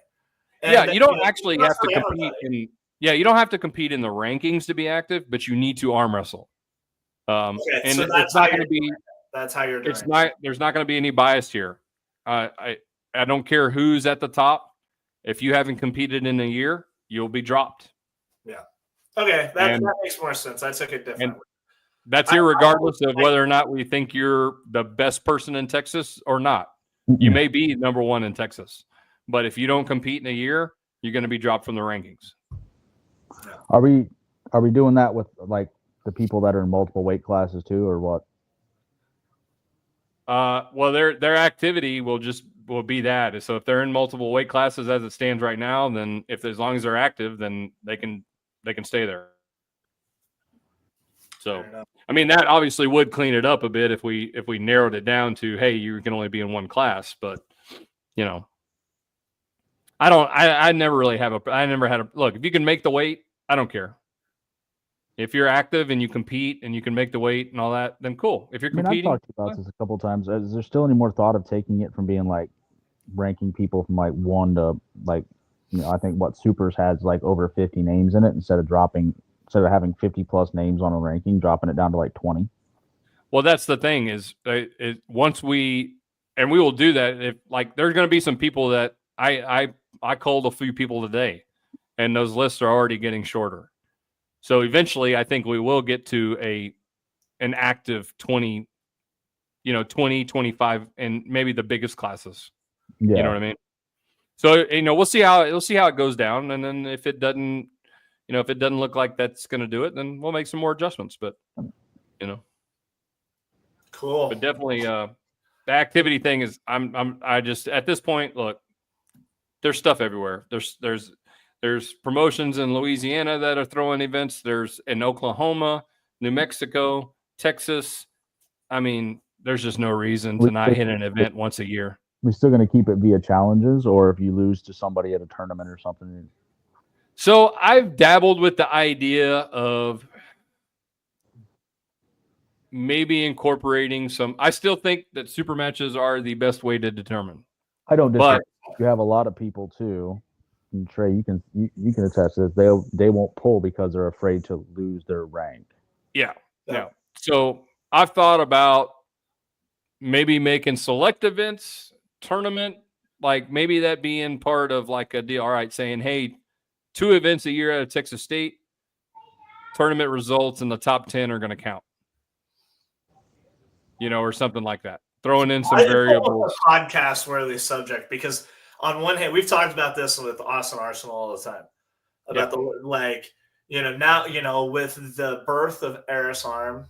And you don't actually have to compete you don't have to compete in the rankings to be active, but you need to arm wrestle. And so it's not going to be. That's how you're doing. There's not going to be any bias here. I don't care who's at the top. If you haven't competed in a year, you'll be dropped. Yeah. Okay, that makes more sense. I took it differently. That's irregardless of whether or not we think you're the best person in Texas or not. You may be number one in Texas, but if you don't compete in a year, you're going to be dropped from the rankings. Are we doing that with like the people that are in multiple weight classes too, or what? Well, their activity will be that. So if they're in multiple weight classes as it stands right now, then as long as they're active, then they can stay there. So, I mean, that obviously would clean it up a bit if we narrowed it down to, hey, you can only be in one class. But, I never had a look. If you can make the weight, I don't care. If you're active and you compete and you can make the weight and all that, then cool. If you're competing, I've talked about this a couple of times. Is there still any more thought of taking it from being like ranking people from like 1 to like, I think what Supers has like over 50 names in it instead of having 50 plus names on a ranking, dropping it down to like 20. Well, that's the thing is once we will do that. If like there's going to be some people that I called a few people today, and those lists are already getting shorter. So eventually, I think we will get to an active 20, 20, 25, and maybe the biggest classes. Yeah. You know what I mean? So we'll see how it goes down, and then if it doesn't look like that's going to do it, then we'll make some more adjustments. But cool. But definitely, the activity thing is I just at this point, look, there's stuff everywhere. There's promotions in Louisiana that are throwing events. There's in Oklahoma, New Mexico, Texas. I mean, there's just no reason to not hit an event once a year. We're still going to keep it via challenges, or if you lose to somebody at a tournament or something. So I've dabbled with the idea of maybe incorporating some. I still think that super matches are the best way to determine. I don't disagree. You have a lot of people too. And Trey, you can attest to this. They won't pull because they're afraid to lose their rank. Yeah. So I've thought about maybe making select events, tournament, like maybe that being part of like a deal. All right, saying, hey, 2 events a year out of Texas State, tournament results in the top 10 are going to count. Or something like that. Throwing in some variables. A podcast-worthy subject because on one hand, we've talked about this with Austin Arsenal all the time about now with the birth of Aries Arm,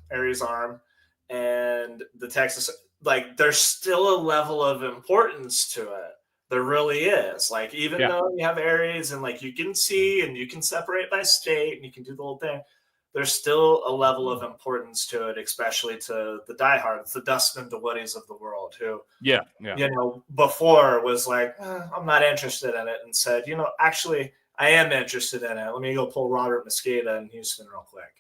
and the Texas, like there's still a level of importance to it. There really is. Like even though you have Aries and like you can see and you can separate by state and you can do the whole thing, there's still a level of importance to it, especially to the diehards, the Dustin DeWoodies of the world who, before was like, I'm not interested in it, and said, actually, I am interested in it. Let me go pull Robert Mosqueda in Houston real quick.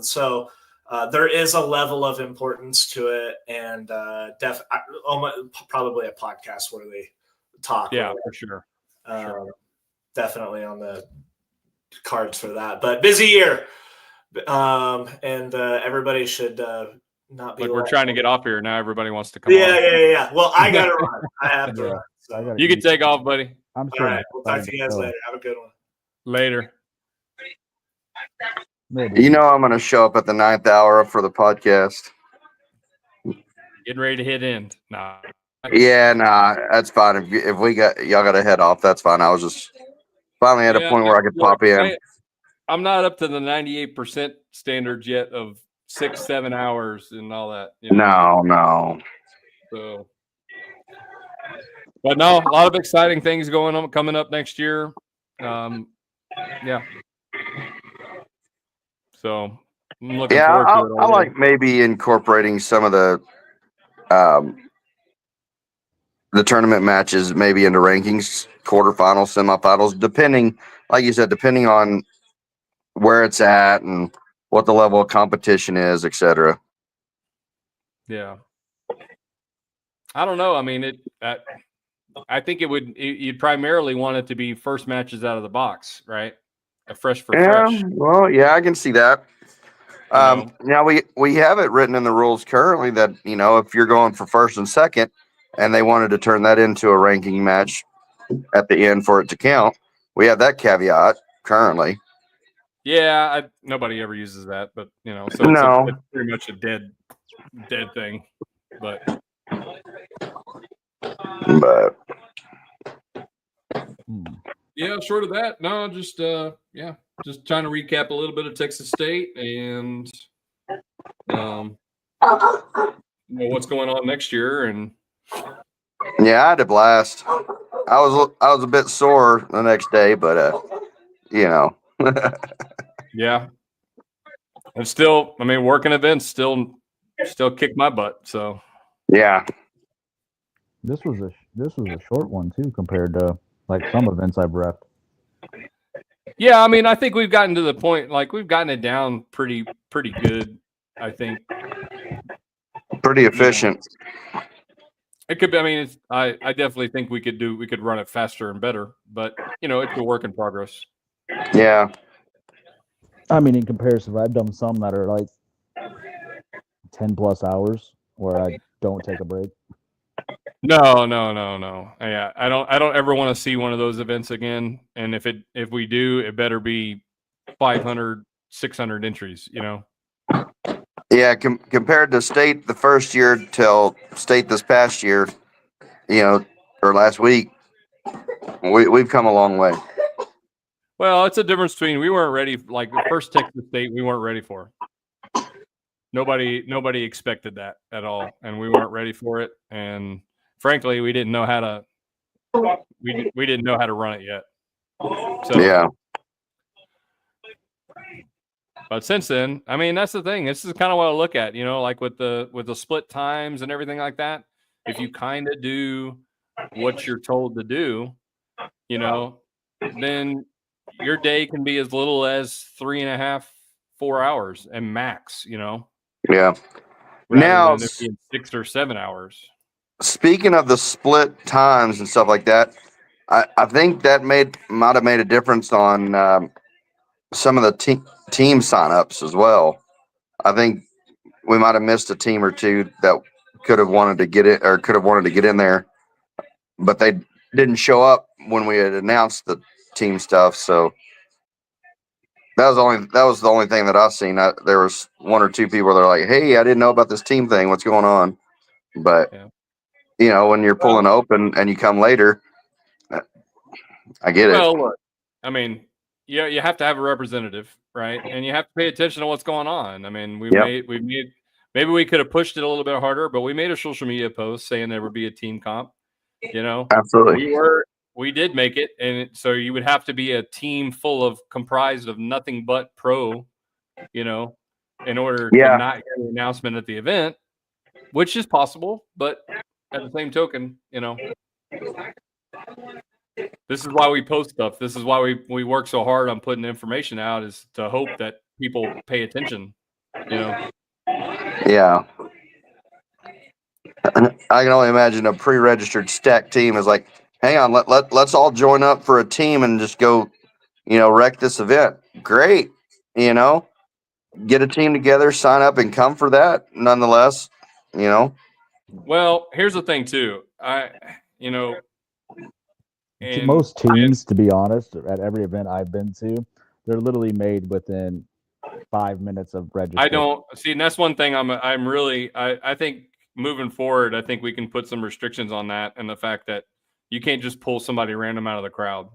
So there is a level of importance to it, and probably a podcast-worthy talk. Yeah, for sure. Definitely on the cards for that, but busy year, and everybody should not be. Look, we're trying to get off here now. Everybody wants to come. Yeah. Well, I gotta run. I have to run. So. You can take off, buddy. I'm sure. All right, we'll talk to you guys later. Have a good one. Later. I'm going to show up at the 9th hour for the podcast. Getting ready to hit end. Nah. Yeah, that's fine. If y'all got to head off, that's fine. I was just finally at a point where I could pop in. I'm not up to the 98% standards yet of 6-7 hours and all that. No. So, but no, a lot of exciting things coming up next year. Yeah. So I'm looking forward to it. I like maybe incorporating some of the tournament matches maybe into rankings, quarterfinals, semifinals, depending, like you said, depending on where it's at and what the level of competition is, etc. Yeah. I don't know. I mean, I think you'd primarily want it to be first matches out of the box, right? A fresh for fresh. Well, yeah, I can see that. Now we have it written in the rules currently that, if you're going for first and second and they wanted to turn that into a ranking match, at the end for it to count. We have that caveat currently. Yeah, nobody ever uses that, but so it's, No. it's pretty much a dead thing. But yeah, short of that, no, just just trying to recap a little bit of Texas State and what's going on next year. And yeah, I had a blast. I was a bit sore the next day, but yeah, and still, working events still kick my butt. So yeah, This was a short one too compared to like some events I've repped. yeah, I think we've gotten to the point, like we've gotten it down pretty good. I think pretty efficient. It could be. I definitely think we could run it faster and better, but it's a work in progress. Yeah. In comparison, I've done some that are like 10+ hours where I don't take a break. No. Yeah, I don't ever want to see one of those events again. And if we do, it better be 500, 600 entries. Yeah, compared to state the first year till state this past year, or last week, we've come a long way. Well, it's a difference between we weren't ready. Like the first Texas State, we weren't ready for. Nobody expected that at all, and we weren't ready for it. And frankly, we didn't know how to. We didn't know how to run it yet. So yeah. But since then, that's the thing. This is kind of what I look at, like with the split times and everything like that. If you kind of do what you're told to do, then your day can be as little as 3.5, 4 hours and max, Yeah. Rather than it being 6 or 7 hours. Speaking of the split times and stuff like that, I think that might have made a difference on some of the team signups as well. I think we might have missed a team or two that could have wanted to get it or could have wanted to get in there, but they didn't show up when we had announced the team stuff. So that was the only thing that I've seen. There was one or two people that are like, "Hey, I didn't know about this team thing. What's going on?" But when you're pulling open and you come later, I get it. Well, look, you have to have a representative, right? And you have to pay attention to what's going on. Maybe we could have pushed it a little bit harder, but we made a social media post saying there would be a team comp. Absolutely. We did make it, and so you would have to be a team comprised of nothing but pro, in order to not hear the announcement at the event, which is possible. But at the same token, this is why we post stuff. This is why we work so hard on putting information out, is to hope that people pay attention. Yeah. I can only imagine a pre-registered stack team is like, hang on, let's all join up for a team and just go, wreck this event. Great. Get a team together, sign up and come for that. Nonetheless, Well, here's the thing too. Most teams, to be honest, at every event I've been to, they're literally made within 5 minutes of registration. I don't see, and that's one thing I think moving forward, I think we can put some restrictions on that, and the fact that you can't just pull somebody random out of the crowd.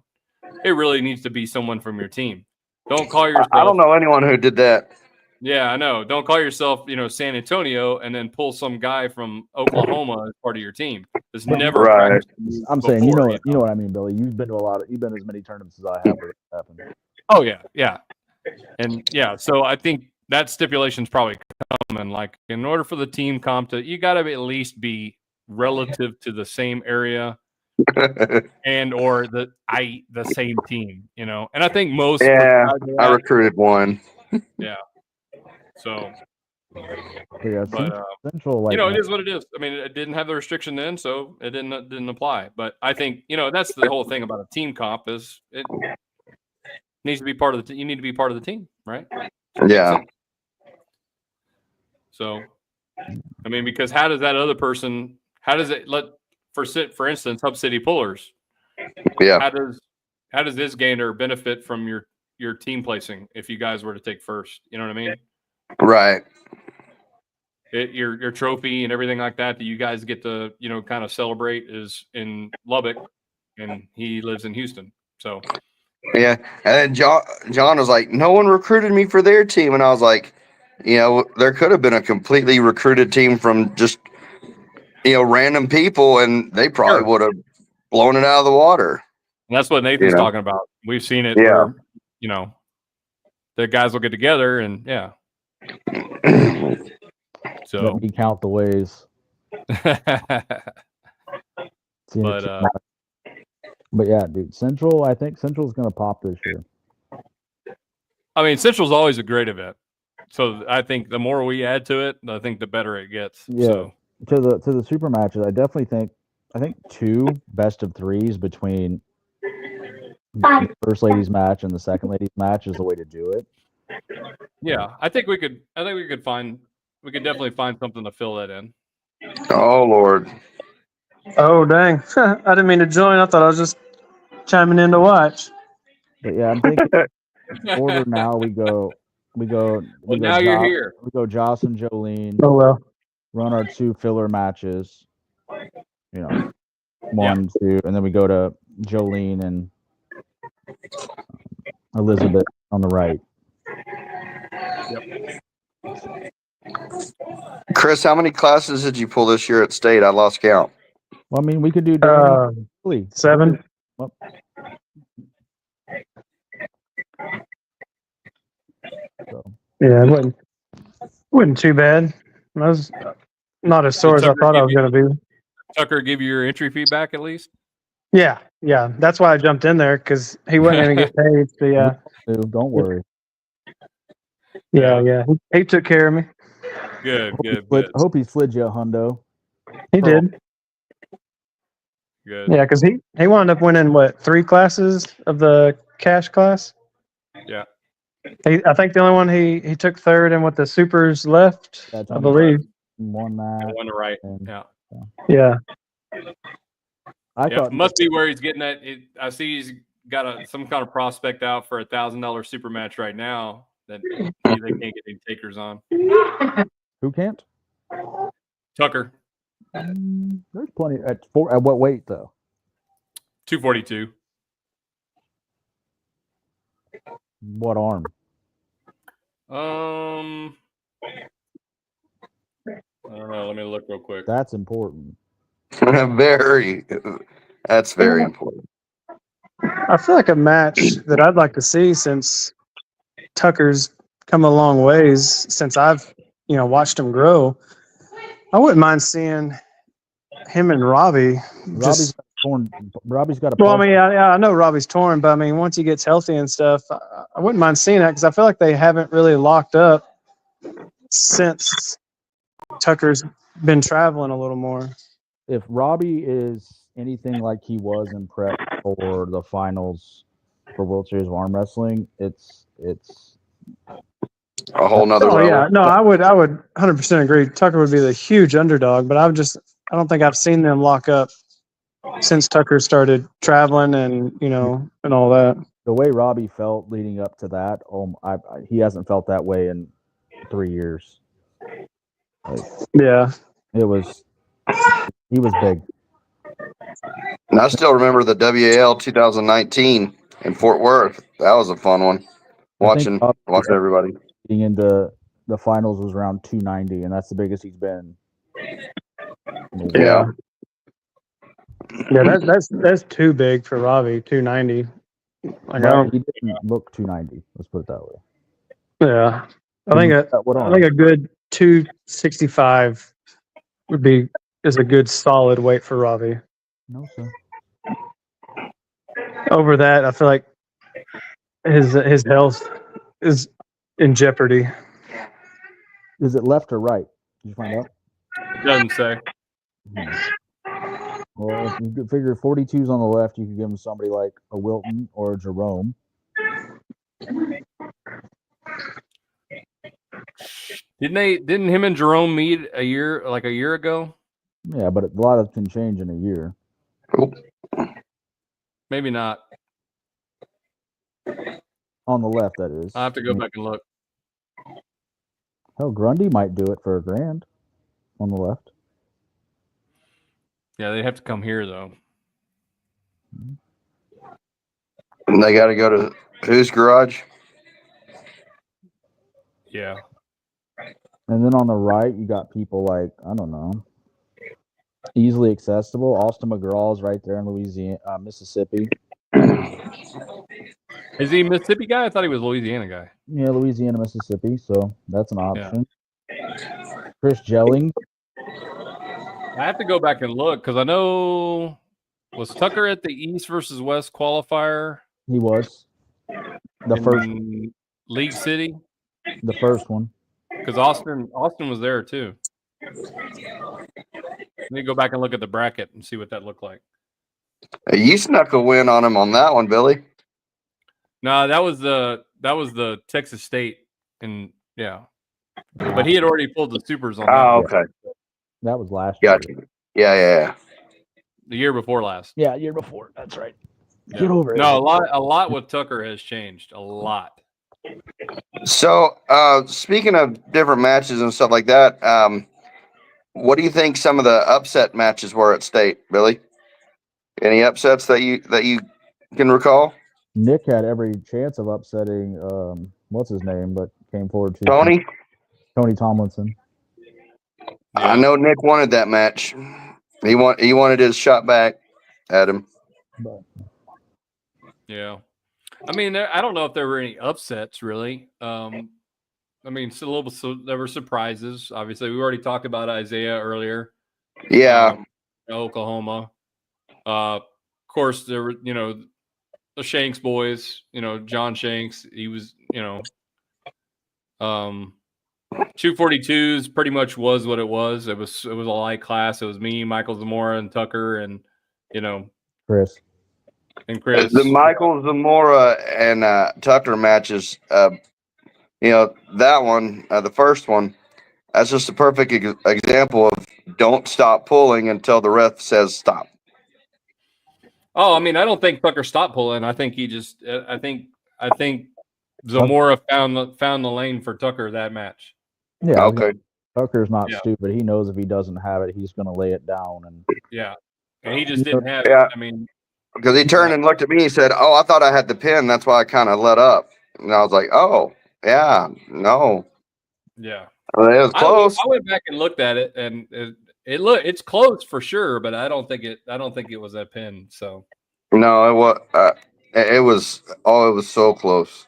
It really needs to be someone from your team. Don't call yourself. I don't know anyone who did that. Yeah, I know. Don't call yourself, San Antonio, and then pull some guy from Oklahoma as part of your team. It's never right. I'm saying, you know what I mean, Billy. You've been to you've been to as many tournaments as I have. Where it's happened. Oh yeah. And yeah, so I think that stipulation's probably coming. Like, in order for the team comp you got to at least be relative to the same area and or the same team, And I think most. Yeah, I recruited one. Yeah. So. Yeah, but Central, it is what it is. It didn't have the restriction then, so it didn't apply. But I think that's the whole thing about a team comp is it needs to be part of the. You need to be part of the team, right? Yeah. So, because how does that other person? How does it for instance, Hub City Pullers? Yeah. How does this gainer benefit from your team placing if you guys were to take first? You know what I mean? Right. Your trophy and everything like that you guys get to, kind of celebrate is in Lubbock, and he lives in Houston. So Yeah. And then John was like, no one recruited me for their team. And I was like, there could have been a completely recruited team from just, random people, and they probably would have blown it out of the water. And that's what Nathan's talking about. We've seen it where, the guys will get together and so let me count the ways. But yeah, dude, Central. I think Central's going to pop this year. I mean, Central's always a great event, so I think the more we add to it, I think the better it gets. Yeah. So. To the super matches, I definitely think 2 best of 3s between the first ladies match and the second ladies match is the way to do it. Yeah, I think we could definitely find something to fill that in. Oh Lord. Oh dang! I didn't mean to join. I thought I was just chiming in to watch. But yeah, I'm thinking order now. We go. Now you're here. We go Joss and Jolene. Oh well. Run our 2 filler matches. 1, 2, and then we go to Jolene and Elizabeth on the right. Yep. Chris, how many classes did you pull this year at state? I lost count. Well, I mean, we could do 7. Well, so. Yeah, it wasn't too bad. I was not as sore as I thought I was going to be. Tucker give you your entry fee back at least? Yeah. That's why I jumped in there, because he wasn't going to get paid. So yeah. Don't worry. Yeah. He took care of me. Good. Hope he slid you a hundo. He did. Good. Yeah, because he wound up winning 3 classes of the cash class. Yeah. I think the only one he took third in what the supers left, I believe. Won that. One right. Yeah. I thought it must be where he's getting that. I see he's got some kind of prospect out for $1,000 super match right now that they can't get any takers on. Who can't? Tucker. There's plenty at what weight though? 242. What arm? I don't know. Let me look real quick. That's important. That's very important. I feel like a match that I'd like to see, since Tucker's come a long ways since I've watched him grow. I wouldn't mind seeing him and Robbie. Robbie's got torn. Robbie's got a. Well, I mean, I know Robbie's torn, but I mean, once he gets healthy and stuff, I wouldn't mind seeing that, because I feel like they haven't really locked up since Tucker's been traveling a little more. If Robbie is anything like he was in prep for the finals for World Series of Arm Wrestling, it's a whole nother level. Yeah, no, I would 100% agree. Tucker would be the huge underdog, but I don't think I've seen them lock up since Tucker started traveling and and all that. The way Robbie felt leading up to that, he hasn't felt that way in 3 years. Yeah, he was big. And I still remember the WAL 2019 in Fort Worth. That was a fun one. Watching everybody. Getting into the finals was around 290, and that's the biggest he's been. Yeah. Yeah, that's too big for Robbie. 290. He didn't look 290. Let's put it that way. Yeah, I think a good 265 is a good solid weight for Robbie. No, sir. Over that, I feel like his health is in jeopardy. Is it left or right? Did you find out? It doesn't say. Well, if you figure 42's on the left, you could give him somebody like a Wilton or a Jerome. Didn't him and Jerome meet a year ago? Yeah, but a lot of can change in a year. Cool. Maybe not. On the left, that is. I have to go back and look. Oh, Grundy might do it for $1,000 on the left. Yeah, they have to come here though. And they got to go to whose garage? Yeah. And then on the right, you got people like, I don't know, easily accessible. Austin McGraw's right there in Louisiana, Mississippi. Is he a Mississippi guy? I thought he was a Louisiana guy. Yeah, Louisiana, Mississippi. So that's an option. Chris Jelling. I have to go back and look because I know, was Tucker at the East versus West qualifier? He was the first League City. The first one. Because Austin was there too. Let me go back and look at the bracket and see what that looked like. You snuck a win on him on that one, Billy. No, that was the Texas State, and yeah, but he had already pulled the supers on that. Oh, one. okay. That was last year. Gotcha. Yeah. The year before last. Yeah, year before. That's right. Yeah. Get over it. No, a lot with Tucker has changed. A lot. So, speaking of different matches and stuff like that, what do you think some of the upset matches were at State, Billy? Any upsets that you can recall? Nick had every chance of upsetting what's his name, but came forward to Tony Tomlinson. I know Nick wanted that match. He wanted his shot back at him. But Yeah. I mean, I don't know if there were any upsets really. I mean, so there were surprises. Obviously, we already talked about Isaiah earlier. Yeah. Oklahoma. Of course, there were, the Shanks boys, John Shanks. He was, 242s pretty much was what it was. It was a light class. It was me, Michael Zamora, and Tucker, and Chris. The Michael Zamora and Tucker matches. That one, the first one, that's just a perfect example of don't stop pulling until the ref says stop. Oh, I mean, I don't think Tucker stopped pulling. I think he just. I think Zamora found the lane for Tucker that match. Yeah. Okay. Tucker's not stupid. He knows if he doesn't have it, he's going to lay it down. And and he just didn't have it. I mean, because he turned and looked at me, he said, "Oh, I thought I had the pin. That's why I kind of let up." And I was like, "Oh, yeah, no, yeah." Well, it was close. I went back and looked at it, and it's close for sure, but I don't think it was that pin. So no, it was so close.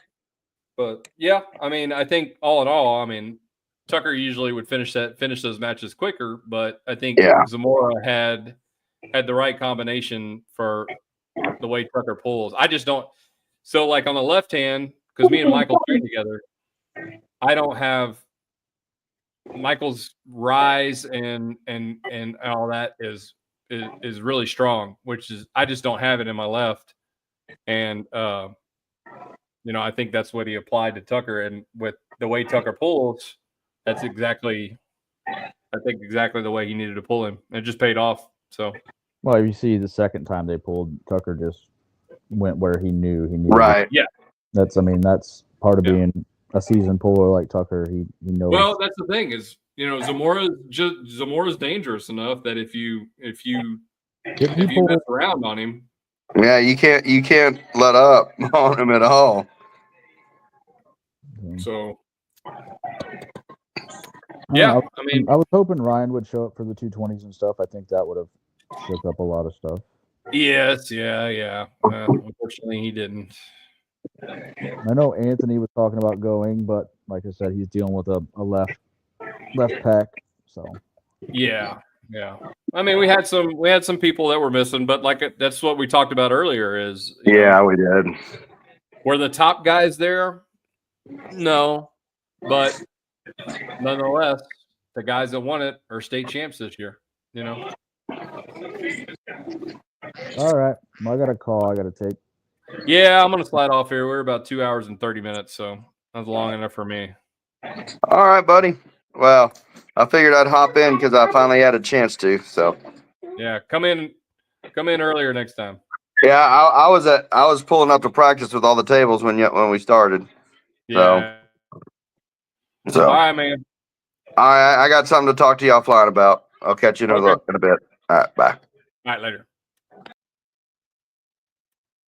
But yeah, I mean, I think all in all, I mean, Tucker usually would finish those matches quicker, but I think Zamora had the right combination for the way Tucker pulls. I just don't. So like on the left hand, because me and Michael train together, I don't have Michael's rise and all that is really strong, which is I just don't have it in my left, and I think that's what he applied to Tucker, and with the way Tucker pulls, that's exactly the way he needed to pull him. It just paid off. So, well, you see, the second time they pulled, Tucker just went where he knew he needed. Right. Yeah. That's part of being a seasoned puller like Tucker. He knows. Well, that's the thing is, Zamora's dangerous enough that if you mess around on him, yeah, you can't let up on him at all. So, I was hoping Ryan would show up for the 220s and stuff. I think that would have shook up a lot of stuff. Yes, yeah. Unfortunately, he didn't. I know Anthony was talking about going, but like I said, he's dealing with a left pec. So yeah. I mean, we had some people that were missing, but that's what we talked about earlier. Is we did. Were the top guys there? No, but nonetheless, the guys that won it are state champs this year. All right, well, I got a call I got to take. Yeah, I'm gonna slide off here. We're about 2 hours and 30 minutes, so that's long enough for me. All right, buddy. Well, I figured I'd hop in because I finally had a chance to. So yeah, come in earlier next time. Yeah, I was pulling up to practice with all the tables when we started. Yeah. So All right, man. I got something to talk to you offline about. I'll catch you in Okay. a bit. All right, bye. All right, later.